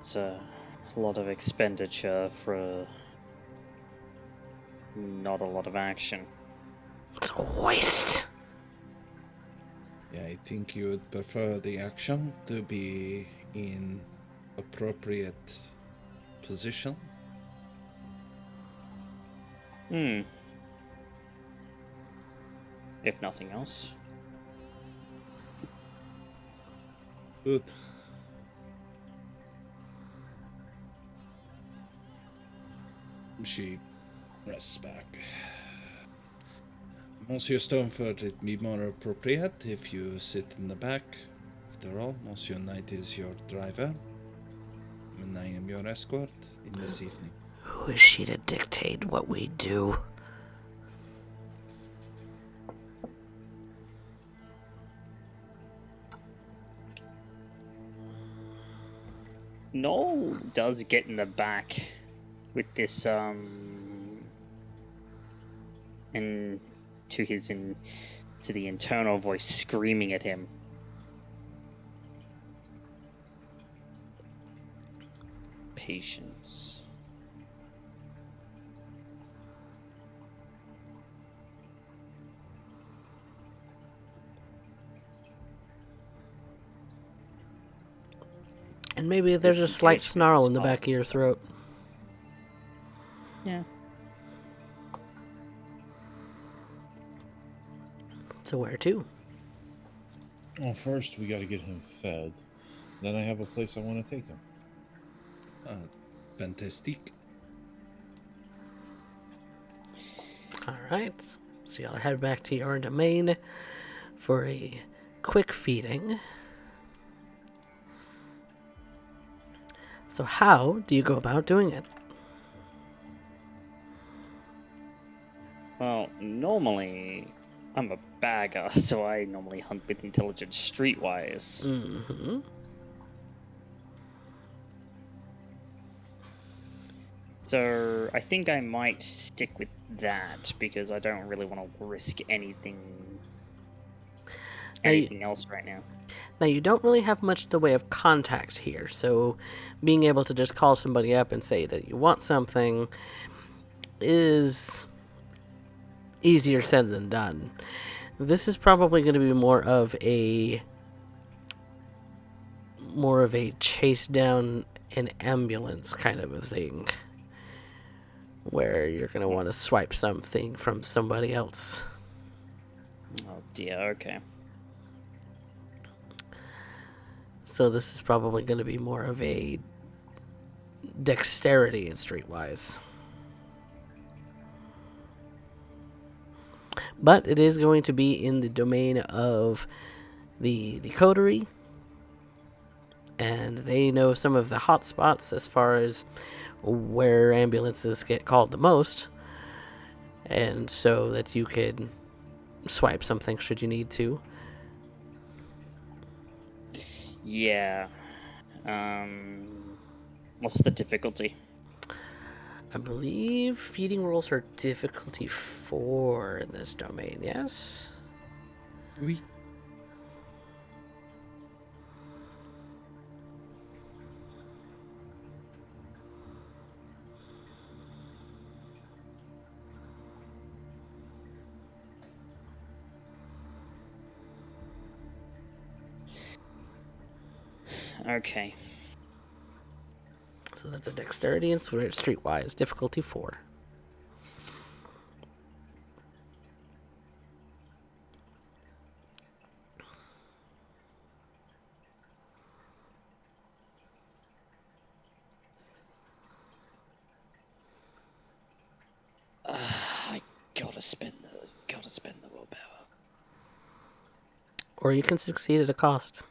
It's a lot of expenditure for not a lot of action. It's a waste. Yeah, I think you would prefer the action to be in appropriate position. If nothing else. Good. She rests back. Monsieur Stoneford, it'd be more appropriate if you sit in the back. After all, Monsieur Knight is your driver, and I am your escort in this evening. Who is she to dictate what we do? Noel does get in the back with this and to the internal voice screaming at him. Patience. And maybe there's a slight snarl in the back of your throat. Yeah. So where to? Well, first we gotta get him fed. Then I have a place I want to take him. Fantastic. Alright. So y'all head back to your domain for a quick feeding. So how do you go about doing it? Well, normally I'm a bagger, so I normally hunt with intelligence streetwise. Mm-hmm. So I think I might stick with that because I don't really want to risk anything else right now. Now, you don't really have much in the way of contact here, so being able to just call somebody up and say that you want something is easier said than done. This is probably going to be more of a chase down an ambulance kind of a thing, where you're going to want to swipe something from somebody else. Oh dear, okay. So this is probably going to be more of a dexterity in streetwise. But it is going to be in the domain of the coterie, and they know some of the hot spots as far as where ambulances get called the most, and so that you could swipe something should you need to. Yeah. What's the difficulty? I believe feeding rolls are difficulty 4 in this domain, yes? Oui. Okay. So that's a dexterity and streetwise, difficulty 4. I gotta spend the willpower. Or you can succeed at a cost.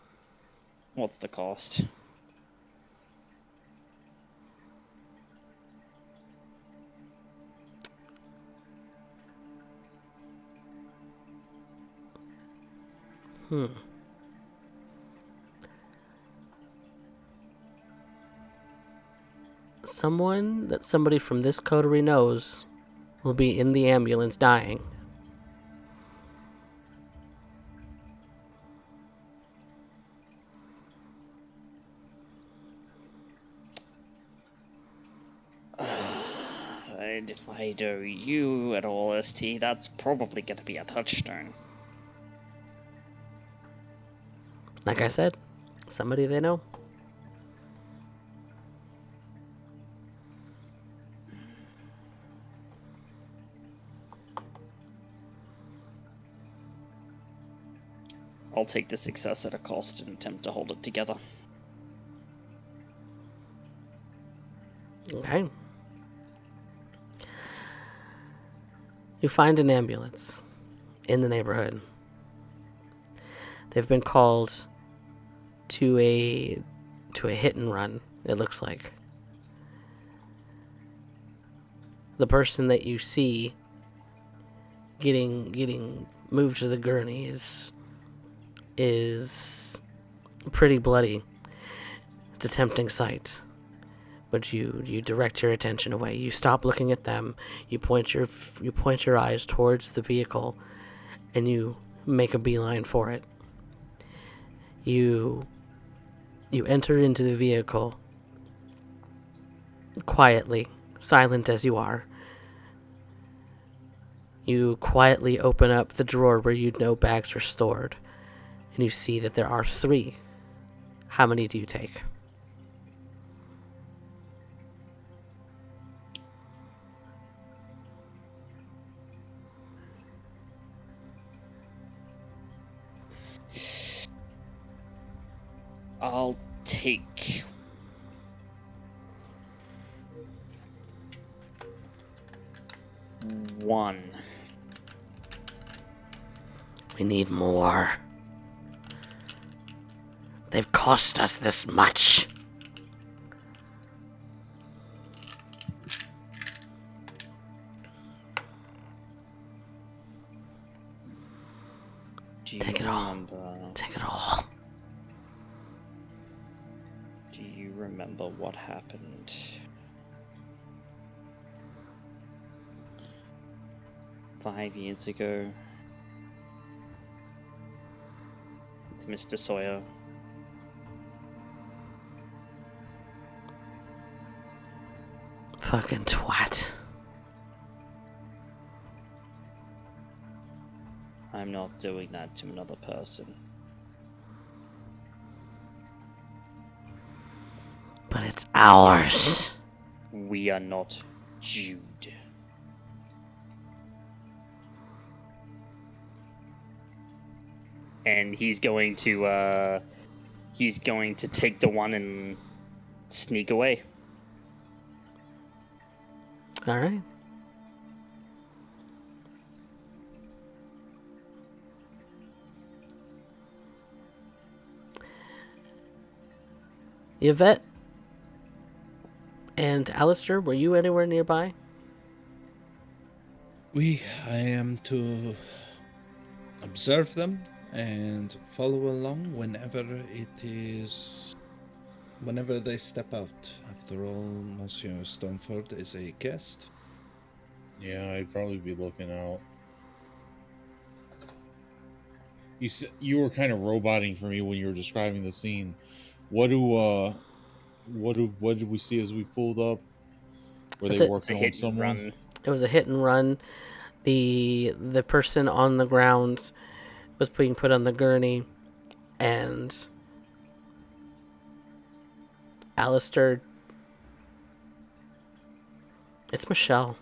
What's the cost? Someone that somebody from this coterie knows will be in the ambulance dying. And if I know you at all, ST, that's probably gonna be a touchstone. Like I said, somebody they know. I'll take the success at a cost and attempt to hold it together. Okay. You find an ambulance in the neighborhood. They've been called to a hit and run, it looks like. The person that you see getting moved to the gurney is pretty bloody. It's a tempting sight. But you direct your attention away. You stop looking at them. You point your eyes towards the vehicle, and you make a beeline for it. You enter into the vehicle quietly, silent as you are. You quietly open up the drawer where you know bags are stored, and you see that there are 3. How many do you take? I'll take... one. We need more. They've cost us this much. Take it all. Take it all. Do you remember what happened 5 years ago with Mr. Sawyer? Fucking twat. I'm not doing that to another person. But it's ours. We are not Jude. And he's going to take the one and sneak away. All right. Yvette and Alistair, were you anywhere nearby? I am to observe them and follow along whenever they step out. After all, Monsieur Stoneford is a guest. Yeah, I'd probably be looking out. You were kind of roboting for me when you were describing the scene. What did we see as we pulled up? Were they working on someone? It was a hit and run. The person on the ground was being put on the gurney, and Alistair... It's Michelle.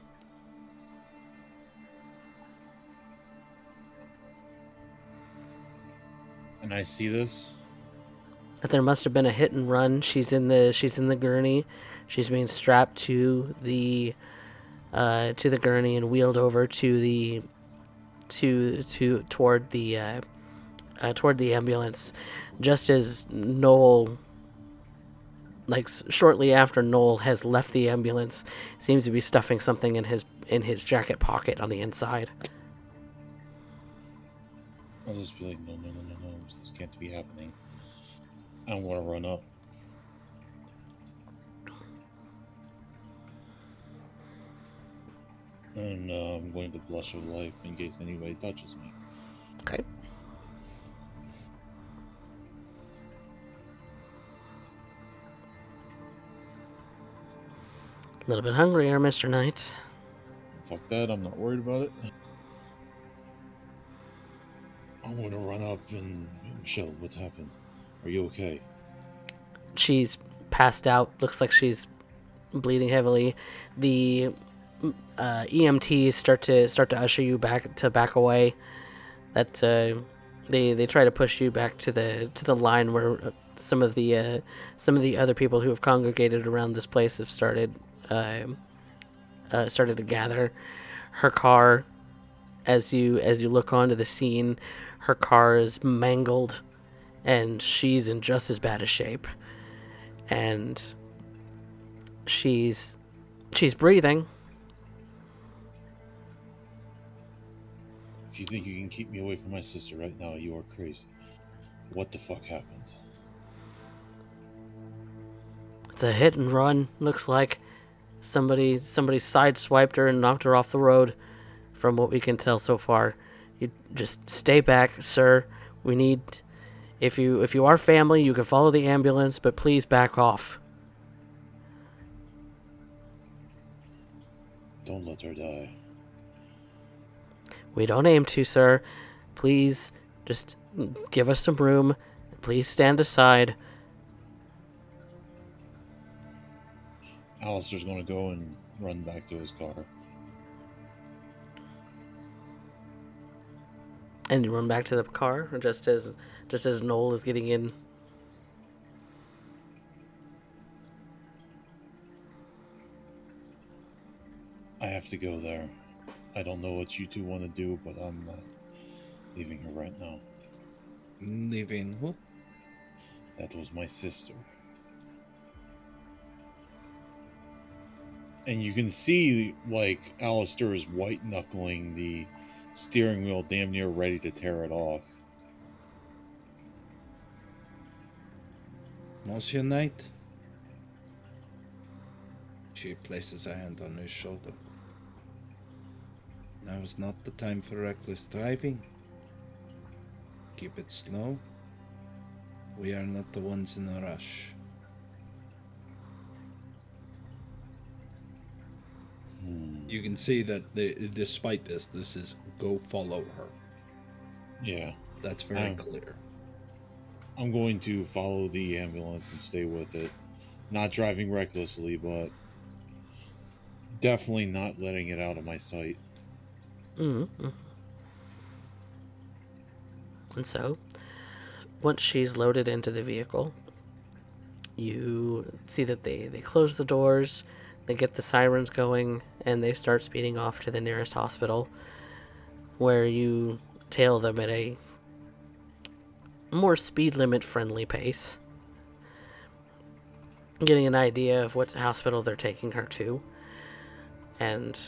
And I see this? That there must have been a hit and run. She's in the gurney. She's being strapped to the gurney and wheeled over toward the ambulance. Just as Noel, like shortly after Noel has left the ambulance, seems to be stuffing something in his jacket pocket on the inside. I'll just be like, no, this can't be happening. I'm gonna run up. And I'm going to blush with life in case anybody touches me. Okay. A little bit hungrier, Mr. Knight. Fuck that, I'm not worried about it. I'm gonna run up and... Michelle, what's happened? Are you okay? She's passed out. Looks like she's bleeding heavily. The EMTs start to usher you back away. That they try to push you back to the line where some of the other people who have congregated around this place have started to gather. Her car, as you look onto the scene, her car is mangled, and she's in just as bad a shape. And she's breathing. If you think you can keep me away from my sister right now, you are crazy. What the fuck happened? It's a hit and run. Looks like somebody sideswiped her and knocked her off the road. From what we can tell so far, you just stay back, sir. We need. If you are family, you can follow the ambulance, but please back off. Don't let her die. We don't aim to, sir. Please, just give us some room. Please stand aside. Alistair's gonna go and run back to his car. And you run back to the car, just as Noel is getting in. I have to go there. I don't know what you two want to do, but I'm not leaving her right now. Leaving who? That was my sister. And you can see, like, Alistair is white-knuckling the steering wheel, damn near ready to tear it off. Monsieur Knight? She places a hand on his shoulder. Now is not the time for reckless driving. Keep it slow. We are not the ones in a rush. You can see that despite this is go follow her. Yeah. That's very clear. I'm going to follow the ambulance and stay with it. Not driving recklessly, but definitely not letting it out of my sight. Mm-hmm. And so, once she's loaded into the vehicle, you see that they close the doors, they get the sirens going, and they start speeding off to the nearest hospital, where you tail them at a more speed limit friendly pace, getting an idea of what hospital they're taking her to. And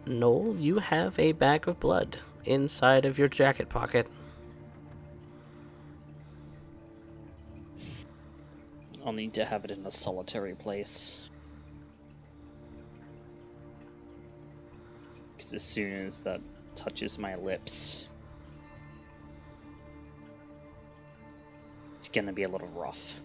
Noel, you have a bag of blood inside of your jacket pocket. I'll need to have it in a solitary place. Because as soon as that touches my lips, it's gonna be a little rough.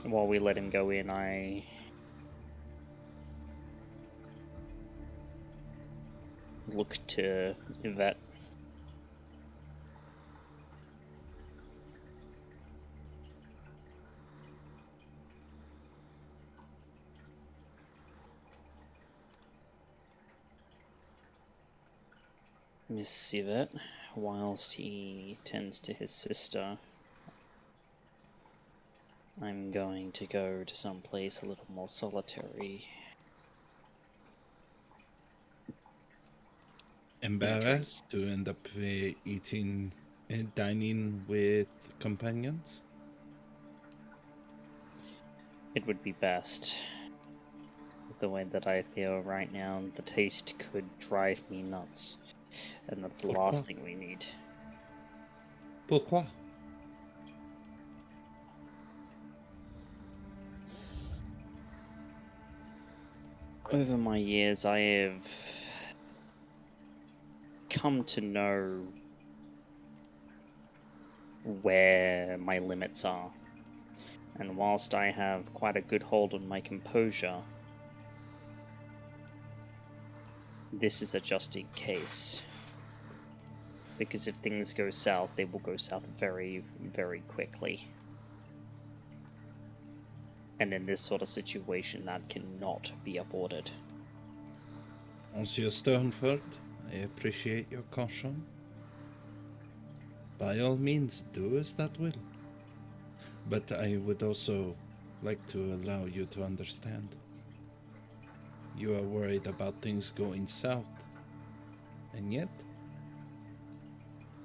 While we let him go in, I look to Yvette. Miss Yvette, whilst he tends to his sister, I'm going to go to some place a little more solitary. Embarrassed to end up eating and dining with companions? It would be best. the way that I feel right now, the taste could drive me nuts. And that's the Pourquoi? last thing we need. Pourquoi? Over my years, I have come to know where my limits are. And whilst I have quite a good hold on my composure, this is a just in case. Because if things go south, they will go south very, very quickly. And in this sort of situation, that cannot be avoided. Monsieur Stoneford, I appreciate your caution. By all means, do as that will. But I would also like to allow you to understand. You are worried about things going south. And yet,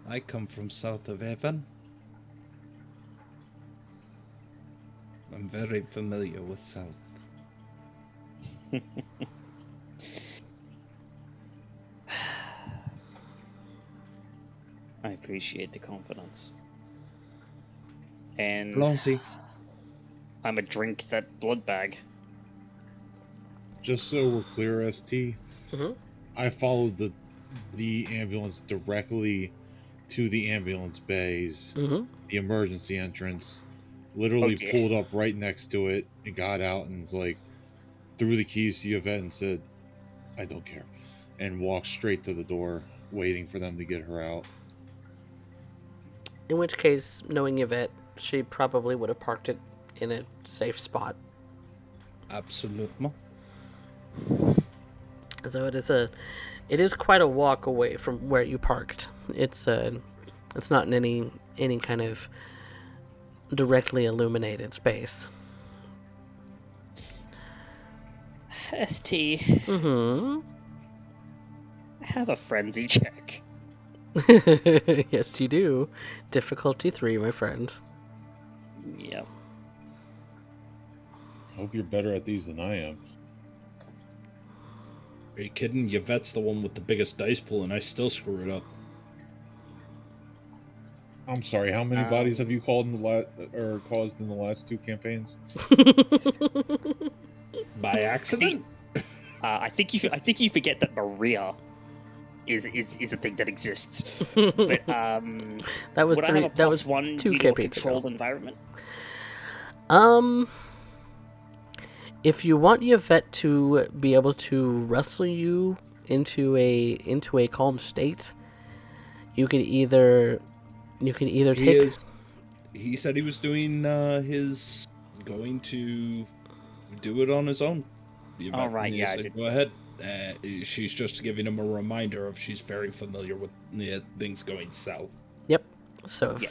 I come from south of heaven. I'm very familiar with south. I appreciate the confidence. And Allons-y. I'm a drink that blood bag. Just so we're clear, ST, Mhm. I followed the ambulance directly to the ambulance bays, Mm-hmm. the emergency entrance, literally Oh, yeah. pulled up right next to it and got out and was like, threw the keys to Yvette and said, I don't care, and walked straight to the door, waiting for them to get her out. In which case, knowing Yvette, she probably would have parked it in a safe spot. Absolutement. So it is quite a walk away from where you parked. It's not in any kind of directly illuminated space. ST, Mm-hmm. have a frenzy check. Yes, you do. Difficulty 3, my friend. Yep. I hope you're better at these than I am. Are you kidding? Yvette's the one with the biggest dice pool, and I still screw it up. I'm sorry, how many bodies have you caused in the last 2 campaigns? By accident? I think you forget that Maria is a thing that exists. But That was would I three. have a That was +1 2 due to a campaigns controlled ago. environment? If you want Yvette to be able to wrestle you into a calm state, you can either take. He said he was doing going to do it on his own. All right, yeah, I said, did. go ahead. She's just giving him a reminder of she's very familiar with things going south. Yep. So Yeah.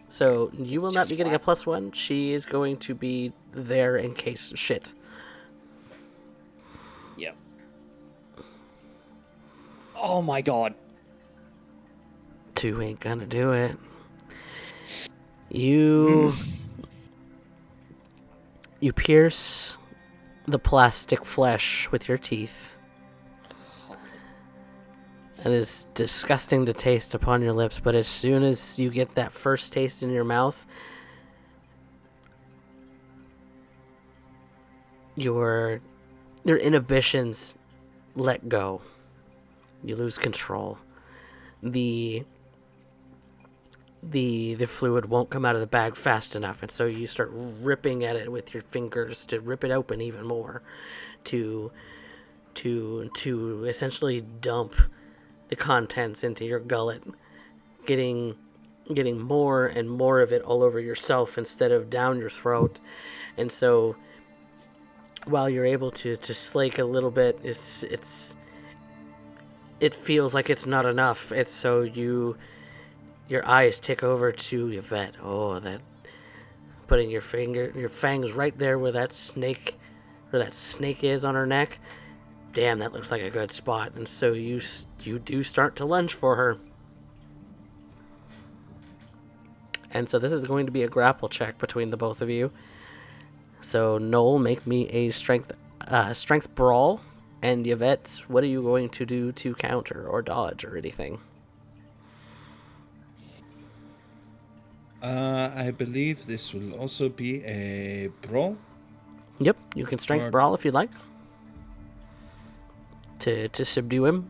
so you will not Just be getting a fine. +1. She is going to be there in case shit. Yep. Oh my god. 2 ain't gonna do it. You pierce the plastic flesh with your teeth. It is disgusting to taste upon your lips, but as soon as you get that first taste in your mouth, your inhibitions let go. You lose control. The fluid won't come out of the bag fast enough, and so you start ripping at it with your fingers to rip it open even more, to essentially dump the contents into your gullet, getting more and more of it all over yourself instead of down your throat. And so while you're able to slake a little bit, it feels like it's not enough. It's so your eyes tick over to Yvette. Oh, that putting your fangs right there where that snake is on her neck. Damn, that looks like a good spot. And so you do start to lunge for her. And so this is going to be a grapple check between the both of you. So Noel, make me a strength Strength Brawl. And Yvette, what are you going to do to counter or dodge or anything? I believe this will also be a brawl. Yep, you can Strength Or- Brawl if you'd like. To subdue him.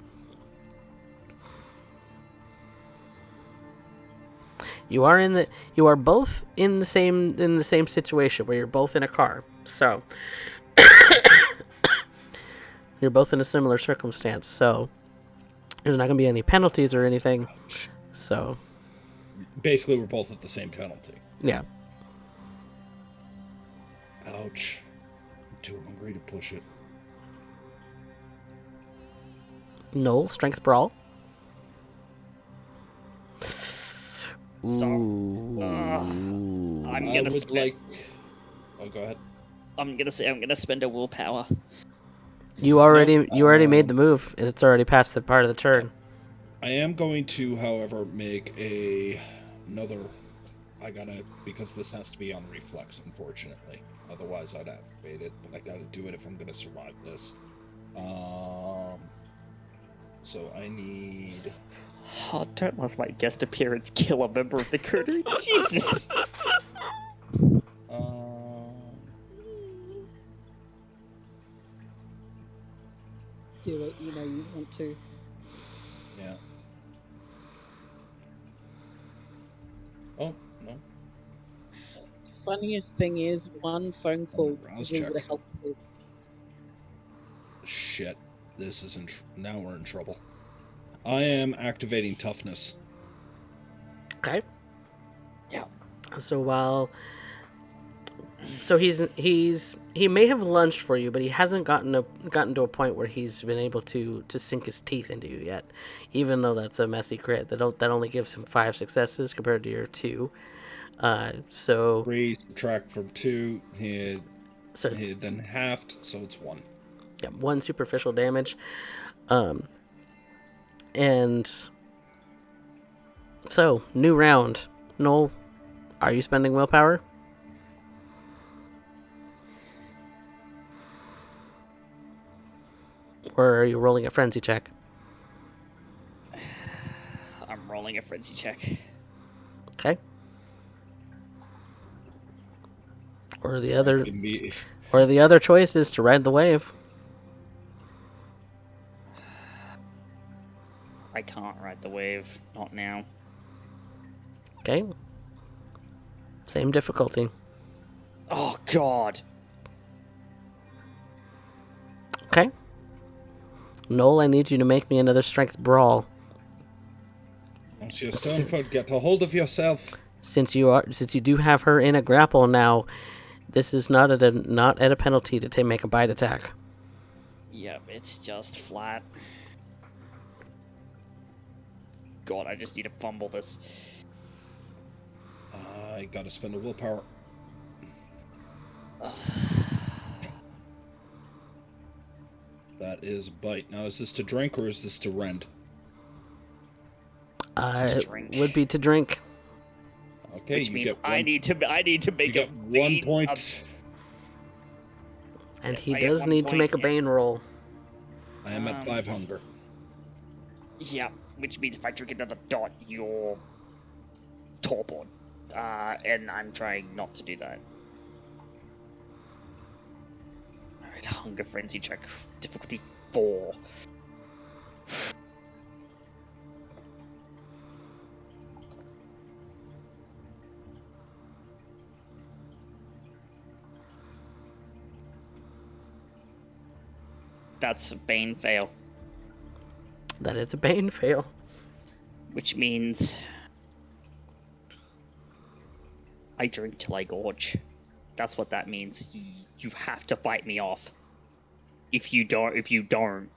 You are both in the same situation where you're both in a car. So you're both in a similar circumstance. So there's not going to be any penalties or anything. So Basically, we're both at the same penalty. yeah. Ouch. I'm too hungry to push it. Noel, Strength Brawl. So, Ooh. I'm I gonna would spend. like... Oh, go ahead. I'm gonna spend a willpower. You already made the move, and it's already past the part of the turn. I am going to, however, make another... because this has to be on reflex, unfortunately. Otherwise, I'd activate it, but I gotta do it if I'm gonna survive this. So I need... Oh, don't let my guest appearance kill a member of the crew. Jesus. Do it, you know you want to. Yeah. Oh, no. The funniest thing is, one phone call Browse really check. would have helped this. Shit. This is now we're in trouble. I am activating toughness. Okay. Yeah. So he may have lunged for you, but he hasn't gotten to a point where he's been able to sink his teeth into you yet. Even though that's a messy crit, that only gives him 5 successes compared to your 2. So 3 subtract from 2. He it's then halved, so it's 1. yeah, 1 superficial damage. And so new round. Noel, are you spending willpower? Or are you rolling a frenzy check? I'm rolling a frenzy check. Okay. Or the other choice is to ride the wave. I can't ride the wave. Not now. Okay. Same difficulty. Oh, God. Okay. Noel, I need you to make me another strength brawl. Monsieur Stoneford, get a hold of yourself. Since you do have her in a grapple now, this is not at a penalty to make a bite attack. Yep, it's just flat. God, I just need to fumble this. I gotta spend a willpower. That is bite. Now, is this to drink or is this to rend? to It drink. would be to drink. Okay, Which you means get one, I need to make you a get 1 bane point. And Yeah, he I get does 1 need to point, make a yeah. bane roll. I am at 5 hunger. Yeah, which means if I drink another dot, you're torpor. And I'm trying not to do that. Alright, hunger frenzy check. Difficulty 4. That's a bane fail. That is a bane fail. Which means I drink till I gorge. That's what that means. You have to fight me off. If you don't,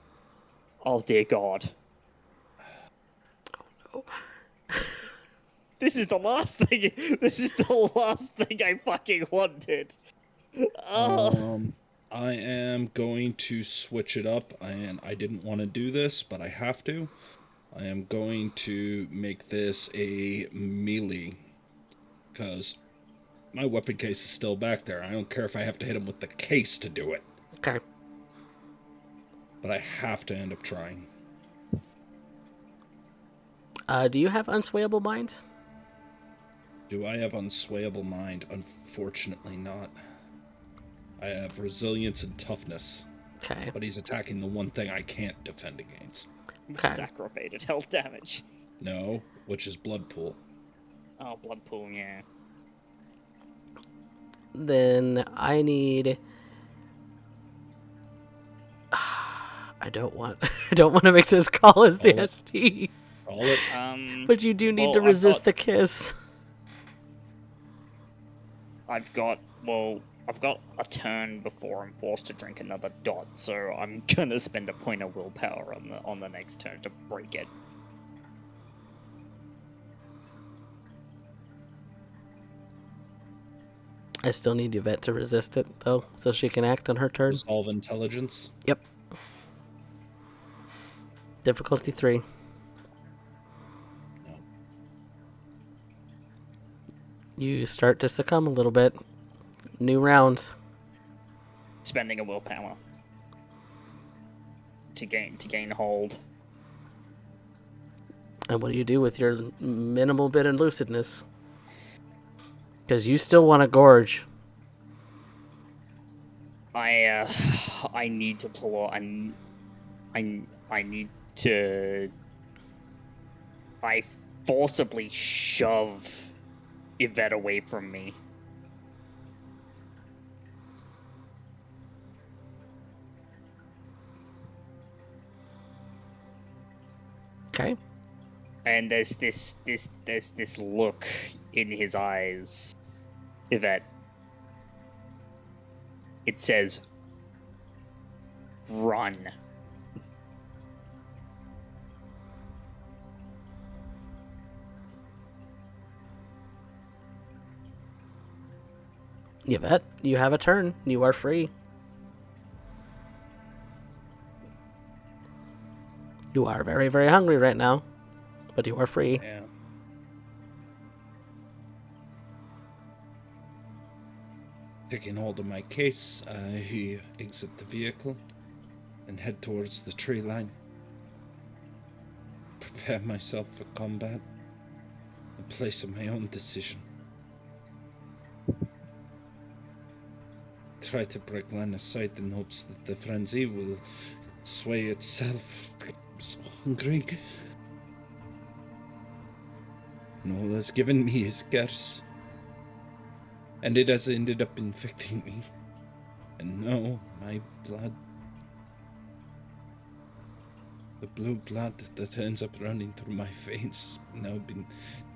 oh dear God. Oh. This is the last thing. This is the last thing I fucking wanted. Oh. I am going to switch it up, and I didn't want to do this, but I have to. I am going to make this a melee, because my weapon case is still back there. I don't care if I have to hit him with the case to do it. Okay. but I have to end up trying. Do you have unswayable mind? Do I have unswayable mind? Unfortunately not. I have resilience and toughness. Okay. But he's attacking the one thing I can't defend against. Which is Okay. aggravated health damage. No, which is blood pool. Oh, blood pool, yeah. Then I need. I don't want to make this call as the Call it. ST. Call it. But you do need well, to I've resist got- the kiss. I've got a turn before I'm forced to drink another dot, so I'm gonna spend a point of willpower on the next turn to break it. I still need Yvette to resist it, though, so she can act on her turn. Resolve intelligence. Yep. Difficulty 3. No. You start to succumb a little bit. New round. Spending a willpower to gain hold. And what do you do with your minimal bit of lucidness? Because you still want to gorge. I need to pull. I need to. I forcibly shove Yvette away from me. Okay. And there's this look in his eyes, Yvette. It says, "Run." Yvette, you have a turn. You are free. You are very, very hungry right now, but you are free. Yeah. Taking hold of my case, I exit the vehicle and head towards the tree line. Prepare myself for combat. A place of my own decision. Try to break line of sight in hopes that the frenzy will sway itself. I'm so hungry. Noel has given me his curse, and it has ended up infecting me. And now my blood, the blue blood that ends up running through my veins, has now been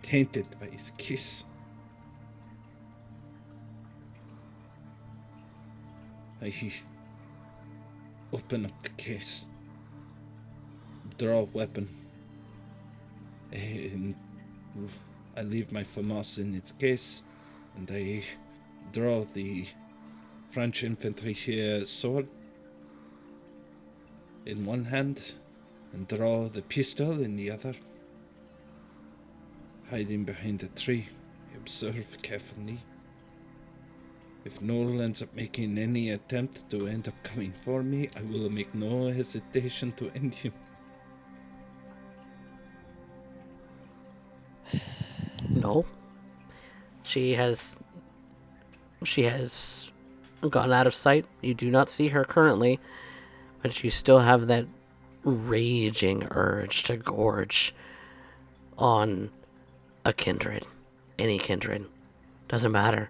tainted by his kiss. I open up the case, draw a weapon, and I leave my FAMAS in its case, and I draw the French infantry sword in one hand, and draw the pistol in the other. Hiding behind a tree, I observe carefully. If Noel ends up making any attempt to end up coming for me, I will make no hesitation to end him. No. She has gone out of sight. You do not see her currently, but you still have that raging urge to gorge on a kindred. Any kindred. Doesn't matter.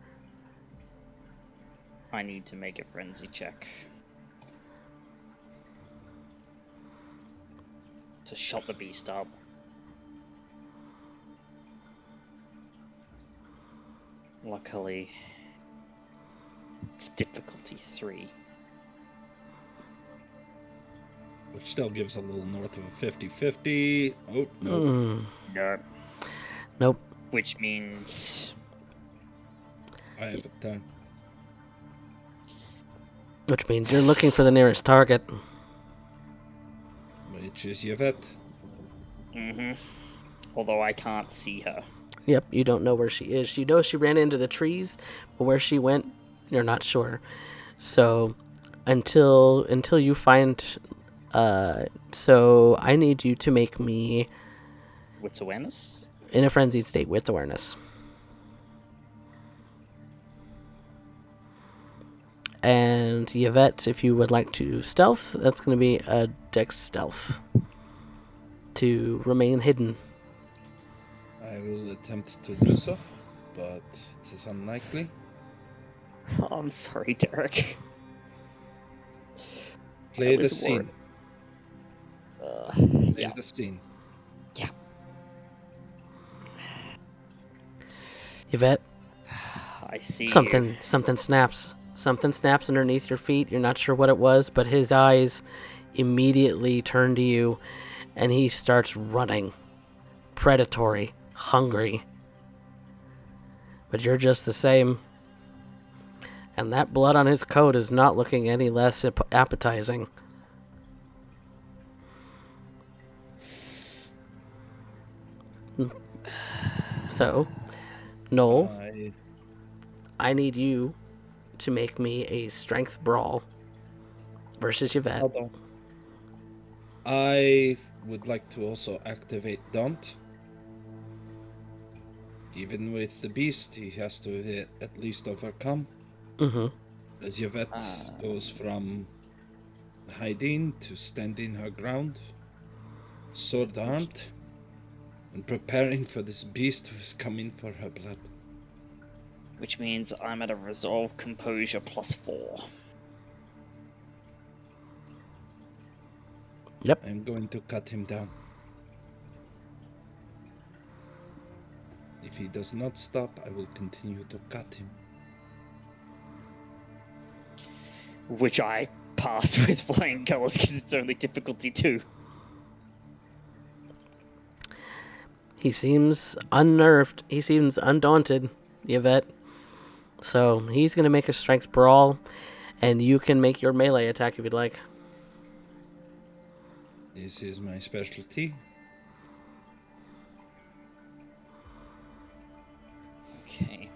I need to make a frenzy check to shut the beast up. Luckily, it's difficulty 3. Which still gives a little north of a 50-50. Oh, no. Nope. Nope. Which means I have a turn. Which means you're looking for the nearest target. Which is Yvette. although I can't see her. Yep, you don't know where she is. You know she ran into the trees, but where she went, you're not sure. So until you find So I need you to make me, Wits awareness. in a frenzied state, wits awareness. And Yvette, if you would like to stealth, that's going to be a dex stealth to remain hidden. I will attempt to do so, but it is unlikely. Oh, I'm sorry, Derek. Play I the was scene. worried. Play Yeah. the scene. Yeah. Yvette, I see something snaps. Something snaps underneath your feet. You're not sure what it was, but his eyes immediately turn to you, and he starts running. Predatory, hungry. But you're just the same. And that blood on his coat is not looking any less appetizing. So, Noel, I need you to make me a strength brawl versus Yvette. Hold on. I would like to also activate Daunt. Even with the beast, he has to at least overcome. Mm-hmm. As Yvette goes from hiding to standing her ground, sword armed, and preparing for this beast who's coming for her blood. Which means I'm at a resolve composure +4. Yep. I'm going to cut him down. If he does not stop, I will continue to cut him. Which I pass with flying colors because it's only difficulty 2. He seems unnerved. He seems undaunted, Yvette. So he's going to make a strength brawl, and you can make your melee attack if you'd like. This is my specialty. Okay.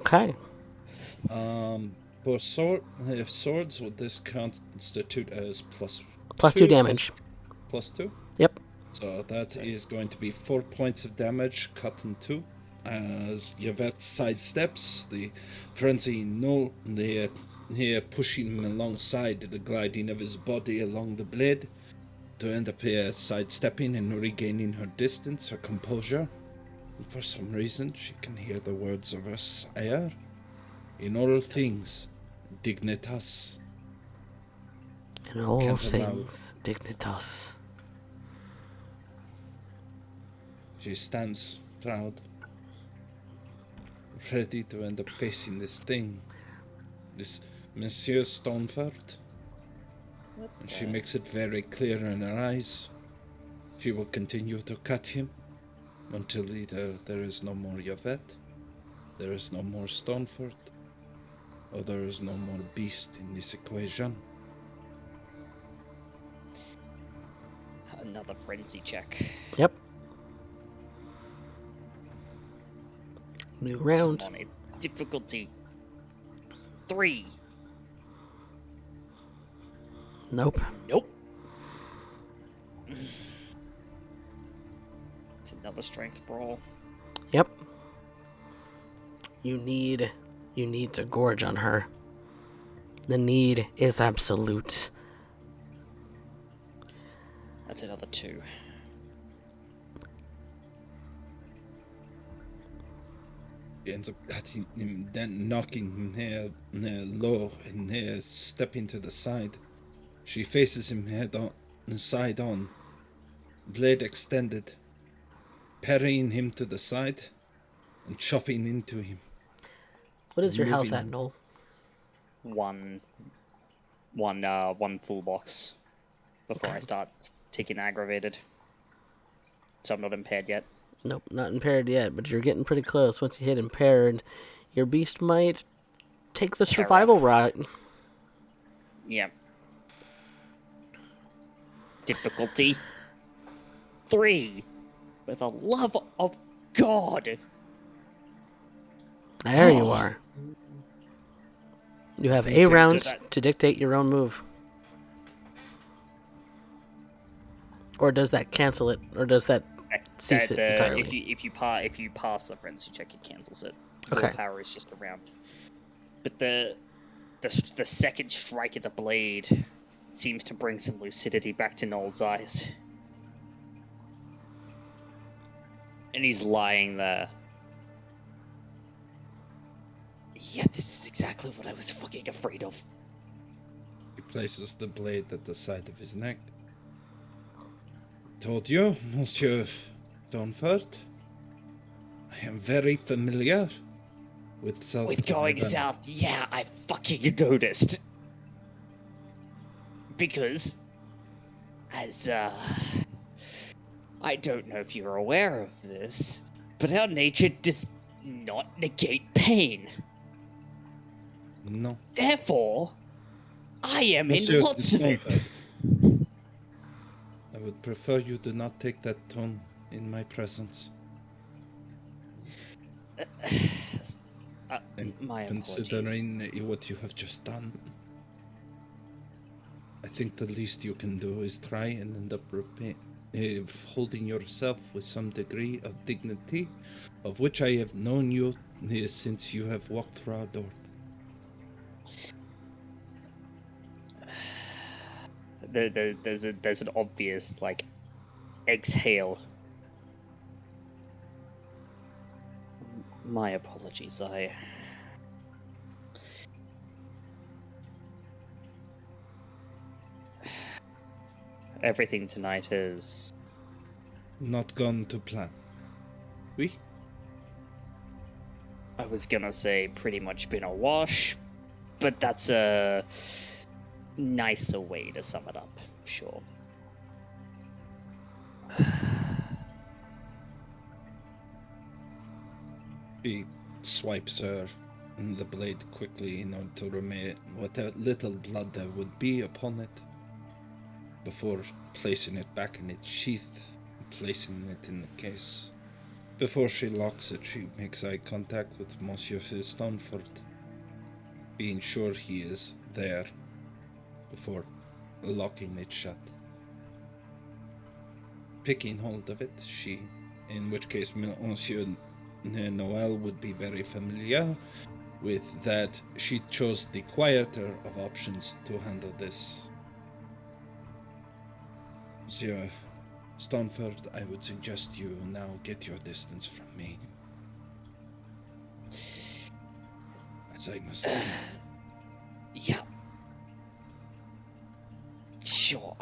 Okay. For swords, would this constitute as plus 2 damage. Plus 2? Yep. So that is going to be 4 points of damage cut in 2. As Yvette sidesteps, the frenzy Noel, here pushing him alongside the gliding of his body along the blade, to end up here sidestepping and regaining her distance, her composure. And for some reason, she can hear the words of her sire. In all things, dignitas. In all Can't things, dignitas. She stands proud, ready to end up facing this thing, this Monsieur Stoneford. And she makes it very clear in her eyes. She will continue to cut him until either there is no more Yvette, there is no more Stoneford, or there is no more beast in this equation. Another frenzy check. Yep. New round. Come on, it's difficulty 3. Nope. Nope. It's another strength brawl. Yep. You need to gorge on her. The need is absolute. That's another 2. She ends up cutting him, then knocking him here low and here stepping to the side. She faces him head on, side on, blade extended, parrying him to the side and chopping into him. What is your health Moving. at, Noel? One full box before I start taking aggravated. So I'm not impaired yet. Nope, not impaired yet, but you're getting pretty close. Once you hit impaired, your beast might take the Terror. survival route. Yeah. Difficulty 3. For the love of God! There you are. You have Okay, so rounds that- to dictate your own move. Or does that cancel it? Or does that cease it entirely? If you pass the frenzy check, it cancels it. Okay. Willpower is just around. But the second strike of the blade seems to bring some lucidity back to Noel's eyes. And he's lying there. Yeah, this is exactly what I was fucking afraid of. He places the blade at the side of his neck. Told you, Monsieur Stoneford. I am very familiar with South. With going River. south, yeah, I fucking noticed. Because, as, I don't know if you're aware of this, but our nature does not negate pain. No. Therefore, I am Monsieur in lots of it. Stoneford, I would prefer you do not take that tone in my presence. And My considering what you have just done, I think the least you can do is try and end up holding yourself with some degree of dignity, of which I have known you since you have walked through our door. There's an obvious, like, exhale. My apologies, everything tonight is... Not gone to plan. Oui? I was gonna say pretty much been a wash, but that's a nicer way to sum it up, sure. He swipes her and the blade quickly in order to remove what little blood there would be upon it, before placing it back in its sheath and placing it in the case. Before she locks it, she makes eye contact with Monsieur Stoneford, being sure he is there before locking it shut. Picking hold of it, she, in which case Monsieur Noel would be very familiar with that, she chose the quieter of options to handle this. Monsieur Stoneford, I would suggest you now get your distance from me, as I must. Yeah. Sure,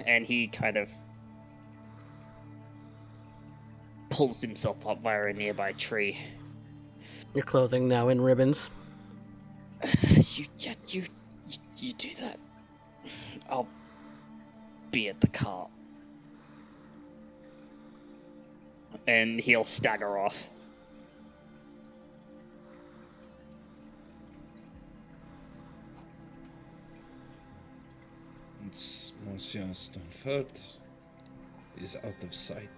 And he kind of pulls himself up via a nearby tree. Your clothing now in ribbons. You do that. I'll be at the car. And he'll stagger off. Once Monsieur Stoneford is out of sight,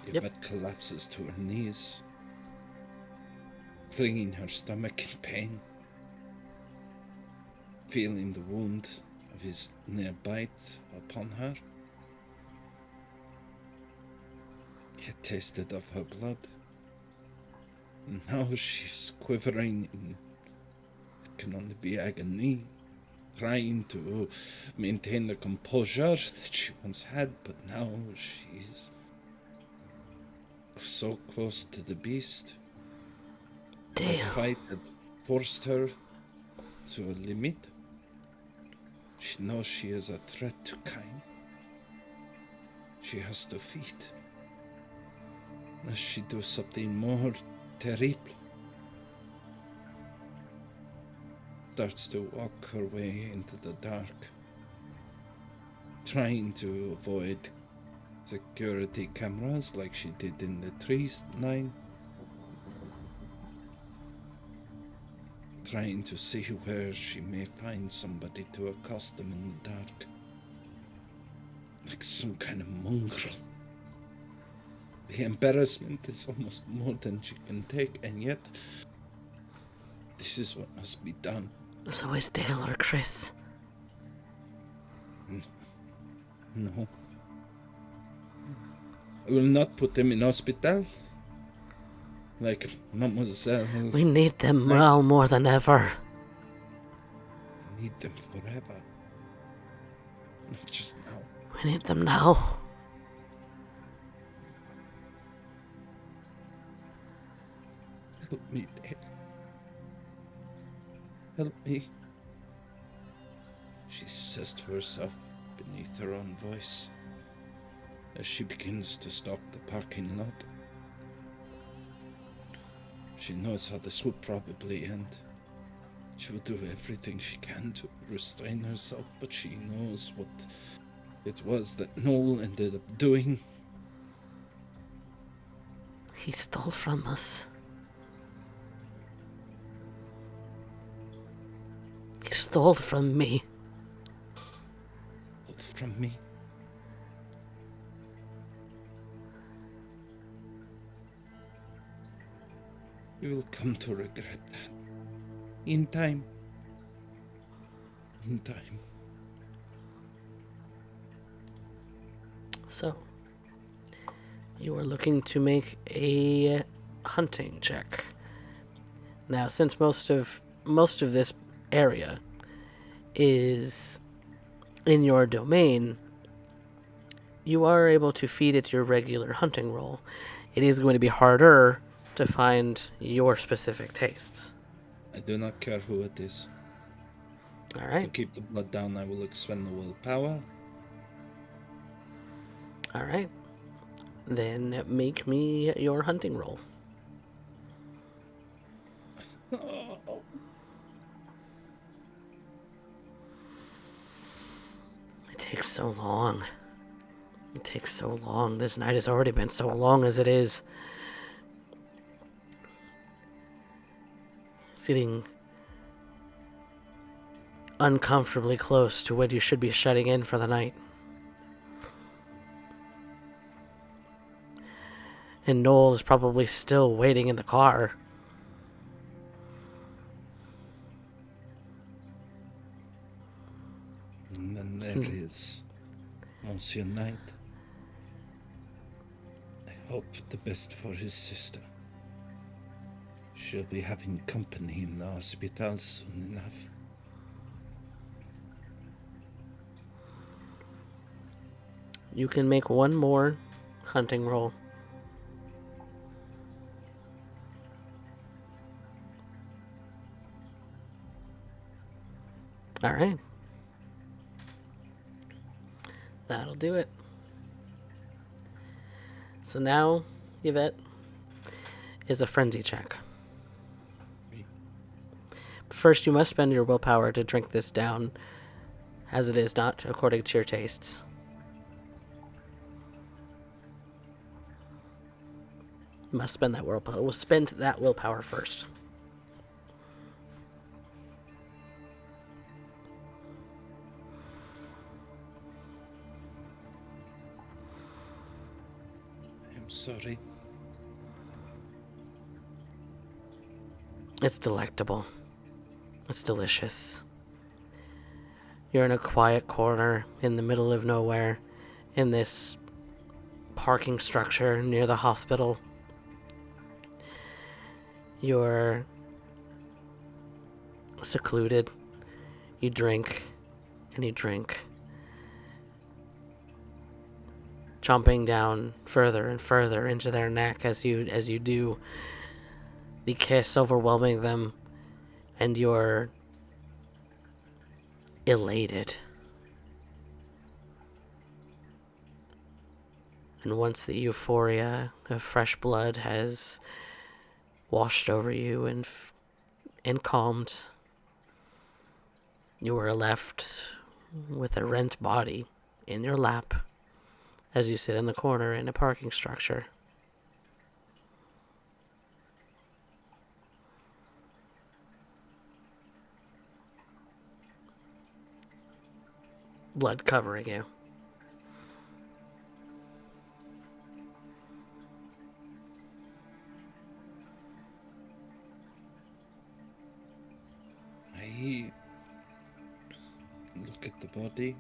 Yep. Yvette collapses to her knees, clinging her stomach in pain, feeling the wound of his near bite upon her. He had tasted of her blood, and now she's quivering in it can only be agony, trying to maintain the composure that she once had, but now she's so close to the beast. That Damn. fight had forced her to a limit. She knows she is a threat to kind. She has to feed. Unless she do something more terrible. Starts to walk her way into the dark, trying to avoid security cameras like she did in the trees line. Trying to see where she may find somebody to accost them in the dark. Like some kind of mongrel. The embarrassment is almost more than she can take, and yet this is what must be done. There's always Dale or Chris. No. I will not put them in hospital. Like Mademoiselle. We need them now more than ever. I need them forever. Not just now. We need them now. Help me, Dad. Help me. She says to herself beneath her own voice as she begins to stalk the parking lot. She knows how this will probably end. She will do everything she can to restrain herself, but she knows what it was that Noel ended up doing. He stole from us. He stole from me. From me. You will come to regret that. In time. In time. So, you are looking to make a hunting check. Now, since most of this area is in your domain, you are able to feed it your regular hunting roll. It is going to be harder to find your specific tastes. I do not care who it is. All To right. keep the blood down, I will expend the willpower. All right. Then make me your hunting roll. It takes so long. It takes so long. This night has already been so long as it is. It's getting uncomfortably close to when you should be shutting in for the night. And Noel is probably still waiting in the car. And then there is Monsieur Knight. I hope the best for his sister. She'll be having company in the hospital soon enough. You can make one more hunting roll. All right. That'll do it. So now, Yvette, is a frenzy check. First, you must spend your willpower to drink this down, as it is not according to your tastes. Must spend that willpower. We'll spend that willpower first. I'm sorry. It's delectable. It's delicious. You're in a quiet corner in the middle of nowhere in this parking structure near the hospital. You're secluded. You drink and you drink, chomping down further and further into their neck as you do, the kiss overwhelming them, and you're elated. And once the euphoria of fresh blood has washed over you and calmed, you are left with a rent body in your lap as you sit in the corner in a parking structure. Blood covering you. I look at the body.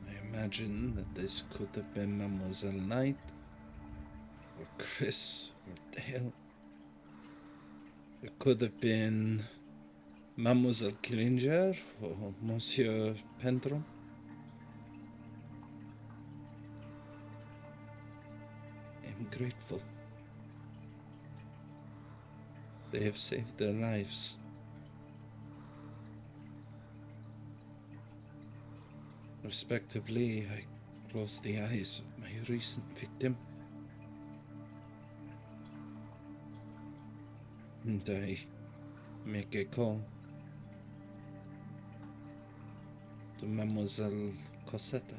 I imagine that this could have been Mademoiselle Knight, or Chris, or Dale. It could have been Mademoiselle Killinger or Monsieur Pendron. I'm grateful. They have saved their lives. Respectively, I close the eyes of my recent victim. And I make a call to Mademoiselle Cosetta.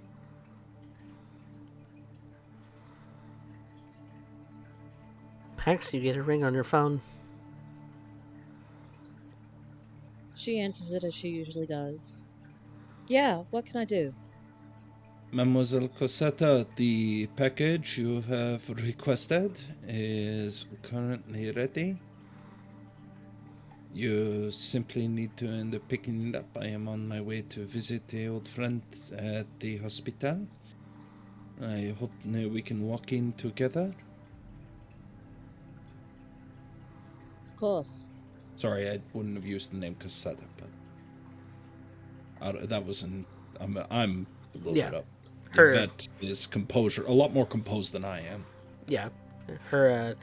Pax, you get a ring on your phone. She answers it as she usually does. Yeah, what can I do? Mademoiselle Cosetta, the package you have requested is currently ready. You simply need to end up picking it up. I am on my way to visit a old friend at the hospital. I hope that we can walk in together. Of course. Sorry, I wouldn't have used the name Cosetta, but that wasn't. I'm a little bit up. Yvette is composure, a lot more composed than I am. Yeah, her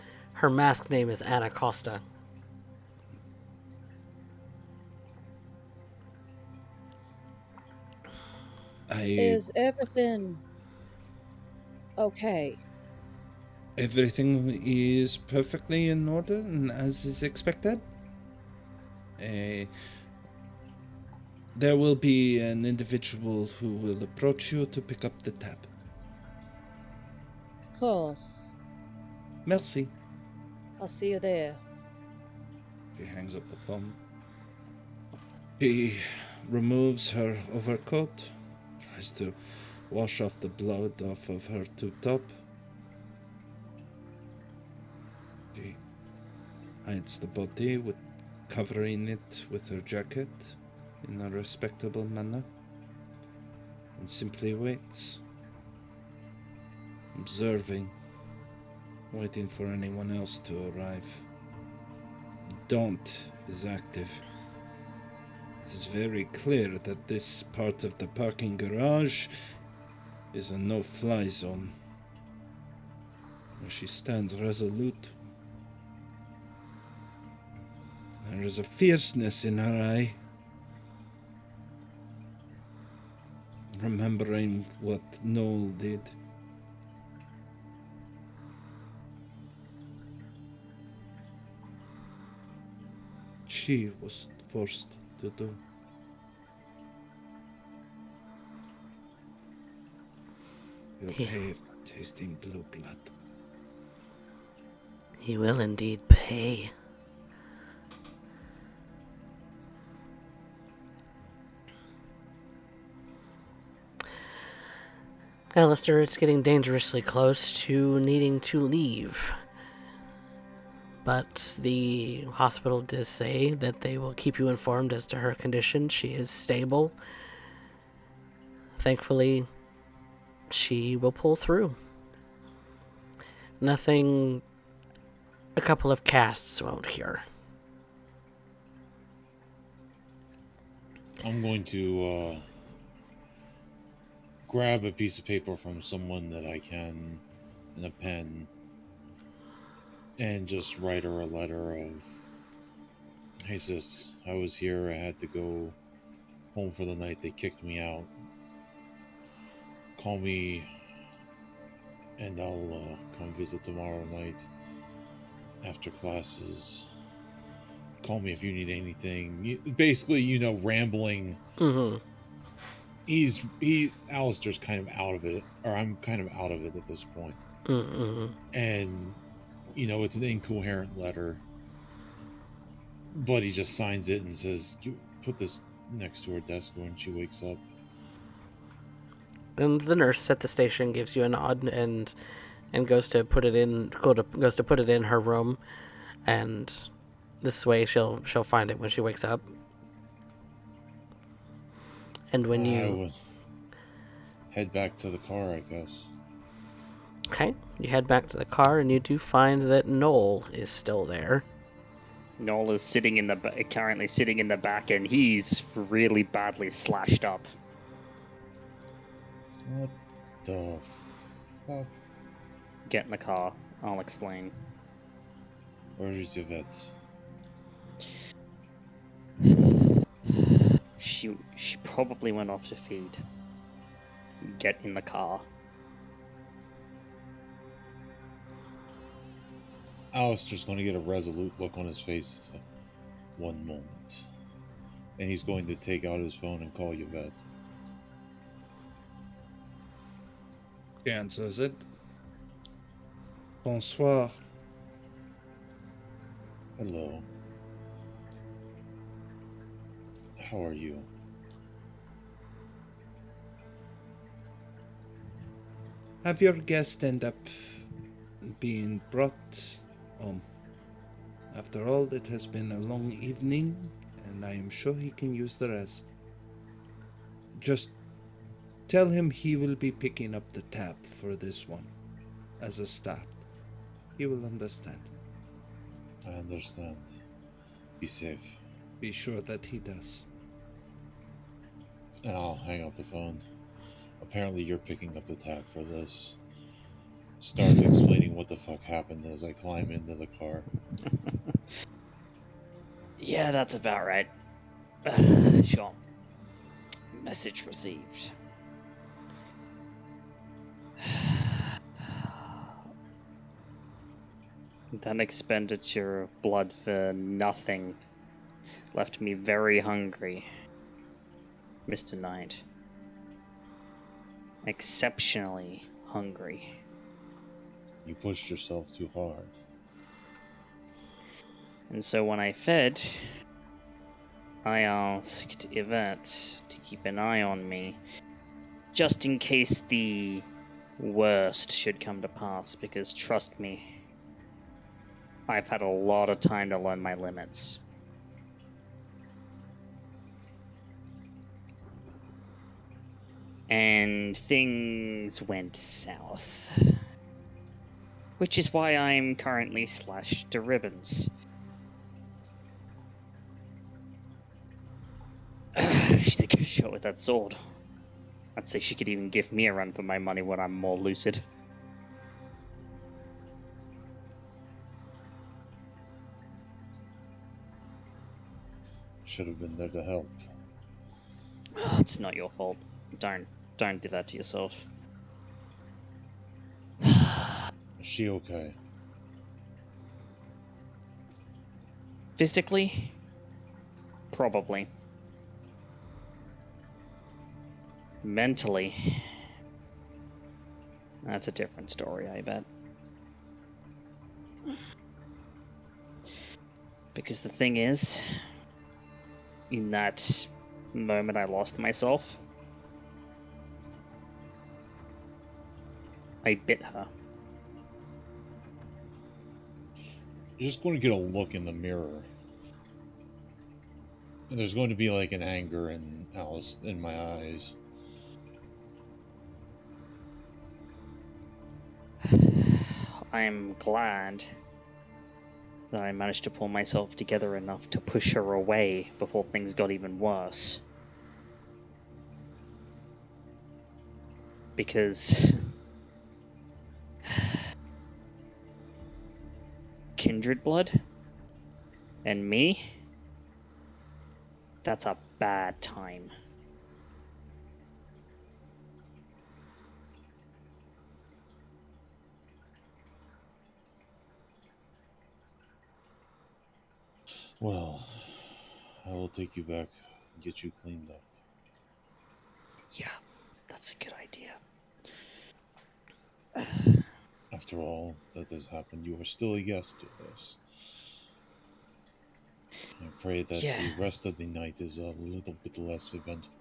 mask name is Anna Costa. Is everything okay? Everything is perfectly in order and as is expected. There will be an individual who will approach you to pick up the tab. Of course. Merci. I'll see you there. She hangs up the phone. She removes her overcoat, tries to wash off the blood off of her tube top. She hides the body, covering it with her jacket in a respectable manner, and simply waits, observing, waiting for anyone else to arrive. Daunt is active. It is very clear that this part of the parking garage is a no-fly zone, where she stands resolute. There is a fierceness in her eye, remembering what Noel did. She was forced to do. You'll pay for tasting blue blood. He will indeed pay. Alistair, it's getting dangerously close to needing to leave. But the hospital does say that they will keep you informed as to her condition. She is stable. Thankfully, she will pull through. Nothing a couple of casts won't cure. I'm going to grab a piece of paper from someone that I can, and a pen, and just write her a letter of, "Hey sis, I was here, I had to go home for the night, they kicked me out. Call me and I'll come visit tomorrow night after classes. Call me if you need anything." Basically, rambling. Mm-hmm. Alistair's kind of out of it, or I'm kind of out of it at this point. Mm-hmm. And, it's an incoherent letter, but he just signs it and says, "Put this next to her desk when she wakes up." And the nurse at the station gives you a nod and goes to put it in her room, and This way she'll find it when she wakes up. And when I you... would head back to the car, I guess. Okay, you head back to the car and you do find that Noel is still there. Noel is currently sitting in the back, and he's really badly slashed up. What the fuck? Get in the car. I'll explain. Where's Yvette? She probably went off to feed. Get in the car. Alistair's going to get a resolute look on his face. One moment. And he's going to take out his phone and call Yvette. She answers it. Bonsoir. Hello. How are you? Have your guest end up being brought home? After all, it has been a long evening, and I am sure he can use the rest. Just tell him he will be picking up the tab for this one, as a start. He will understand. I understand. Be safe. Be sure that he does. And I'll hang up the phone. Apparently you're picking up the tab for this. Start explaining what the fuck happened as I climb into the car. Yeah, that's about right. Sure. Message received. That expenditure of blood for nothing left me very hungry, Mr. Knight. Exceptionally hungry. You pushed yourself too hard. And so when I fed, I asked Yvette to keep an eye on me, just in case the worst should come to pass, because trust me, I've had a lot of time to learn my limits. And things went south. Which is why I'm currently slashed to ribbons. She's a good shot with that sword. I'd say she could even give me a run for my money when I'm more lucid. Should have been there to help. Oh, it's not your fault. Don't do that to yourself. Is she okay? Physically? Probably. Mentally? That's a different story, I bet. Because the thing is, in that moment I lost myself, I bit her. You're just going to get a look in the mirror. And there's going to be like an anger in Alice in my eyes. I'm glad that I managed to pull myself together enough to push her away before things got even worse. Because kindred blood and me, that's a bad time. Well, I will take you back and get you cleaned up. Yeah, that's a good idea. After all that has happened, you are still a guest to us. I pray that the rest of the night is a little bit less eventful.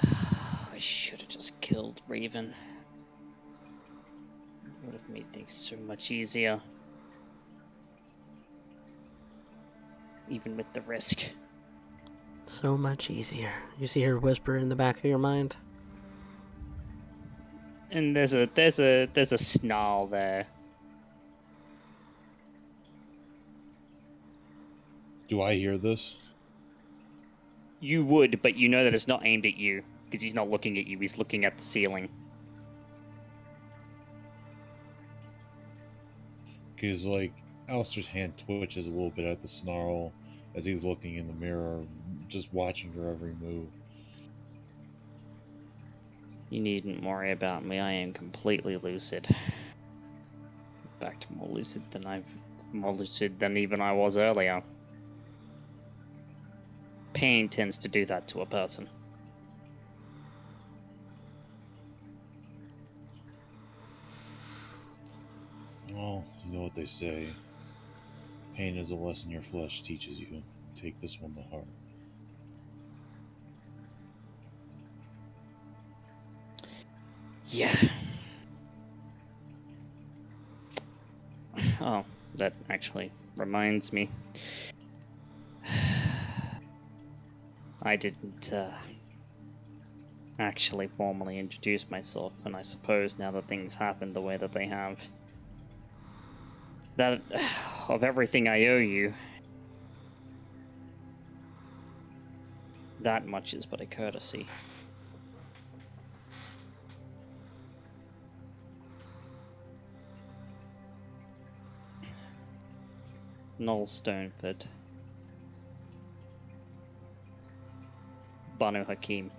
I should have just killed Raven. It would have made things so much easier. even with the risk. So much easier. You see her whisper in the back of your mind? And there's a snarl there. Do I hear this? You would, but you know that it's not aimed at you, because he's not looking at you, he's looking at the ceiling. Because, like, Alistair's hand twitches a little bit at the snarl as he's looking in the mirror, just watching her every move. You needn't worry about me, I am completely lucid. In fact, more lucid than even I was earlier. Pain tends to do that to a person. Well, you know what they say. Pain is a lesson your flesh teaches you. Take this one to heart. Yeah. Oh, that actually reminds me. I didn't actually formally introduce myself, and I suppose now that things happen the way that they have, that of everything I owe you, that much is but a courtesy. Noel Stoneford. Banu Hakim.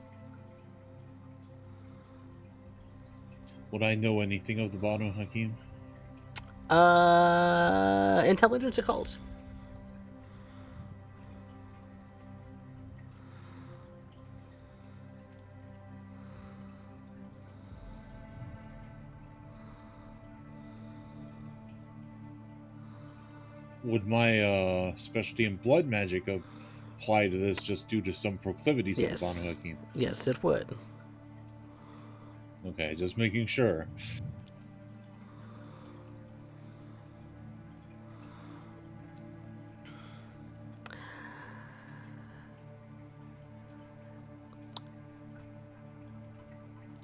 Would I know anything of the Banu Hakim? Intelligence occult. Would my specialty in blood magic apply to this just due to some proclivities of the Banu Hakim? Yes, it would. Okay, just making sure.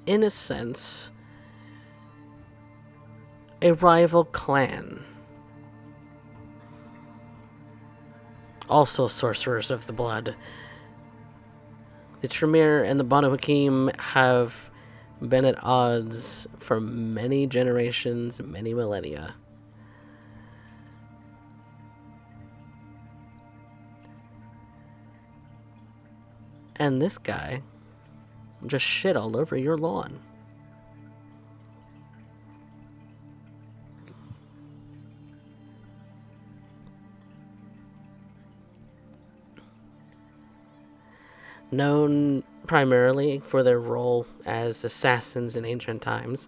In a sense, a rival clan. Also sorcerers of the blood. The Tremere and the Banu Hakim have been at odds for many generations, many millennia. And this guy just shit all over your lawn. Known primarily for their role as assassins in ancient times,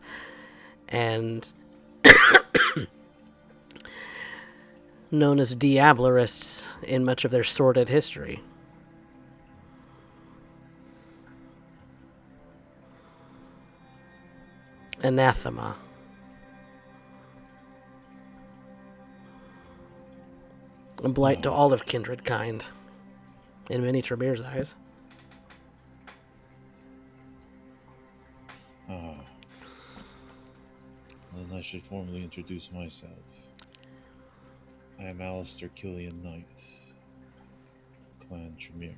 and known as Diablerists in much of their sordid history. Anathema. A blight to all of kindred kind, in many Tremere's eyes. Then I should formally introduce myself. I am Alistair Killian Knight, Clan Tremere.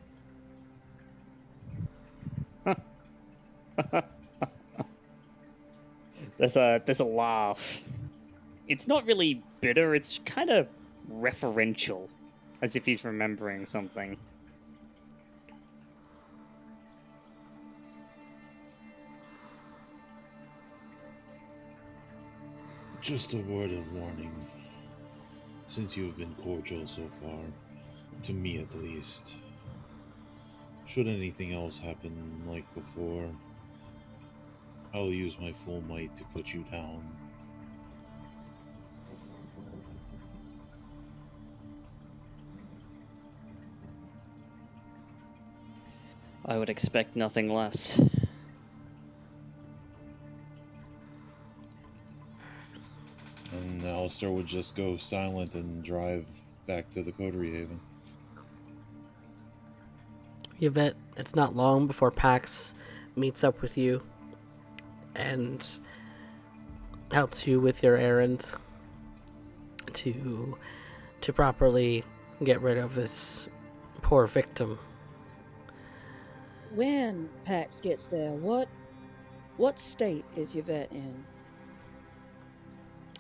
There's a laugh. It's not really bitter, it's kind of referential, as if he's remembering something. Just a word of warning. Since you have been cordial so far, to me at least, should anything else happen like before, I will use my full might to put you down. I would expect nothing less. And Alistair would just go silent and drive back to the Coterie Haven. Yvette, it's not long before Pax meets up with you and helps you with your errands to properly get rid of this poor victim. When Pax gets there, what state is Yvette in?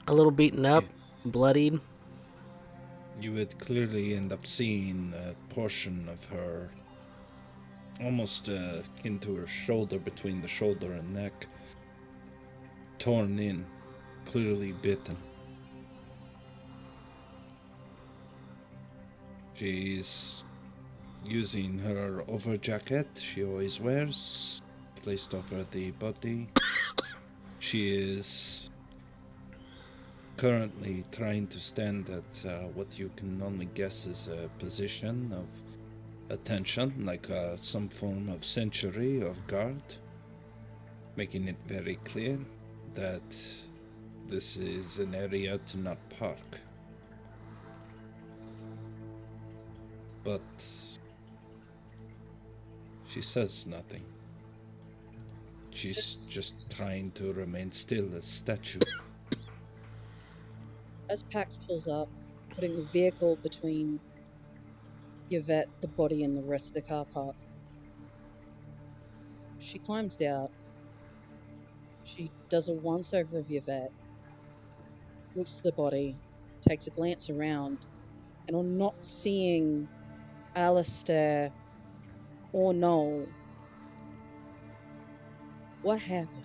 A little beaten up, bloodied. You would clearly end up seeing a portion of her, almost into her shoulder, between the shoulder and neck, torn in, clearly bitten. She's using her over jacket she always wears, placed over the body. She is currently trying to stand at what you can only guess is a position of attention, like some form of sentry or guard, making it very clear that this is an area to not park. But she says nothing. She's just trying to remain still as statue. As Pax pulls up, putting the vehicle between Yvette, the body, and the rest of the car park, she climbs out. She does a once-over of Yvette, looks to the body, takes a glance around, and on not seeing Alistair or Noel, what happened?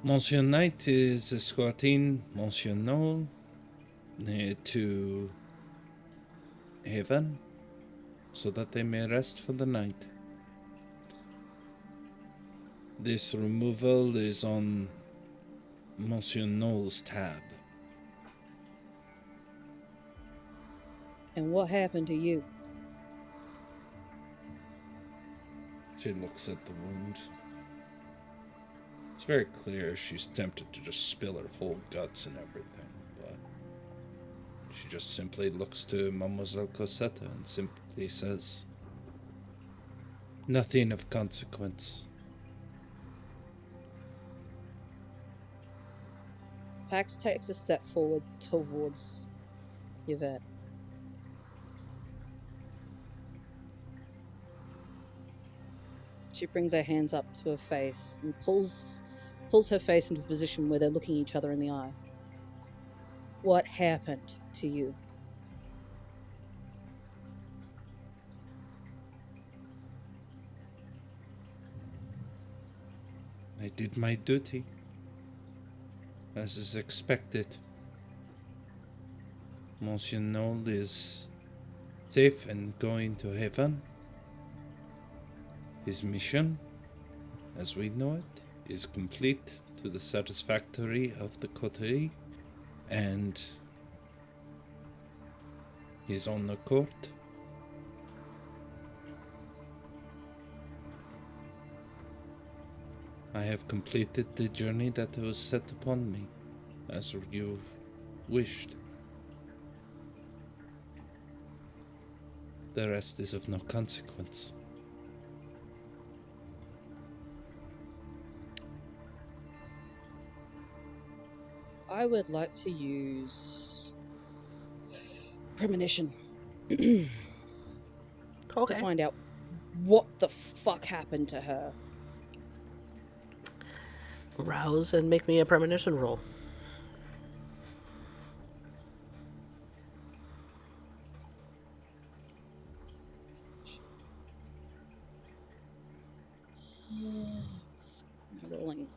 Monsieur Knight is escorting Monsieur Noel to Haven so that they may rest for the night. This removal is on Monsieur Noel's tab. And what happened to you? She looks at the wound. It's very clear she's tempted to just spill her whole guts and everything, but she just simply looks to Mademoiselle Cosetta and simply says, "Nothing of consequence." Pax takes a step forward towards Yvette. She brings her hands up to her face and pulls her face into a position where they're looking each other in the eye. What happened to you? I did my duty, as is expected. Monsieur Noel is safe and going to heaven. His mission, as we know it, is complete to the satisfactory of the coterie, and he's on the court. I have completed the journey that was set upon me, as you wished. The rest is of no consequence. I would like to use premonition to find out what the fuck happened to her. Rouse and make me a premonition roll. Rolling.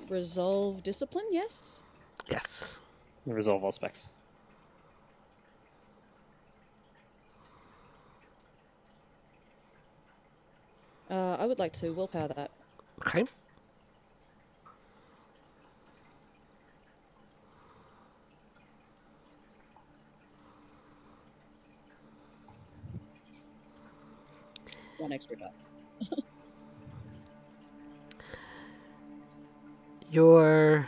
Resolve discipline, yes? Yes. Resolve all specs. I would like to willpower that. Okay. One extra dice. Your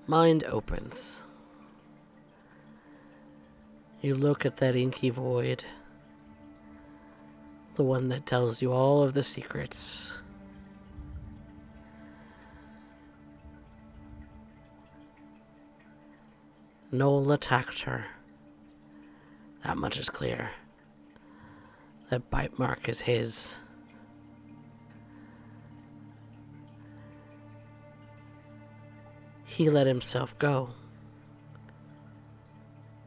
mind opens. You look at that inky void, The one that tells you all of the secrets. Noel attacked her. That much is clear. That bite mark is his. He let himself go.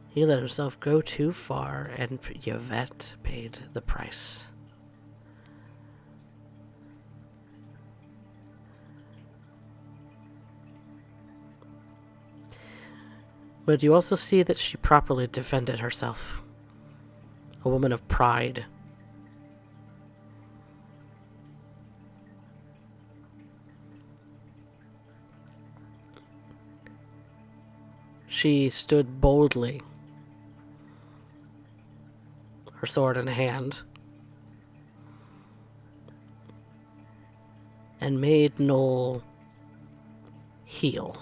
He let himself go too far, and Yvette paid the price. But you also see that she properly defended herself. A woman of pride. She stood boldly, her sword in hand, and made Noel heel.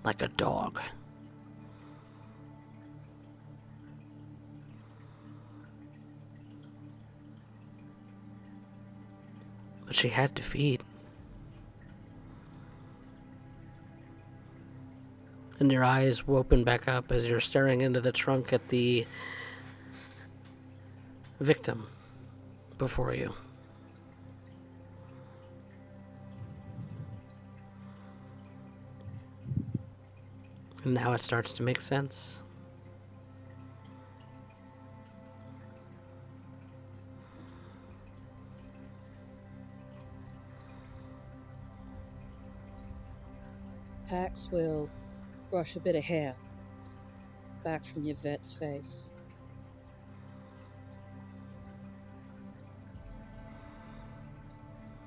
Like a dog. But she had to feed. And your eyes open back up as you're staring into the trunk at the victim before you. And now it starts to make sense. Pax will brush a bit of hair back from Yvette's face.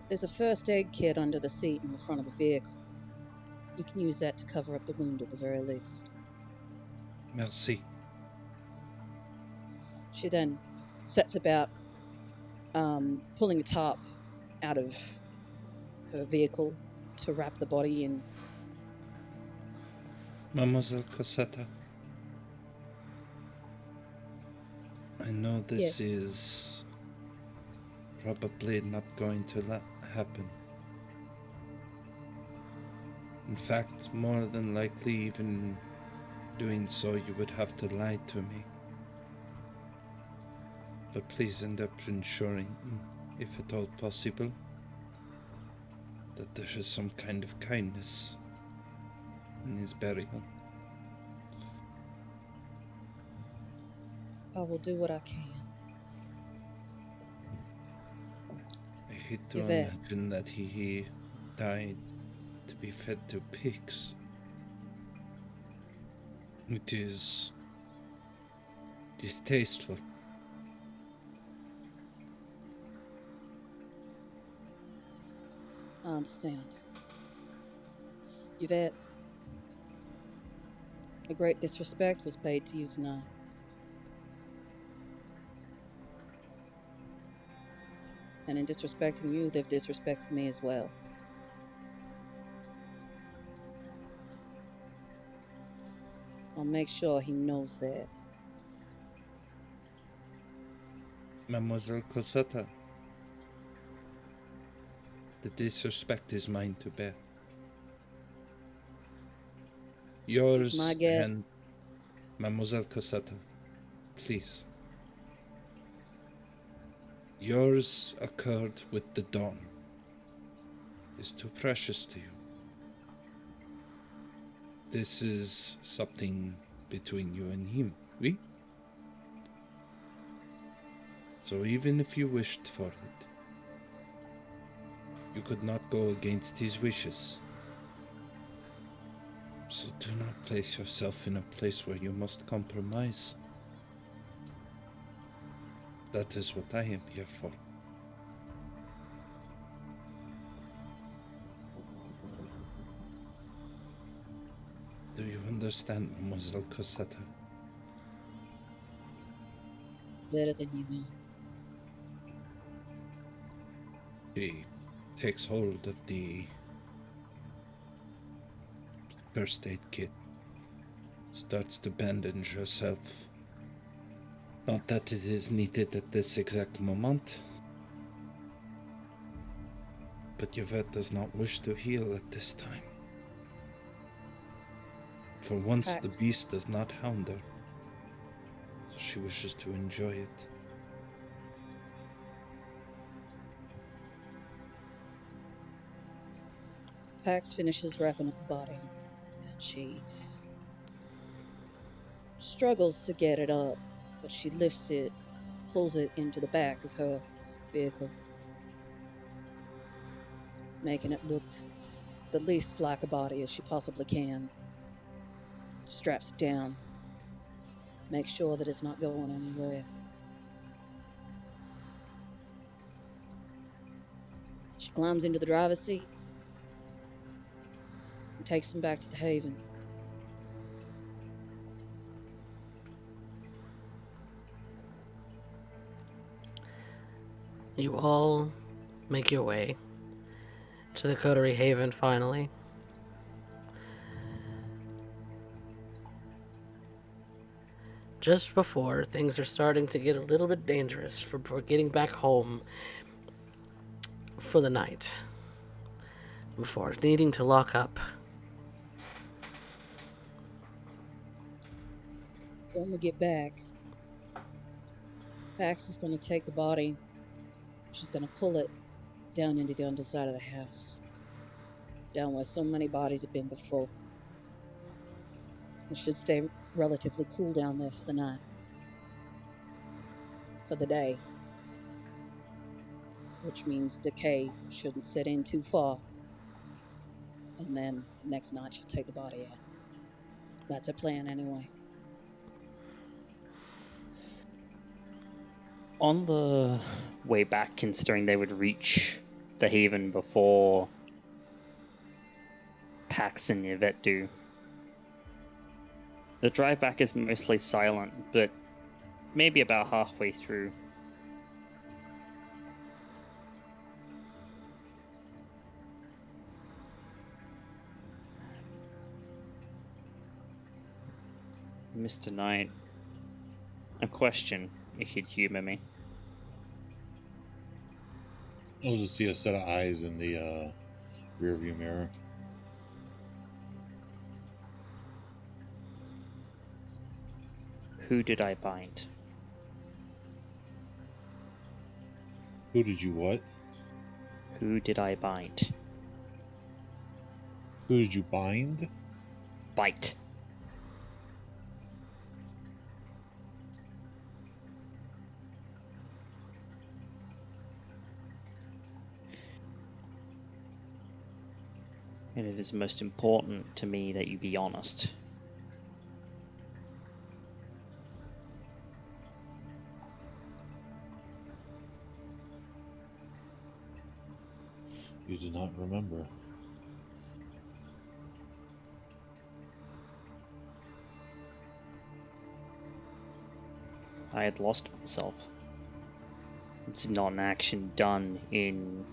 There's a first aid kit under the seat in the front of the vehicle. You can use that to cover up the wound at the very least. Merci. She then sets about pulling a tarp out of her vehicle to wrap the body in. Mademoiselle Cosetta, I know this Yes. is probably not going to happen. In fact, more than likely, even doing so, you would have to lie to me. But please end up ensuring, if at all possible, that there is some kind of kindness in his burial. I will do what I can. I hate to Yvette. imagine that he died to be fed to pigs. It is distasteful. I understand. Yvette, a great disrespect was paid to you tonight. And in disrespecting you, they've disrespected me as well. I'll make sure he knows that. Mademoiselle Cosetta, the disrespect is mine to bear. Yours My guess. and Mademoiselle Cosetta, please. Yours occurred with the dawn. Is too precious to you. This is something between you and him, oui? So even if you wished for it, you could not go against his wishes. So do not place yourself in a place where you must compromise. That is what I am here for. Do you understand, Mademoiselle Cosetta? Better than you know. She takes hold of the first aid kit, starts to bandage herself Not that it is needed at this exact moment. But Yvette does not wish to heal at this time. For once, the Pax. beast does not hound her, so she wishes to enjoy it. Pax finishes wrapping up the body, and she struggles to get it up, but she lifts it, pulls it into the back of her vehicle, making it look the least like a body as she possibly can. Straps it down, makes sure that it's not going anywhere. She climbs into the driver's seat and takes him back to the Haven. You all make your way to the Coterie Haven finally. Just before things are starting to get a little bit dangerous for getting back home for the night. Before needing to lock up. When we get back, Pax is going to take the body. She's going to pull it down into the underside of the house, down where so many bodies have been before. It should stay relatively cool down there for the night. For the day. Which means decay shouldn't set in too far. And then the next night she'll take the body out. That's her plan anyway. On the way back, considering they would reach the Haven before Pax and Yvette do, the drive back is mostly silent, but maybe about halfway through, Mr. Knight, a question, if you'd humor me. I'll just see a set of eyes in the rearview mirror. Who did I bind? Who did you what? Who did I bind? Who did you bind? Bite. And it is most important to me that you be honest. You do not remember. I had lost myself. It's not an action done in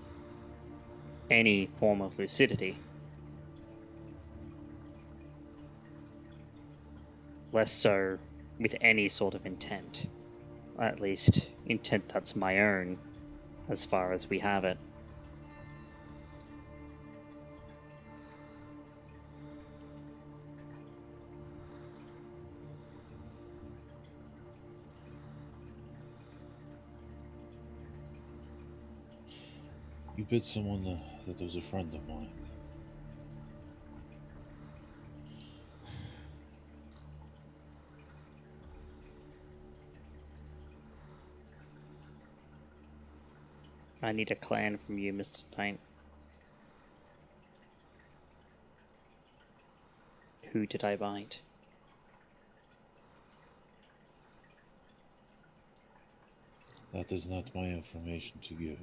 any form of lucidity. Less so with any sort of intent. At least, intent that's my own, as far as we have it. You bid someone that was a friend of mine. I need a clan from you, Mr. Knight. Who did I bind? That is not my information to give.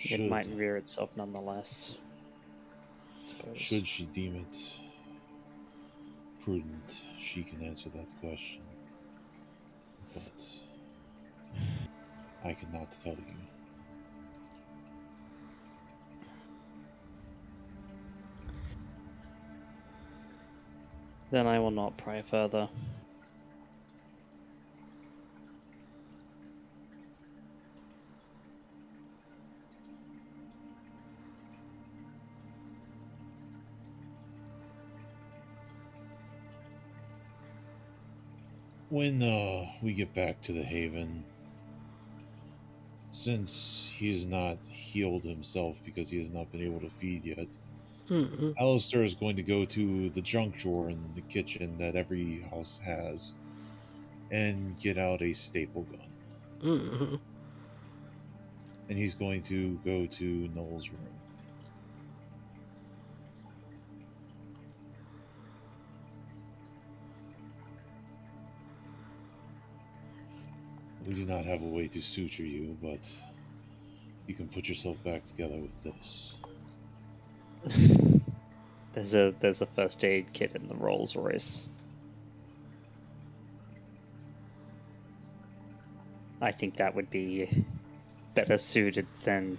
It might rear itself nonetheless. Should she deem it prudent, she can answer that question. But I cannot tell you. Then I will not pry further. When we get back to the Haven, since he has not healed himself because he has not been able to feed yet, Alistair is going to go to the junk drawer in the kitchen that every house has and get out a staple gun. And he's going to go to Noel's room. We do not have a way to suture you, but you can put yourself back together with this. There's a first aid kit in the Rolls Royce. I think that would be better suited than...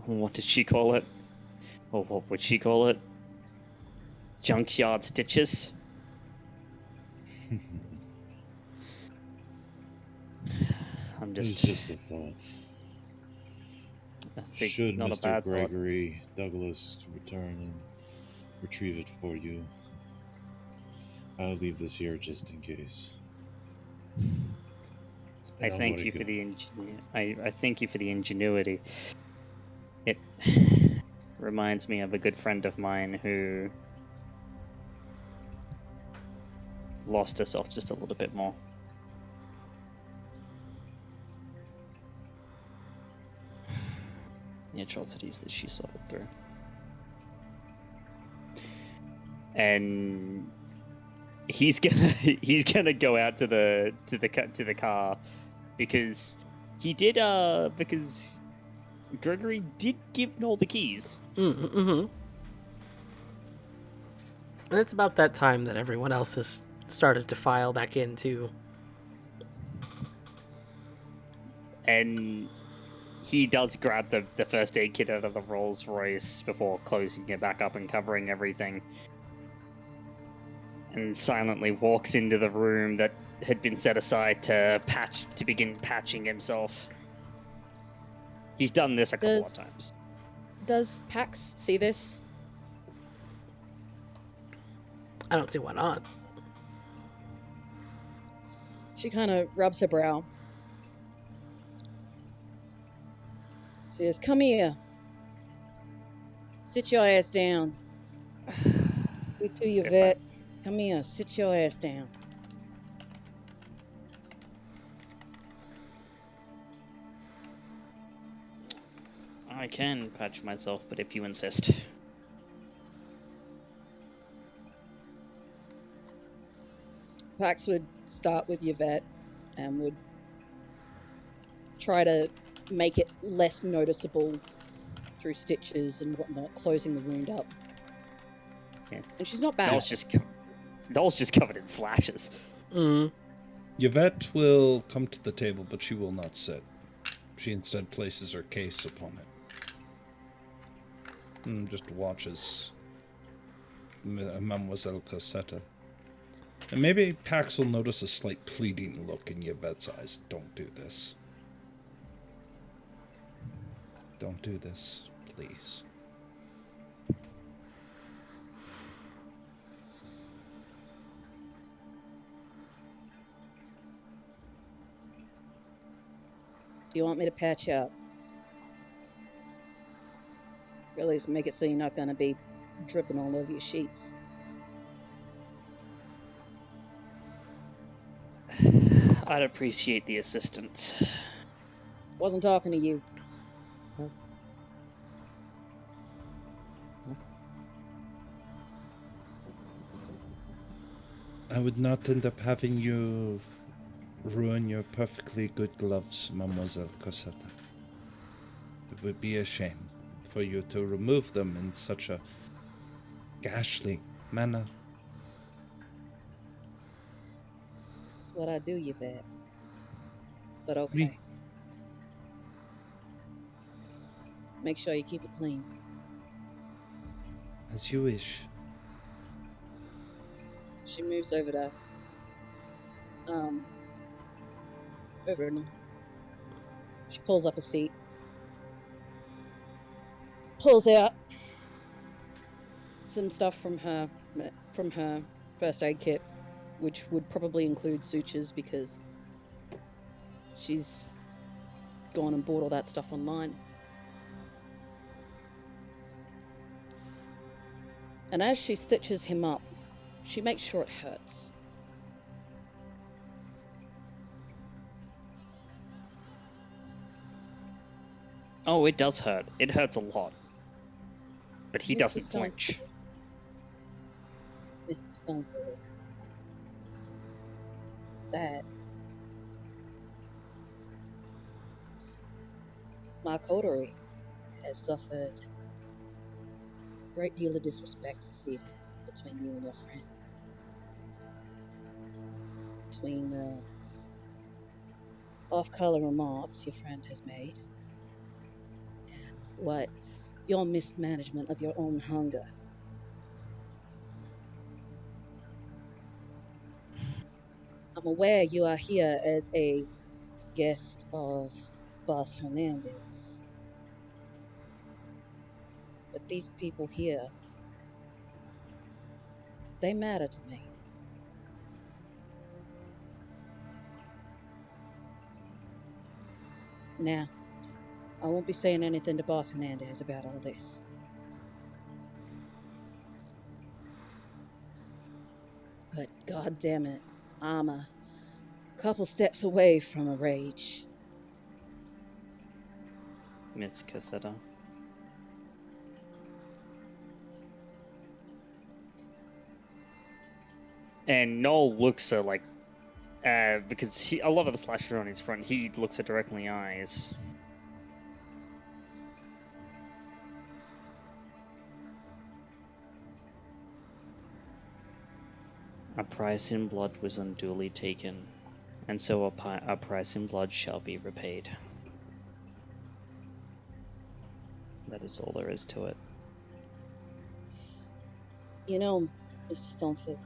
What did she call it? Or what would she call it? Junkyard stitches? I'm just... It's just a thought. That's Should not Mr. a bad Gregory Douglas return and retrieve it for you, I'll leave this here just in case. I thank you for the I thank you for the ingenuity. It reminds me of a good friend of mine who lost herself just a little bit more. The atrocities that she suffered through. And he's gonna go out to the car because he did because Gregory did give Noel the keys. And it's about that time that everyone else has started to file back in too. And he does grab the first aid kit out of the Rolls Royce before closing it back up and covering everything. And silently walks into the room that had been set aside to begin patching himself. He's done this a couple of times. Does Pax see this? I don't see why not. She kind of rubs her brow. She says, "Come here. Sit your ass down. You too, you vet. Come here. Sit your ass down." I can patch myself, but if you insist. Pax would start with Yvette and would try to make it less noticeable through stitches and whatnot, closing the wound up. Yeah. And she's not bad. Noel's just covered in slashes. Yvette will come to the table, but she will not sit. She instead places her case upon it. And just watches Mademoiselle Cosetta. And maybe Pax will notice a slight pleading look in Yvette's eyes. Don't do this. Don't do this, please. Do you want me to patch up? Really, make it so you're not going to be dripping all over your sheets. I'd appreciate the assistance. Wasn't talking to you. I would not end up having you ruin your perfectly good gloves, Mademoiselle Cosetta. It would be a shame for you to remove them in such a ghastly manner. That's what I do, Yvette. But okay. Oui. Make sure you keep it clean. As you wish. She moves over to over and she pulls up a seat, pulls out some stuff from her first aid kit, which would probably include sutures because she's gone and bought all that stuff online. And as she stitches him up, she makes sure it hurts. Oh, it does hurt. It hurts a lot. But he Mr. doesn't flinch. Mr. Stoneford, that my coterie has suffered a great deal of disrespect this evening between you and your friend. Between the off-color remarks your friend has made and what your mismanagement of your own hunger. I'm aware you are here as a guest of Boss Hernandez. But these people here, they matter to me. Now, I won't be saying anything to Boss Hernandez about all this. But god damn it, I'm a couple steps away from a rage. Miss Cassetta. And Noel looks her like, because a lot of the slashes are on his front, he looks her directly in the eyes. A price in blood was unduly taken, and so a price in blood shall be repaid. That is all there is to it. You know, Mr. Stoneford,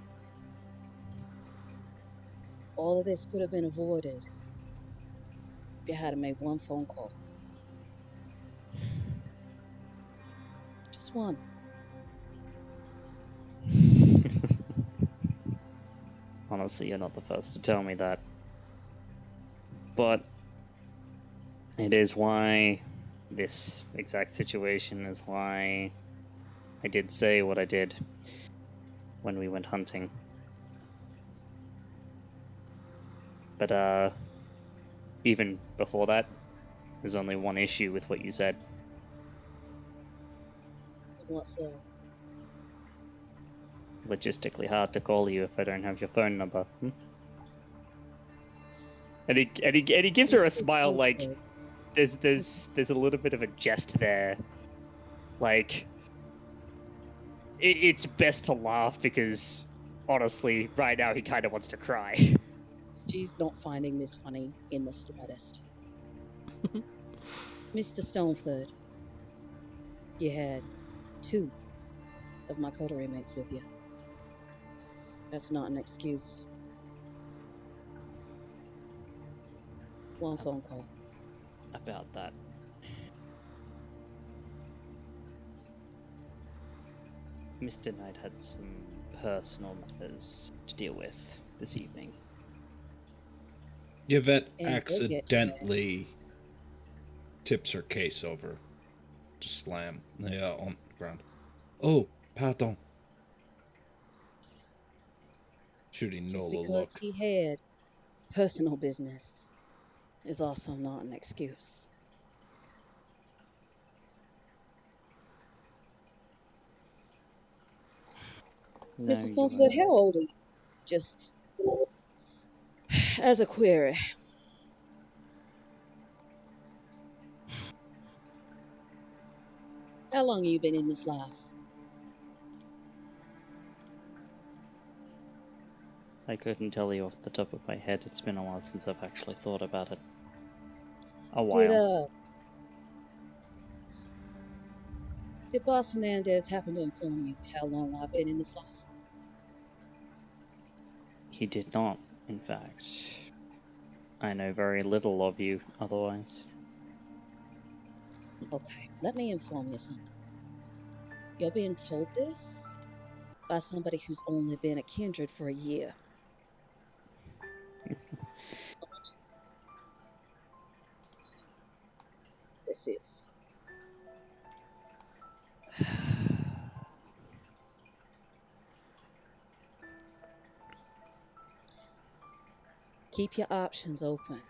all of this could have been avoided if you had made one phone call. Just one. Honestly, you're not the first to tell me that. But it is why this exact situation is why I did say what I did when we went hunting. But even before that, there's only one issue with what you said. What's that? Logistically hard to call you if I don't have your phone number. And he gives her a smile, like there's a little bit of a jest there. Like it's best to laugh because honestly, right now he kind of wants to cry. She's not finding this funny in the slightest. Mr. Stoneford, you had 2 of my coterie mates with you. That's not an excuse. One phone call. About that. Mr. Knight had some personal matters to deal with this evening. Yvette And we'll get to that. accidentally tips her case over to slam on the ground. Oh, pardon. Shooting Just Noel a because look. he had personal business is also not an excuse. No, Mr. you Stoneford, won't. how old are you? Just as a query. How long have you been in this life? I couldn't tell you off the top of my head. It's been a while since I've actually thought about it. A while. Did Boss Hernandez happen to inform you how long I've been in this life? He did not, in fact. I know very little of you otherwise. Okay, let me inform you something. You're being told this by somebody who's only been a kindred for a year. I want you to understand what this is. Keep your options open,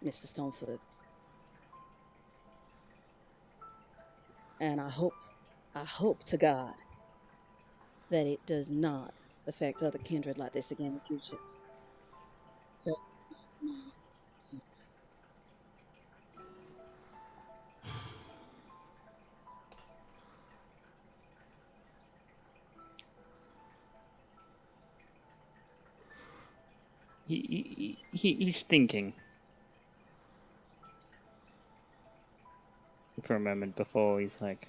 Mr. Stoneford. And I hope to God that it does not affect other kindred like this again in the future. So, He's thinking for a moment before he's like,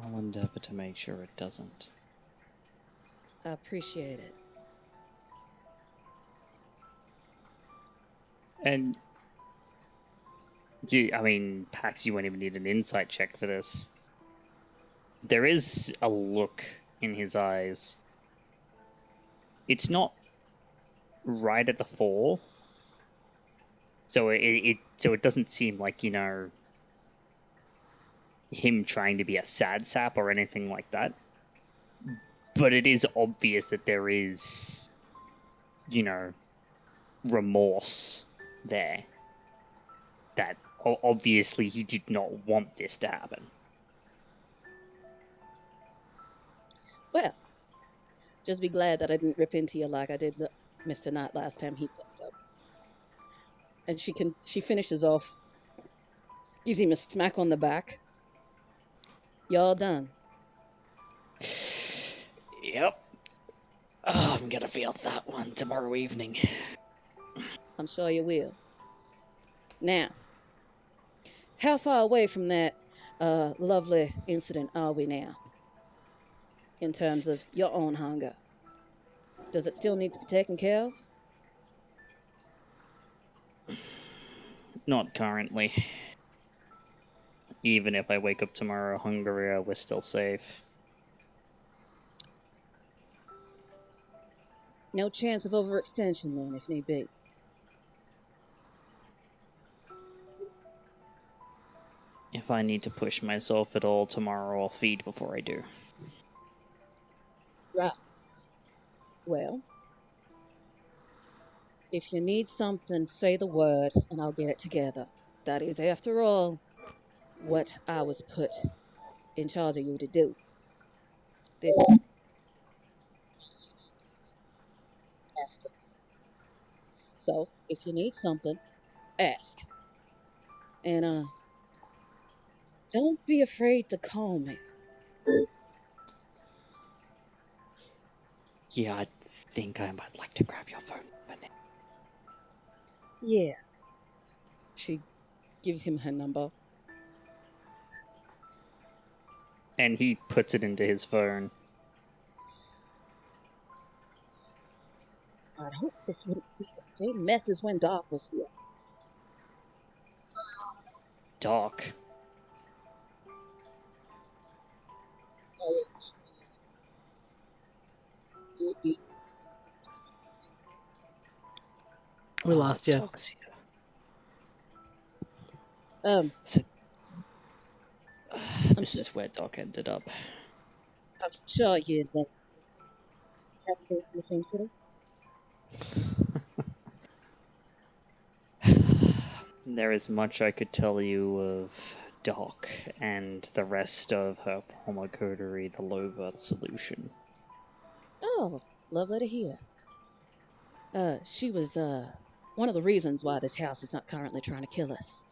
I'll endeavor to make sure it doesn't. I appreciate it. And Pax, you won't even need an insight check for this. There is a look in his eyes. It's not right at the fore, so it doesn't seem like, you know, him trying to be a sad sap or anything like that. But it is obvious that there is, you know, remorse there. That obviously he did not want this to happen. Well, just be glad that I didn't rip into you like I did Mr. Knight last time he fucked up. And she finishes off, gives him a smack on the back. Y'all done. Yep. Oh, I'm gonna feel that one tomorrow evening. I'm sure you will. Now, how far away from that lovely incident are we now? In terms of your own hunger? Does it still need to be taken care of? Not currently. Even if I wake up tomorrow hungrier, we're still safe. No chance of overextension then, if need be. If I need to push myself at all tomorrow, I'll feed before I do. Right. Well, if you need something, say the word and I'll get it together. That is, after all, what I was put in charge of you to do. This is Boss Hernandez. Asked of me. So, if you need something, ask. And don't be afraid to call me. Yeah, I think I might like to grab your phone. Yeah. She gives him her number. And he puts it into his phone. I'd hope this wouldn't be the same mess as when Doc was here. Doc. Oh, yeah, you'd be coming from the same city. We lost you. Doc's here. So, this is where Doc ended up. I'm sure you'd like haven't been from the same city. There is much I could tell you of Doc and the rest of her former coterie, the Low-Birth Solution. Oh, lovely to hear. She was one of the reasons why this house is not currently trying to kill us.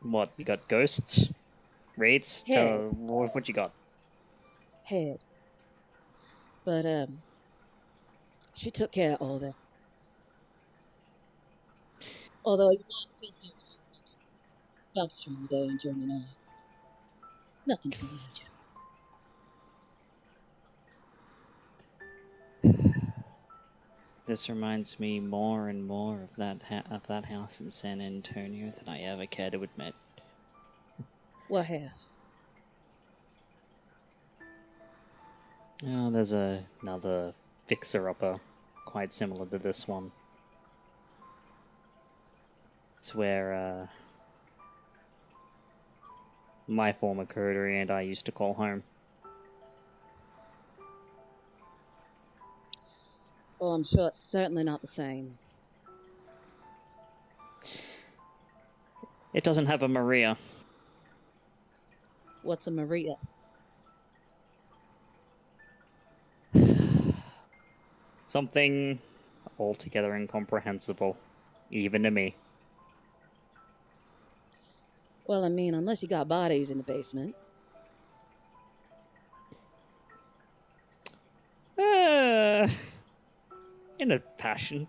What, you got ghosts? Wraiths? Head. What you got? Head. But she took care of all that. Although you might still hear a few breaks of the dogs during the day and during the night. Nothing too major. This reminds me more and more of that house in San Antonio than I ever care to admit. What house? Oh, there's another fixer-upper, quite similar to this one. It's where my former coterie and I used to call home. Oh, I'm sure it's certainly not the same. It doesn't have a Maria. What's a Maria? Something altogether incomprehensible, even to me. Well, I mean, unless you got bodies in the basement. In a passion.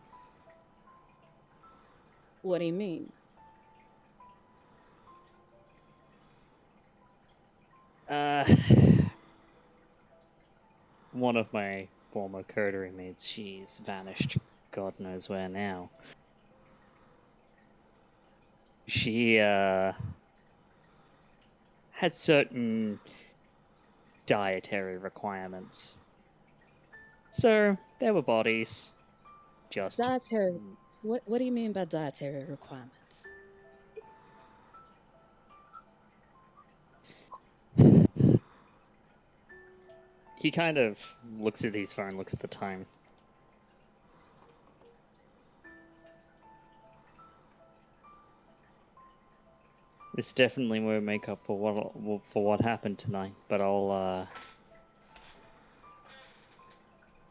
What do you mean? One of my former coterie mates, she's vanished. God knows where now. She, had certain dietary requirements. So, there were bodies. Just... Dietary. What do you mean by dietary requirements? He kind of looks at his phone, looks at the time. This definitely won't make up for what happened tonight, but I'll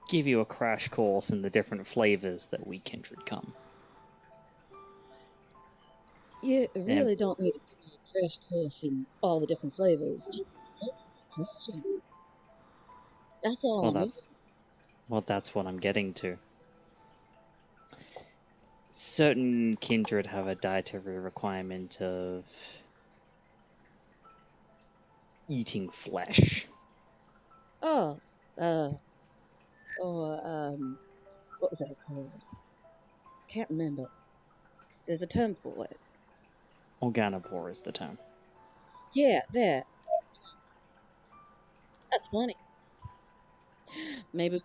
give you a crash course in the different flavors that we kindred come. You really don't need to give me a crash course in all the different flavors. Just answer my question. That's all I need. Well, that's what I'm getting to. Certain kindred have a dietary requirement of eating flesh. Oh, what was that called? Can't remember. There's a term for it. Organivore is the term. Yeah, that. That's funny. Maybe.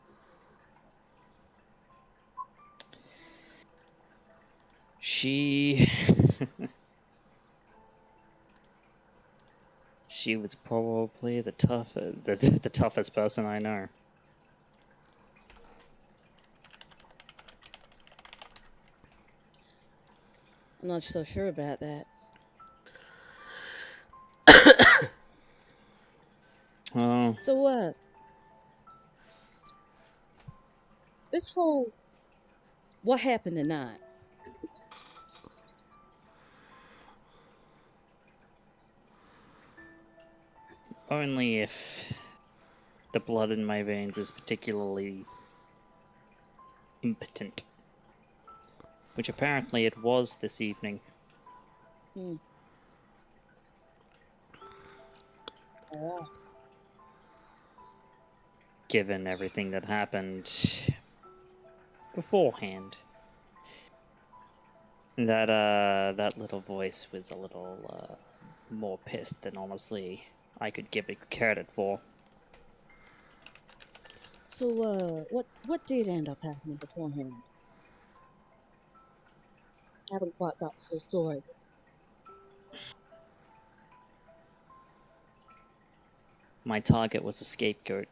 She was probably the toughest person I know. I'm not so sure about that. Oh, So what? This whole what happened tonight? only if the blood in my veins is particularly impotent. Which apparently it was this evening. Hmm. Oh. Given everything that happened beforehand. That little voice was a little more pissed than honestly I could give it credit for. So what did end up happening beforehand? I haven't quite got the full story. My target was a scapegoat.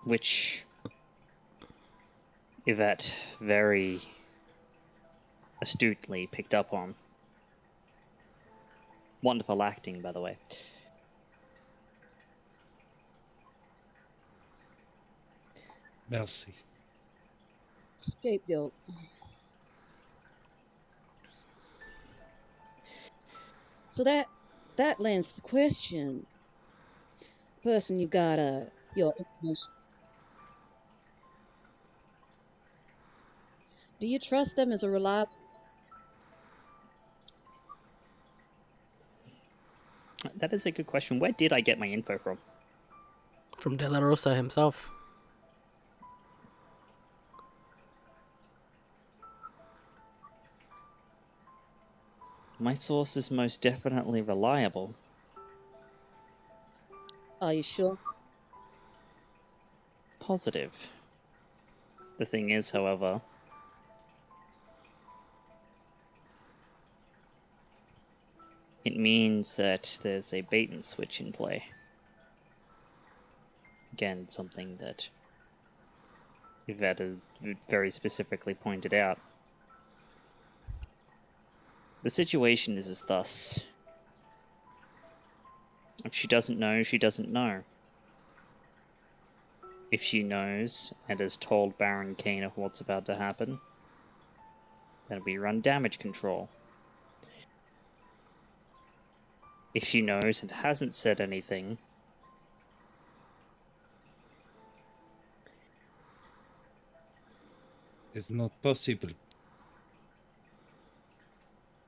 Which Yvette very astutely picked up on. Wonderful acting, by the way. Merci. Scapegoat. So that lands the question. Person you got your information from. Do you trust them as a reliable source? That is a good question. Where did I get my info from? From De La Rosa himself. My source is most definitely reliable. Are you sure? Positive. The thing is, however, it means that there's a bait and switch in play. Again, something that Yvette has very specifically pointed out. The situation is as thus. If she doesn't know, she doesn't know. If she knows and has told Baron Kane of what's about to happen, then we run damage control. If she knows and hasn't said anything, It's not possible,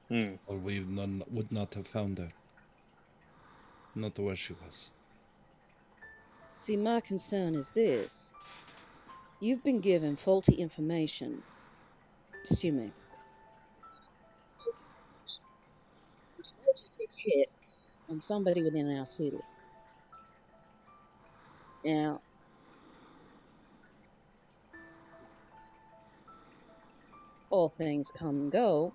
hmm, or we would not have found her. Not where she was. See, my concern is this. You've been given faulty information. Assuming. Faulty information, which led you to hit on somebody within our city. Now, all things come and go,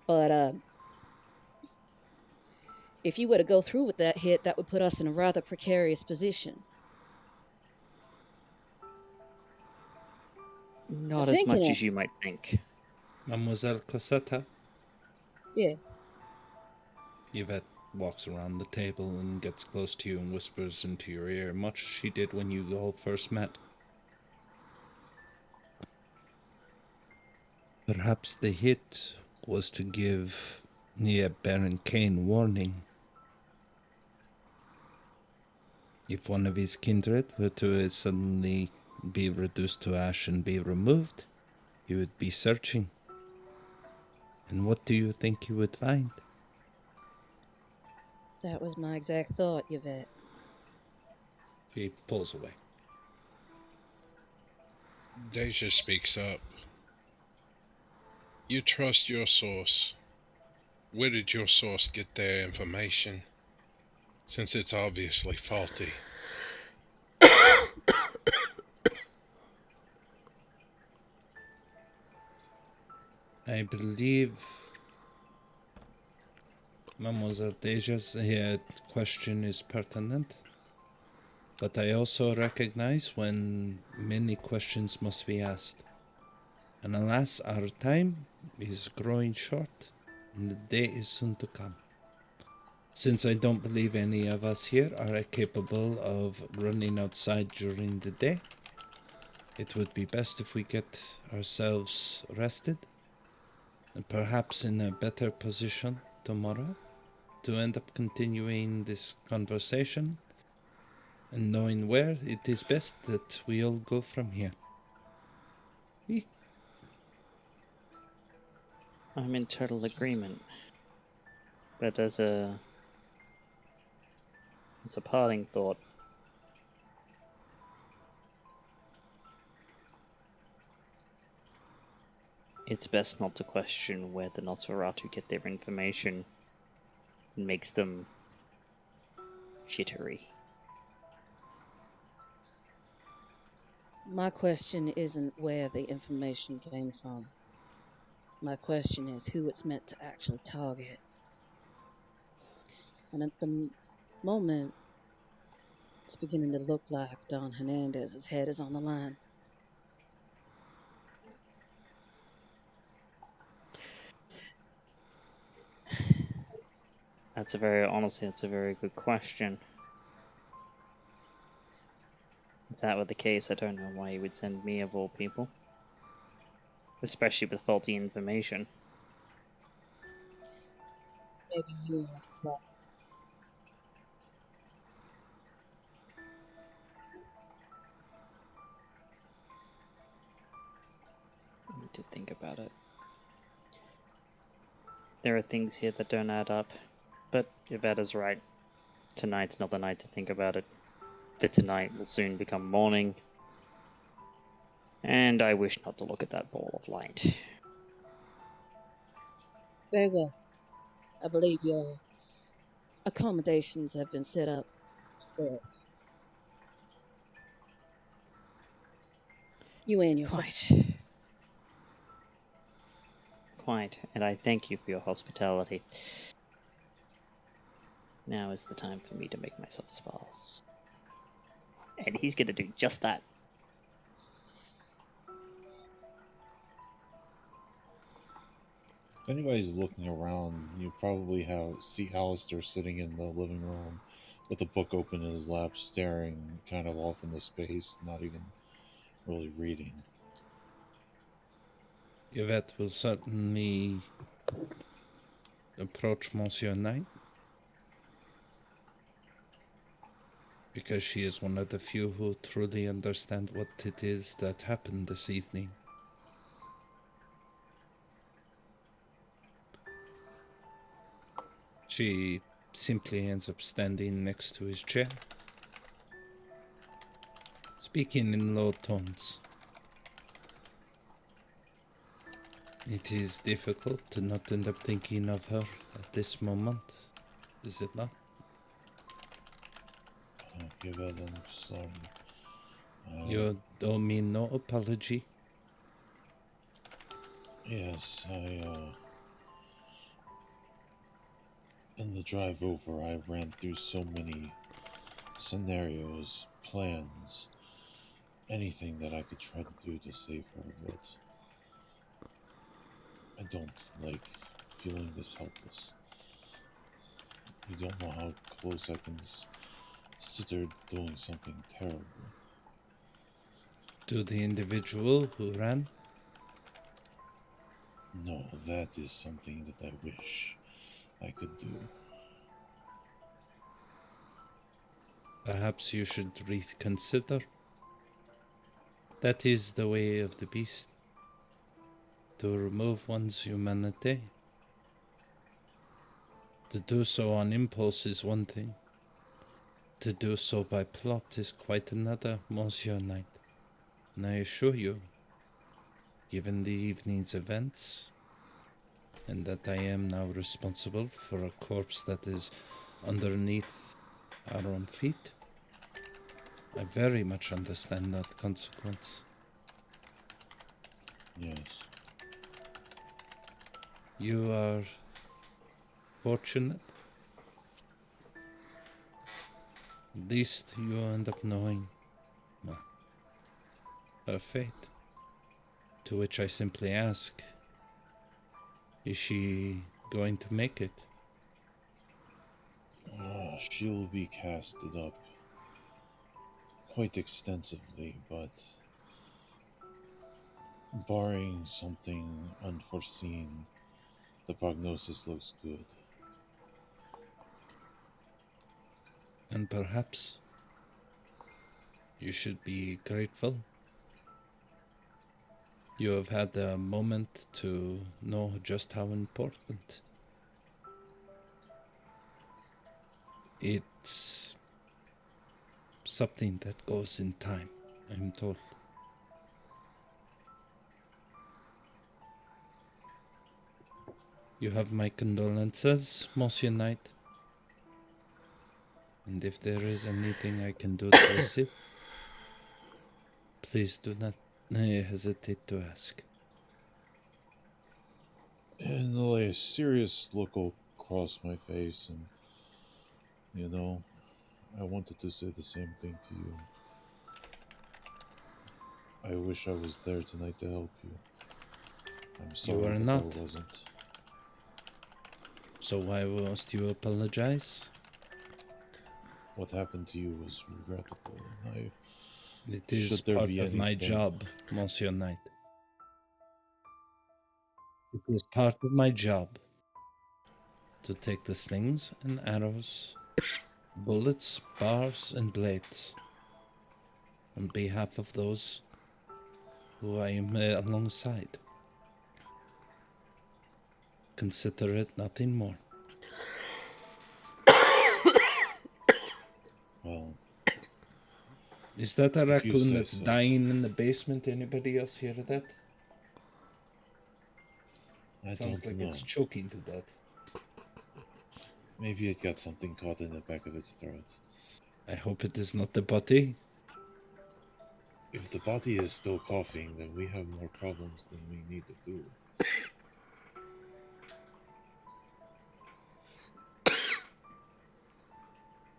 but if you were to go through with that hit, that would put us in a rather precarious position. not I'm as much thinking as you might think. Mademoiselle Cosetta? Yeah. Yvette walks around the table and gets close to you and whispers into your ear, much as she did when you all first met. Perhaps the hit was to give Baron Kane warning. If one of his kindred were to suddenly be reduced to ash and be removed, he would be searching. And what do you think he would find? That was my exact thought, Yvette. He pulls away. Deja speaks up. You trust your source. Where did your source get their information? Since it's obviously faulty. I believe Mademoiselle Deja's question is pertinent, but I also recognize when many questions must be asked. And alas, our time is growing short, and the day is soon to come. Since I don't believe any of us here are capable of running outside during the day, it would be best if we get ourselves rested, and perhaps in a better position tomorrow to end up continuing this conversation and knowing where it is best that we all go from here. I'm in total agreement. But as a parting thought, it's best not to question where the Nosferatu get their information. It makes them jittery. My question isn't where the information came from. My question is who it's meant to actually target. And at the moment, it's beginning to look like Don Hernandez's head is on the line. Honestly, that's a very good question. If that were the case, I don't know why he would send me of all people. Especially with faulty information. Maybe you aren't as likely to. to think about it. There are things here that don't add up, but Yvette's right. Tonight's not the night to think about it. For tonight will soon become morning, and I wish not to look at that ball of light. Very well. I believe your accommodations have been set up upstairs. You and your Quite. friends. Quite, and I thank you for your hospitality. Now is the time for me to make myself sparse. And he's gonna do just that. If anybody's looking around, you probably see Alistair sitting in the living room with a book open in his lap, staring kind of off into space, not even really reading. Yvette will certainly approach Monsieur Knight, because she is one of the few who truly understand what it is that happened this evening. She simply ends up standing next to his chair, speaking in low tones. It is difficult to not end up thinking of her at this moment, is it not? Yvette, I'm sorry. You owe me no apology. Yes, in the drive over, I ran through so many scenarios, plans, anything that I could try to do to save her, but I don't like feeling this helpless. You don't know how close I can sit there doing something terrible. To the individual who ran? No, that is something that I wish I could do. Perhaps you should reconsider. That is the way of the beast. To remove one's humanity. To do so on impulse is one thing. To do so by plot is quite another, Monsieur Knight. And I assure you, given the evening's events, and that I am now responsible for a corpse that is underneath our own feet, I very much understand that consequence. Yes. You are fortunate. At least you end up knowing her fate. To which I simply ask, is she going to make it? She'll be casted up quite extensively, but barring something unforeseen, the prognosis looks good. And perhaps you should be grateful. You have had a moment to know just how important. It's something that goes in time, I'm told. You have my condolences, Monsieur Knight. And if there is anything I can do to assist, please do not hesitate to ask. And a serious look across my face, and I wanted to say the same thing to you. I wish I was there tonight to help you. I'm sorry You are that not. I wasn't. So why must you apologize? What happened to you was regrettable, and It is should there part be of my anything- job, Monsieur Knight. It is part of my job to take the slings and arrows, bullets, bars, and blades on behalf of those who I am alongside. consider it nothing more. Well, Is that a If you raccoon say that's so. dying in the basement? Anybody else hear that? I Sounds don't like know. it's choking to death. Maybe it got something caught in the back of its throat. I hope it is not the body. If the body is still coughing, then we have more problems than we need to do.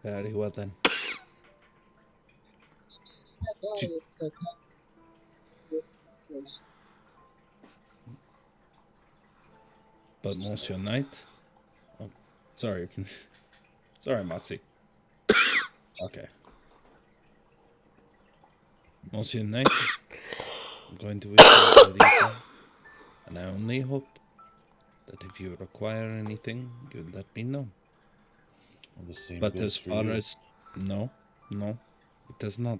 Very well then. That body is still coming. Good invitation. But Monsieur Knight? Oh, sorry. Sorry, Moxie. Okay. Monsieur Knight, I'm going to wish you a good evening. And I only hope that if you require anything, you let me know. And the same But goes as for far you. as... No, it does not.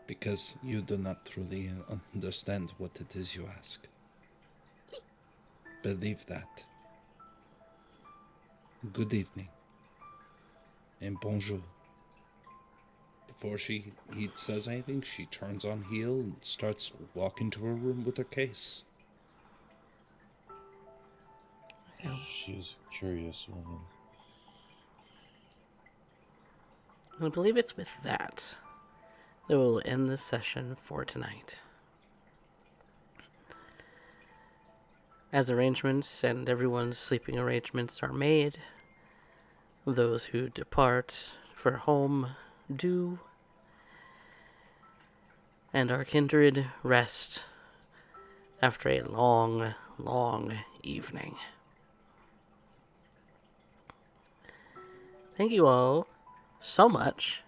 Because you do not truly understand what it is you ask. Believe that. Good evening. And bonjour. Before he says anything, she turns on heel and starts walking to her room with her case. She is a curious woman. I believe it's with that we'll end this session for tonight. As arrangements and everyone's sleeping arrangements are made, those who depart for home do, and our kindred rest after a long, long evening. Thank you all so much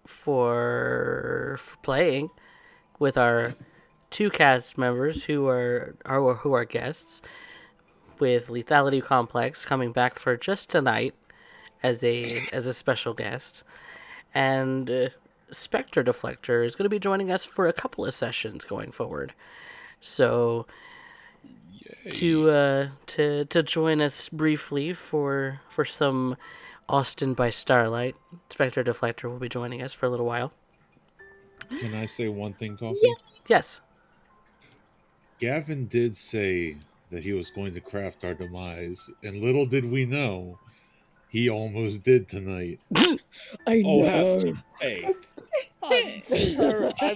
for playing with our two cast members who are guests, with LethalityComplex coming back for just tonight as a special guest, and SpecterDeflecter is going to be joining us for a couple of sessions going forward. So to join us briefly for some Austin by Starlight, SpecterDeflecter will be joining us for a little while. Can I say one thing, Coffee? Yes. Gavin did say that he was going to craft our demise, and little did we know, he almost did tonight. I Oh, know. hey. I'm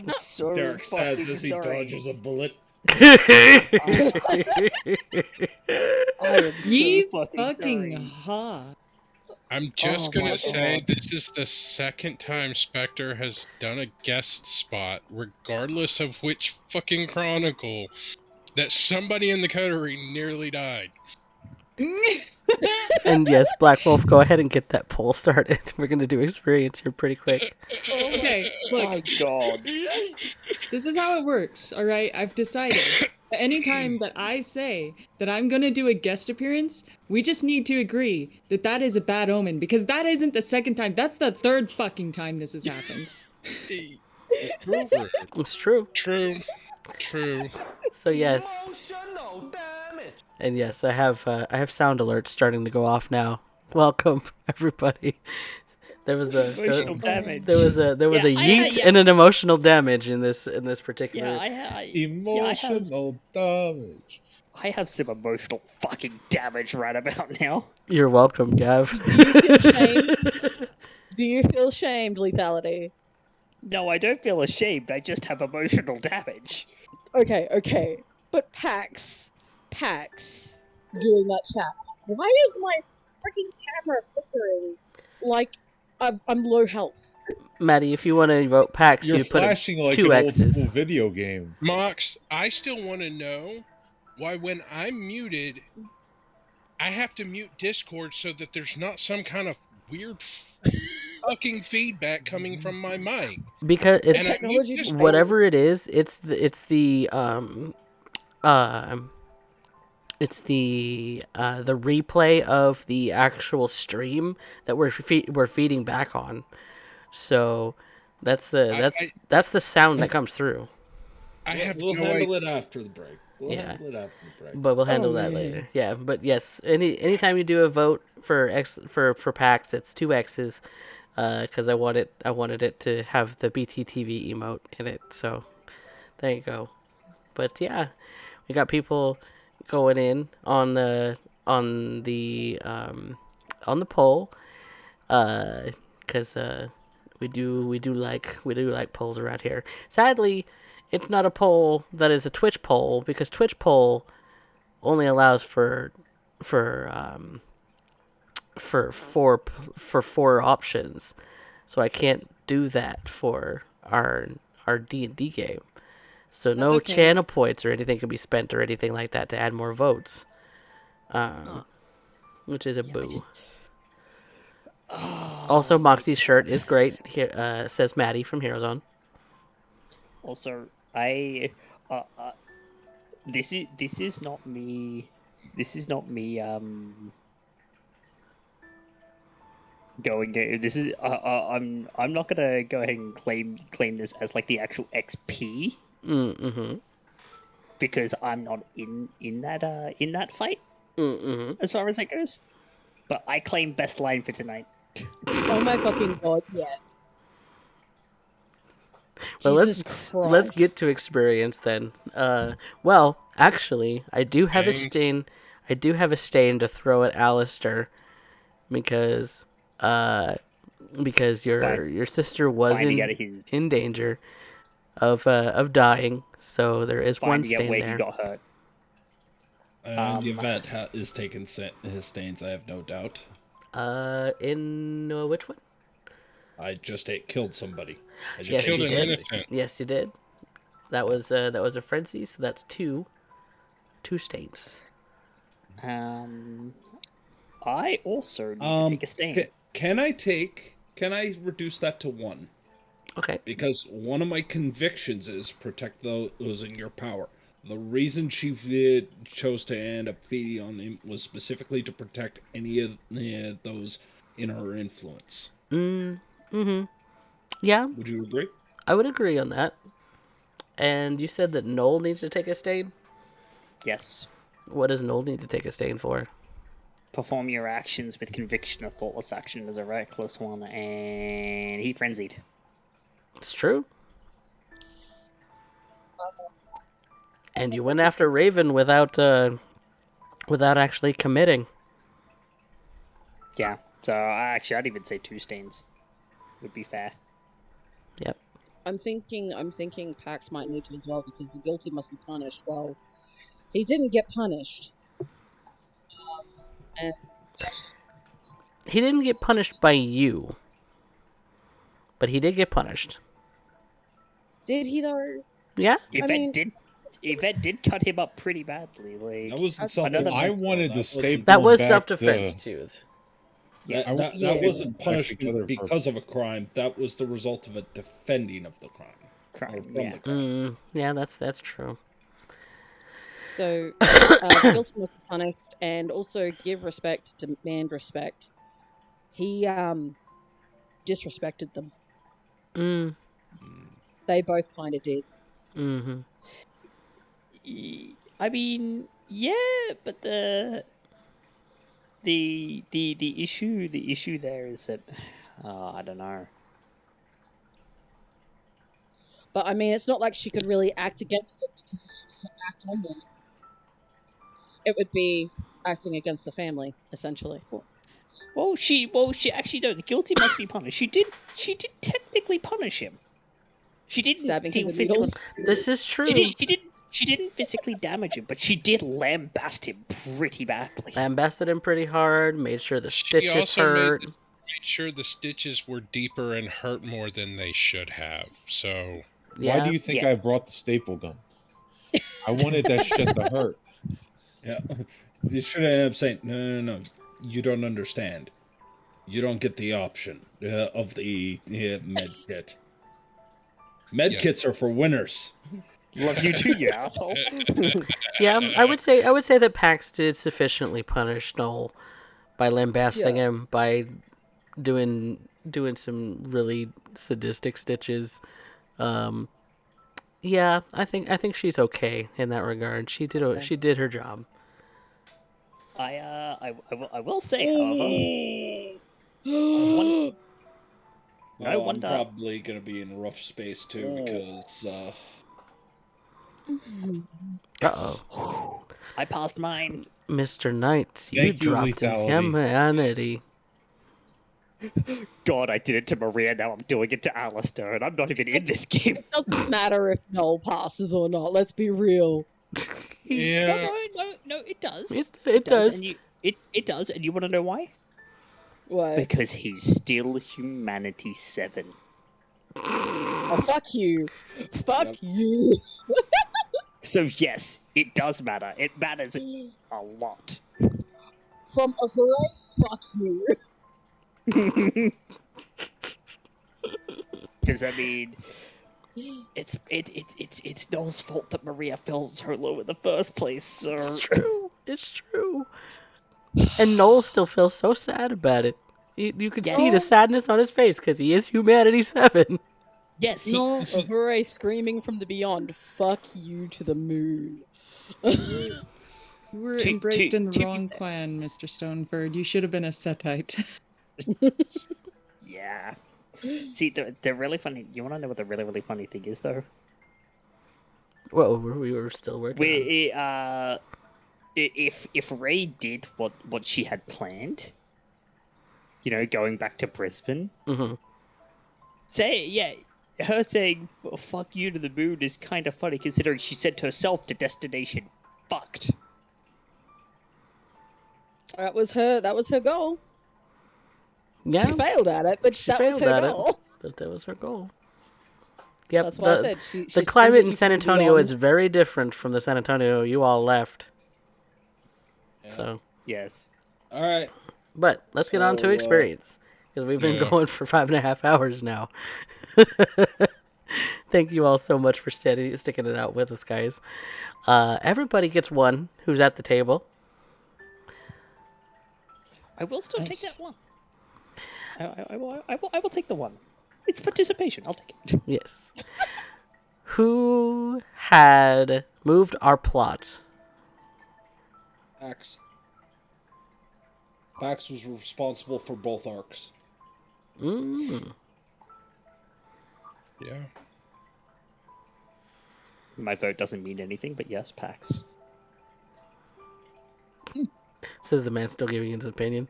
so Derek says fucking as he sorry. dodges a bullet. I am so Ye fucking fucking sorry. ha. I'm just Oh my gonna say God. this is the second time Spectre has done a guest spot, regardless of which fucking chronicle, that somebody in the coterie nearly died. And yes, Black Wolf, go ahead and get that poll started. We're going to do experience here pretty quick. Okay, look, My God. this is how it works, all right? I've decided that anytime that I say that I'm gonna do a guest appearance, we just need to agree that that is a bad omen, because that isn't the second time, that's the third fucking time this has happened. It's true. It's true. True. So yes, and yes, I have sound alerts starting to go off now. Welcome everybody. There was a Emotional damage. There was a Yeah, yeet and an emotional damage in this particular. Yeah, Emotional damage. I have some emotional fucking damage right about now. You're welcome, Gav. Do you feel shamed? Do you feel shamed, Lethality? No, I don't feel ashamed. I just have emotional damage. Okay. But Pax doing that chat. Why is my freaking camera flickering like I'm low health? Maddie, if you want to vote PAX, You're you put flashing like two an old X's. school video game. Mox, I still want to know why when I'm muted, I have to mute Discord so that there's not some kind of weird fucking feedback coming from my mic. Because And it's I mute Technology Discord. whatever it is, it's the replay of the actual stream that we're feeding back on. So that's the sound that comes through. I have We'll no handle idea. it after the break. We'll Yeah. handle it after the break. But we'll handle Oh, that man. later. Yeah, but yes, anytime you do a vote for for PAX, it's 2 X's, because I wanted it to have the BTTV emote in it. So there you go. But yeah, we got people going in on the on the poll, because we do like polls around here. Sadly, it's not a poll that is a Twitch poll, because Twitch poll only allows for four options, so I can't do that for our D&D game. So That's no okay. channel points or anything can be spent or anything like that to add more votes, which is a boo. Also, Moxie's shirt is great. Here says Maddie from Heroes On. Also, I this is not me. This is not me. Going to this is I'm not gonna go ahead and claim this as like the actual XP Mm-hmm. because I'm not in that fight Mm-hmm. as far as that goes. But I claim best line for tonight. Oh my fucking god, yes. Well, Jesus Christ. let's get to experience then. Well, actually, I do have a Thank- stain. I do have a stain to throw at Alistair, because your Fine. sister was Finding out his in danger of dying. So there is one finding out stain where there. he got hurt. And Yvette is taking his stains, I have no doubt. In which one? I just killed somebody. I just Yes, ate Killed you an did. innocent. Yes, you did. That was a frenzy. So that's two stains. I also need to take a stain. Can I reduce that to 1? Okay. Because one of my convictions is protect those in your power. The reason she chose to end up feeding on him was specifically to protect any of those in her influence. Mm-hmm. Yeah, Would you agree? I would agree on that. And you said that Noel needs to take a stain? Yes. What does Noel need to take a stain for? Perform your actions with conviction. A thoughtless action is a reckless one, and he frenzied. It's true. And you went after Raven without actually committing. Yeah. So actually, I'd even say 2 stains would be fair. Yep. I'm thinking Pax might need to as well, because the guilty must be punished. Well, he didn't get punished. And He didn't get punished by you, but he did get punished. did he though? Yeah. Yvette did cut him up pretty badly. Like That wasn't another- self-defense. I wanted to staple That was back self-defense the- too. That Yeah. wasn't Back punishment together because of a crime. That was the result of a defending of the crime. Or crime. from Yeah. the crime. Yeah, that's true. So, guilty must be punished, and also give respect, demand respect. He disrespected them. Mm. They both kind of did. Mm-hmm. I mean, yeah, but the issue there is that I don't know. But I mean, it's not like she could really act against it, because if she was to act on that, it would be acting against the family, essentially. Well, she actually no. The guilty must be punished. She did technically punish him. She didn't Stabbing him deal with physical. needles. This is true. She didn't physically damage him, but she did lambast him pretty badly. Lambasted him pretty hard. Made sure the She stitches also hurt. made sure the stitches were deeper and hurt more than they should have. So Yeah. Why do you think Yeah. I brought the staple gun? I wanted that shit to hurt. Yeah. You should end up saying, no. You don't understand. You don't get the option of the med kit. Med Yeah. kits are for winners. Love you too, you asshole. Yeah, I would say that Pax did sufficiently punish Noel by lambasting him, by doing some really sadistic stitches, Yeah, I think she's okay in that regard. She did her job. I will say, however, one no Oh, I'm wonder. probably gonna be in a rough space too because Uh-oh. I passed mine. Mr. Knight, you Thank you, dropped in Lethality. humanity. God, I did it to Maria. Now I'm doing it to Alistair, and I'm not even in this game. It doesn't matter if Noel passes or not. Let's be real. Yeah. No, it does. It does. and it does, and you want to know why? Why? Because he's still Humanity 7. Oh, fuck you. Fuck Yep. you. So yes, it does matter. It matters a lot. From a hooray, fuck you. Because I mean, it's Noel's fault that Maria fell so low in the first place. So It's true. It's true. And Noel still feels so sad about it. You could see the Yes. sadness on his face because he is Humanity 7. yes, No, a hooray screaming from the beyond. Fuck you to the moon. You were To- embraced to- in the to be wrong fair- clan, Mr. Stoneford. You should have been a Setite. Yeah. See, the really funny. You want to know what the really funny thing is, though? Well, we were still working on it. We if Ray did what she had planned, going back to Brisbane, Mhm. her saying "fuck you" to the moon is kind of funny considering she sent herself to destination fucked. That was her goal. Yeah, She failed at it, but she that was failed her at it. goal. But that was her goal. Yep, That's why I said the she's climate in visiting San from Antonio beyond. is very different from the San Antonio you all left. Yeah. So, Yes. all right. but let's get on to So, experience because we've been Yeah. going for 5.5 hours now. Thank you all so much for sticking it out with us, guys. Everybody gets one who's at the table. I will still take Nice. that one. I will take the one. It's participation. I'll take it. Yes. Who had moved our plot? Pax. Pax was responsible for both arcs. Mm. Yeah. My vote doesn't mean anything, but yes, PAX. Says the man still giving his opinion.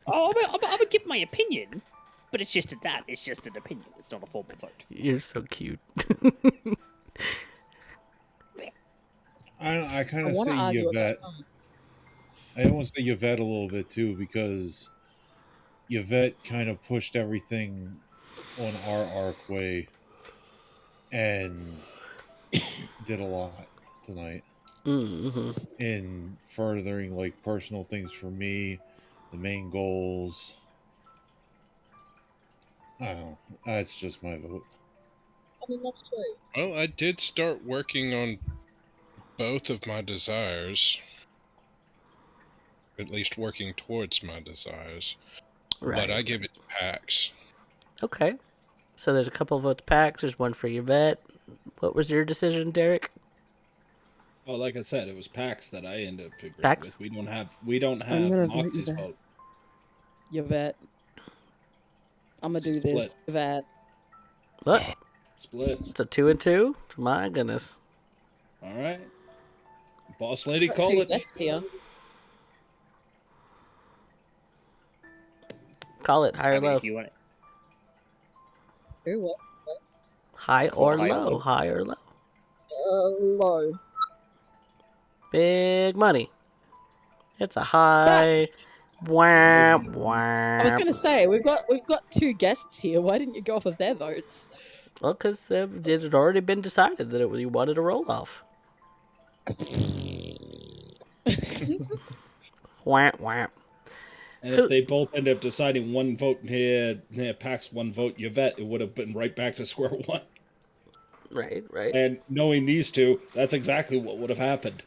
Oh, I'm gonna give my opinion, but it's just that. It's just an opinion. It's not a formal vote. You're so cute. I kind I of wanna say argue Yvette. I almost say Yvette a little bit too because Yvette kind of pushed everything on our arc way and did a lot tonight Mm-hmm. in furthering like personal things for me, the main goals. I don't know. That's just my vote. I mean, that's true. Well, I did start working on both of my desires. At least working towards my desires. Right. But I give it to PAX. Okay. So there's a couple of votes PAX. There's one for Yvette. What was your decision, Derek? Well, like I said, it was Pax that I ended up agreeing Pax? with. We don't have gonna vote Moxie's Yvette. vote. Yvette. I'm gonna do Split. this. Yvette. What? Split. It's a 2 and 2? My goodness. All right. Boss lady, Got call two it. guests here. Call it high or I mean, low. if you want it. Who what? High or high or low. low? High or low. Low. Big money. It's a high. Wham, I was wham. gonna say we've got two guests here. Why didn't you go off of their votes? Well, because it had already been decided that you wanted to roll off. Wham, wham. And if they both end up deciding one vote here, Pax one vote Yvette, it would have been right back to square one. Right, right. And knowing these two, that's exactly what would have happened.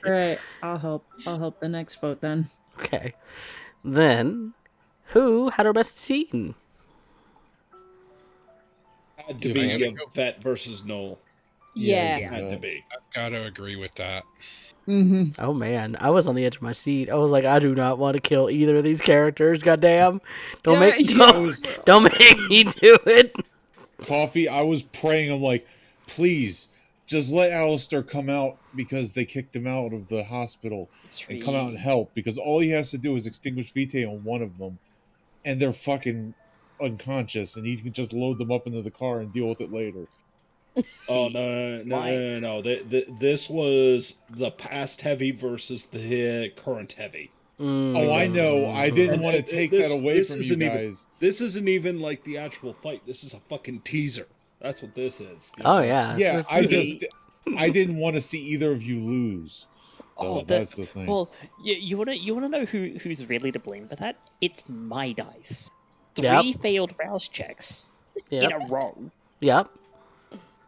All right, I'll help. I'll help the next vote then. Okay. Then, who had our best scene? Had to Yeah, be I'm gonna go- Yvette versus Noel. Yeah. Had to be. I've got to agree with that. Mm-hmm. Oh man, I was on the edge of my seat. I was like, I do not want to kill either of these characters. Goddamn! Don't make Yeah, don't make me do it. Coffee, I was praying, I'm like, please, just let Alistair come out because they kicked him out of the hospital and come out and help because all he has to do is extinguish VtM on one of them and they're fucking unconscious and he can just load them up into the car and deal with it later. Oh See, no! This was the past heavy versus the current heavy. Oh, I know. I didn't want to take that away from you guys. This isn't even like the actual fight. This is a fucking teaser. That's what this is. you Oh know? yeah. Yeah, this I is- I didn't want to see either of you lose. Oh, That's the thing. well, you wanna know who's really to blame for that? It's my dice. Yep. 3 failed rouse checks in Yep. a row, Yep.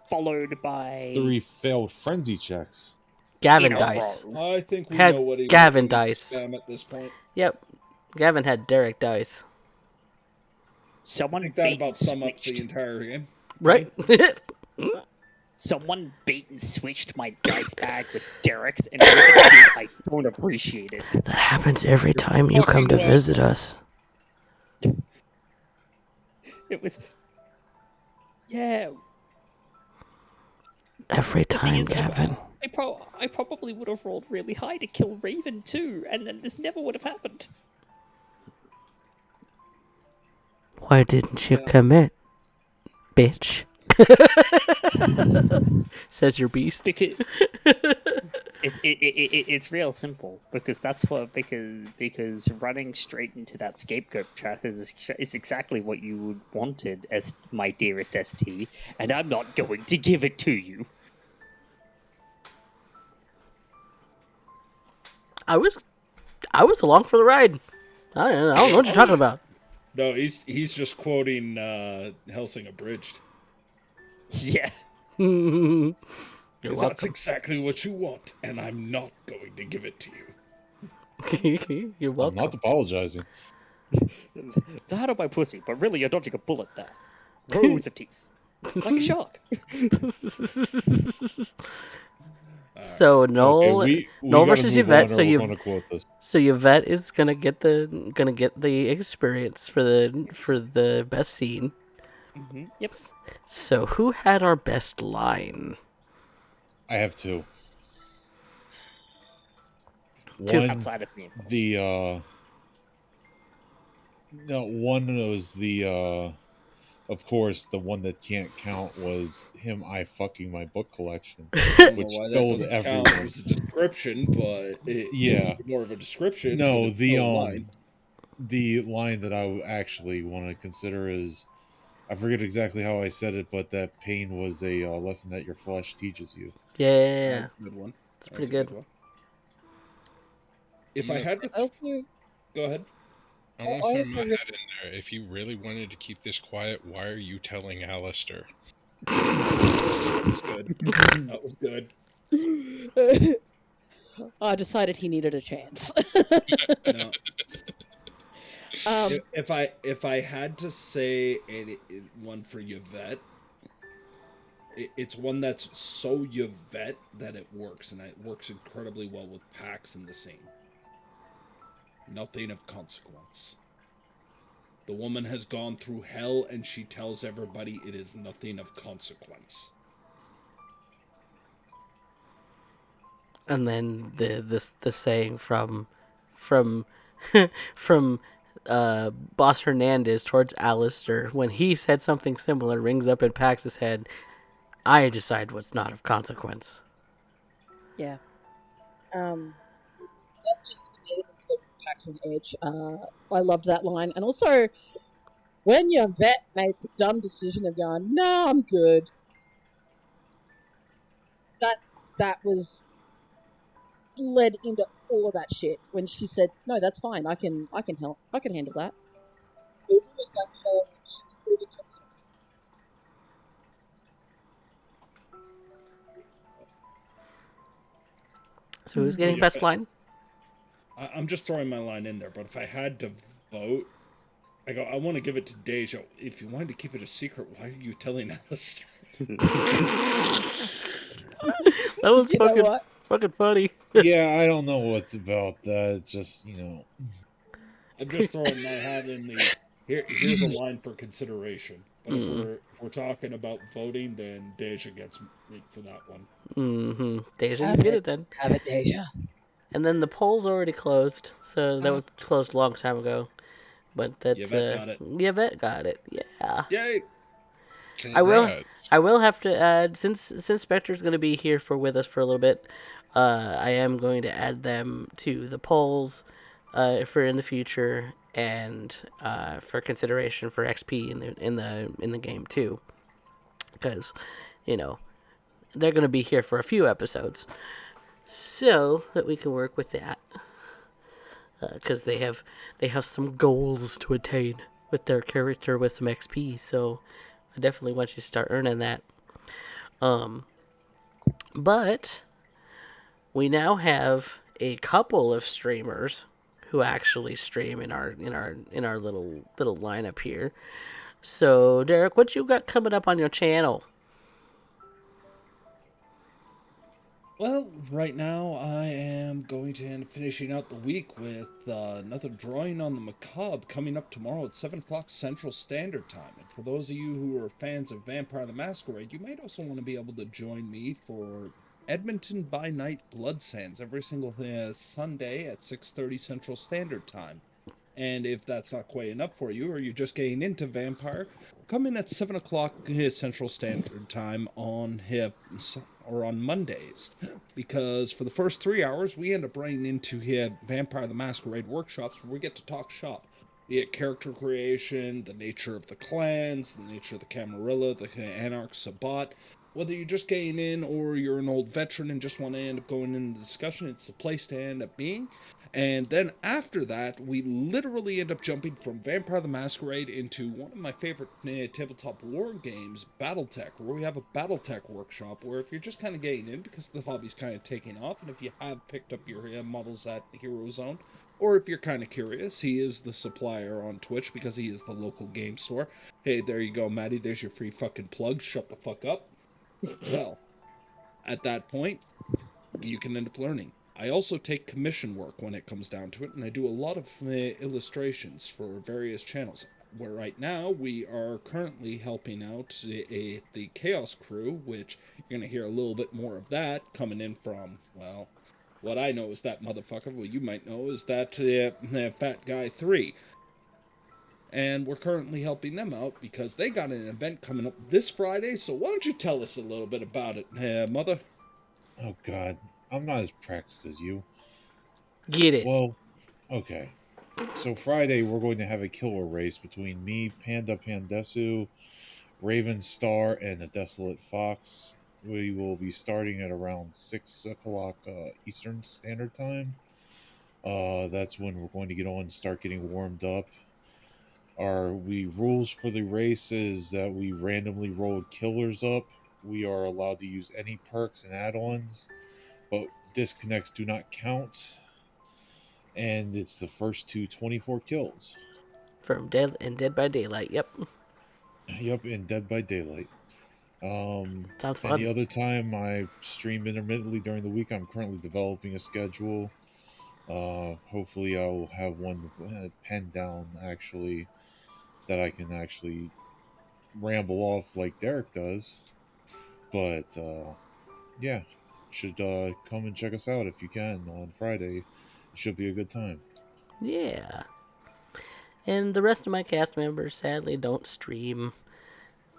followed by 3 failed frenzy checks. Gavin in a dice. row. I think we Had know what he Gavin was dice. at this point. Yep. Gavin had Derek dice. I Someone think that bait about and sum up the switched. entire game. Right. Someone bait and switched my dice bag with Derek's, and whoever did it, I don't appreciate it. That happens every time you come to fucking what? visit us. It was, yeah. Every The thing time, is, Gavin. I probably would have rolled really high to kill Raven too, and then this never would have happened. Why didn't you commit, bitch? Says your beast. Because it's real simple. Because that's what because running straight into that scapegoat trap is exactly what you wanted as my dearest ST, and I'm not going to give it to you. I was along for the ride. I don't know what you're talking about. No, he's just quoting Helsing Abridged. Yeah. You're That's welcome. exactly what you want, and I'm not going to give it to you. You're I'm welcome. not apologizing. That or my pussy, but really you're dodging a bullet there. Rows of teeth. Like a shark. So Noel, we Noel gotta versus move Yvette. on or So we're you, gonna quote this. so Yvette is gonna get the experience for the best scene. Mm-hmm. Yep. So who had our best line? I have 2. Two. One, Outside of me, of course. one was of course, the one that can't count was him fucking my book collection, which Why that killed doesn't count. It everyone. was a description, but Yeah. it's more of a description. No, but it's no line. the line that I actually want to consider is, I forget exactly how I said it, but that pain was a lesson that your flesh teaches you. Yeah, That's a good one. it's pretty good. One. If I had to Also, go ahead. I want I to also throw my re- head in there. If you really wanted to keep this quiet, why are you telling Alistair? That was good. That was good. I decided he needed a chance. No. um, If I had to say one for Yvette, it's one that's so Yvette that it works, and it works incredibly well with Pax in the scene. Nothing of consequence. The woman has gone through hell, and she tells everybody it is nothing of consequence. And then the saying from from Boss Hernandez towards Alistair when he said something similar rings up in Pax's head. I decide what's not of consequence. yeah. That just immediately put Pax on edge. I loved that line, and also when your vet made the dumb decision of going, "No, I'm good." That was led into all of that shit when she said, "No, that's fine. I can help. I can handle that." It was almost like she was overconfident. So who's getting Yeah, best but- line? I'm just throwing my line in there, but if I had to vote, I go, I want to give it to Deja. If you wanted to keep it a secret, why are you telling Alistair? That was You know what? fucking funny. Yeah, I don't know what about that. It's just, I'm just throwing my hat in the here's a line for consideration. But if we're talking about voting, then Deja gets me for that one. Mm-hmm. Deja, you Have get it. it then. Have it, Deja. And then the poll's already closed, so that was closed a long time ago. But Yvette got it. Yvette got it. Yeah. Yay! I will. Congrats. I will have to add since Specter's going to be here with us for a little bit. I am going to add them to the polls, for in the future and for consideration for XP in the game too, because you know they're going to be here for a few episodes, so that we can work with that. Because they have some goals to attain with their character with some XP. So I definitely want you to start earning that. But we now have a couple of streamers who actually stream in our little lineup here. So Derek, what you got coming up on your channel? Well, right now I am going to end up finishing out the week with another drawing on the macabre coming up tomorrow at 7 o'clock Central Standard Time. And for those of you who are fans of Vampire the Masquerade, you might also want to be able to join me for Edmonton by Night Blood Sands every single Sunday at 6:30 Central Standard Time. And if that's not quite enough for you, or you're just getting into Vampire, come in at 7 o'clock Central Standard Time on Mondays. Because for the first 3 hours, we end up running into Vampire the Masquerade workshops where we get to talk shop. Be it character creation, the nature of the clans, the nature of the Camarilla, the Anarch Sabbat. Whether you're just getting in or you're an old veteran and just want to end up going in the discussion, it's the place to end up being. And then after that, we literally end up jumping from Vampire the Masquerade into one of my favorite tabletop war games, Battletech, where we have a Battletech workshop where if you're just kind of getting in because the hobby's kind of taking off, and if you have picked up your models at Hero Zone, or if you're kind of curious, he is the supplier on Twitch because he is the local game store. Hey, there you go, Maddie. There's your free fucking plug. Shut the fuck up. Well, at that point, you can end up learning. I also take commission work when it comes down to it, and I do a lot of illustrations for various channels. Where right now we are currently helping out the Chaos Crew, which you're going to hear a little bit more of that coming in from, well, what I know is that motherfucker, what you might know is that Fat Guy 3. And we're currently helping them out because they got an event coming up this Friday, so why don't you tell us a little bit about it, Mother? Oh God, I'm not as practiced as you. Get it. Well, okay. So Friday we're going to have a killer race between me, Panda Pandesu, Raven Star, and the Desolate Fox. We will be starting at around 6 o'clock Eastern Standard Time. That's when we're going to get on and start getting warmed up. Our rules for the race is that we randomly roll killers up. We are allowed to use any perks and add-ons, but disconnects do not count. And it's the first to 24 kills. From Dead by Daylight. Yep. Yep, in Dead by Daylight. Sounds fun. Any other time I stream intermittently during the week. I'm currently developing a schedule. Hopefully I'll have one penned down actually that I can actually ramble off like Derek does. But yeah, should come and check us out if you can on Friday. It should be a good time. Yeah. And the rest of my cast members sadly don't stream.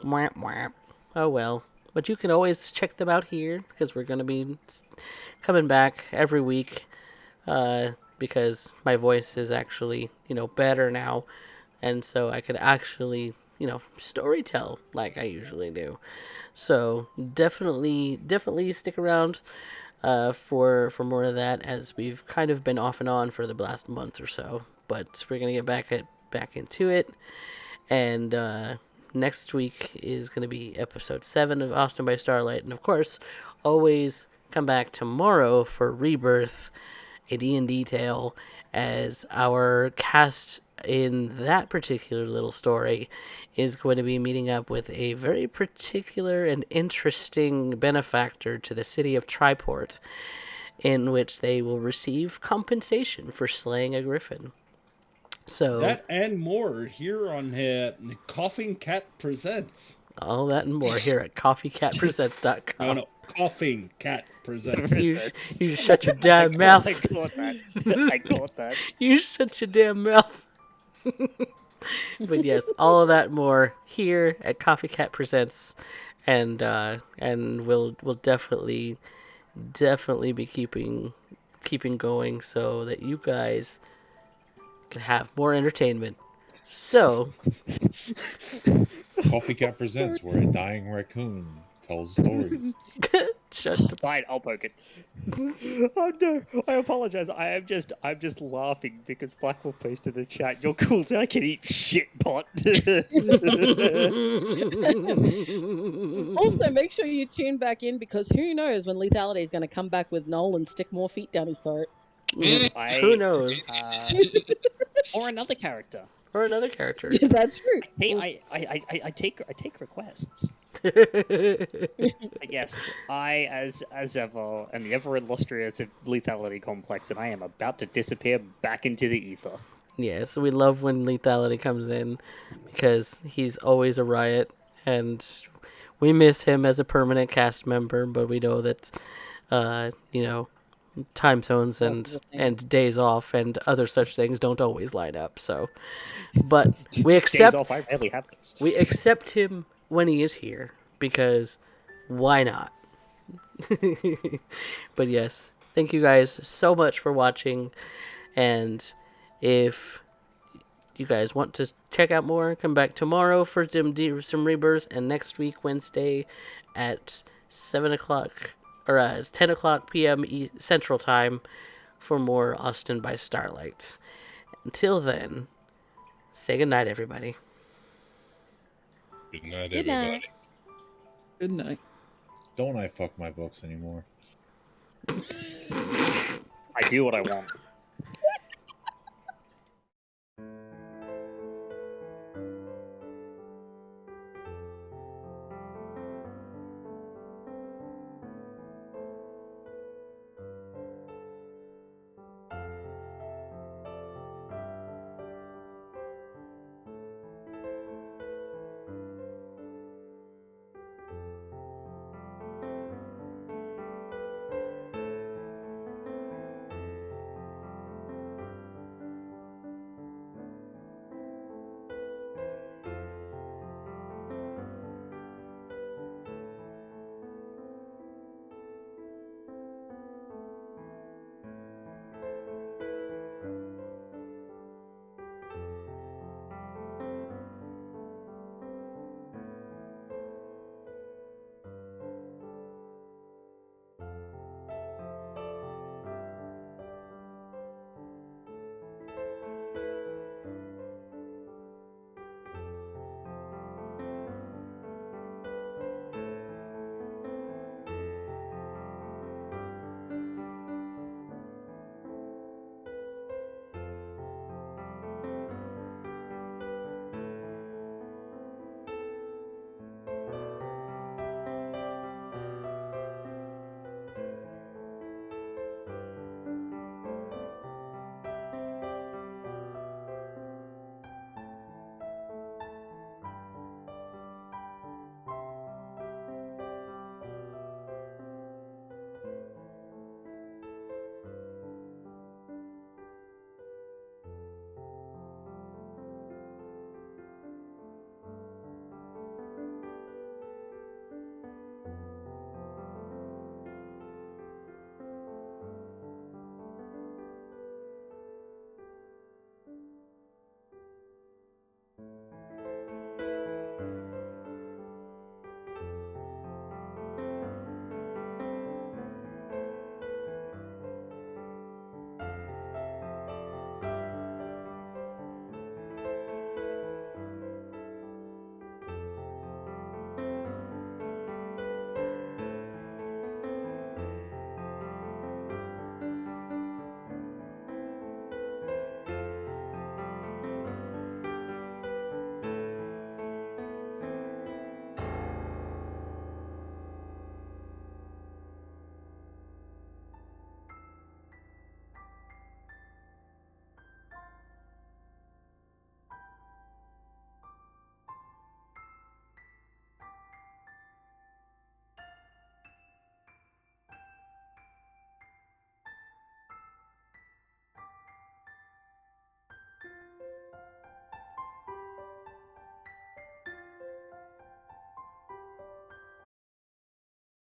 Mwah, mwah. Oh well. But you can always check them out here because we're going to be coming back every week, because my voice is actually, better now. And so I could actually, storytell like I usually do. So definitely stick around for more of that, as we've kind of been off and on for the last month or so. But we're gonna get back into it, and next week is gonna be episode 7 of Austin by Starlight, and of course, always come back tomorrow for Rebirth, a D&D tale, as our cast in that particular little story, is going to be meeting up with a very particular and interesting benefactor to the city of Triport, in which they will receive compensation for slaying a griffin. So That and more here on CoffeeCat Presents. all that and more here at CoffeeCatPresents.com. No, CoffeeCat Presents. You shut your damn mouth. I caught that. I caught that. You shut your damn mouth. But yes, all of that and more here at CoffeeCat Presents, and we'll definitely be keeping going so that you guys can have more entertainment. So CoffeeCat Presents, where a dying raccoon tells stories. shut the Fine, I'll poke it. Oh no, I apologize. I'm just laughing because Blackwell posted in the chat, "You're cool, I can eat shit pot." Also, make sure you tune back in because who knows when Lethality is going to come back with Noel and stick more feet down his throat. Who knows? Or another character. Or another character. That's true. Hey, I take requests. Yes, I, as ever, am the ever illustrious LethalityComplex, and I am about to disappear back into the ether. Yes, we love when Lethality comes in because he's always a riot, and we miss him as a permanent cast member, but we know that, time zones and days off and other such things don't always line up. So, but we accept Days off, I rarely have those. we accept him when he is here because why not? But yes, thank you guys so much for watching, and if you guys want to check out more, come back tomorrow for some Rebirth, and next week Wednesday at 7 o'clock or 10 o'clock p.m. Central Time for more Austin by Starlight. Until then, say goodnight, everybody. Good night, Good night. everybody. Good night. Don't I fuck my books anymore? I do what I want.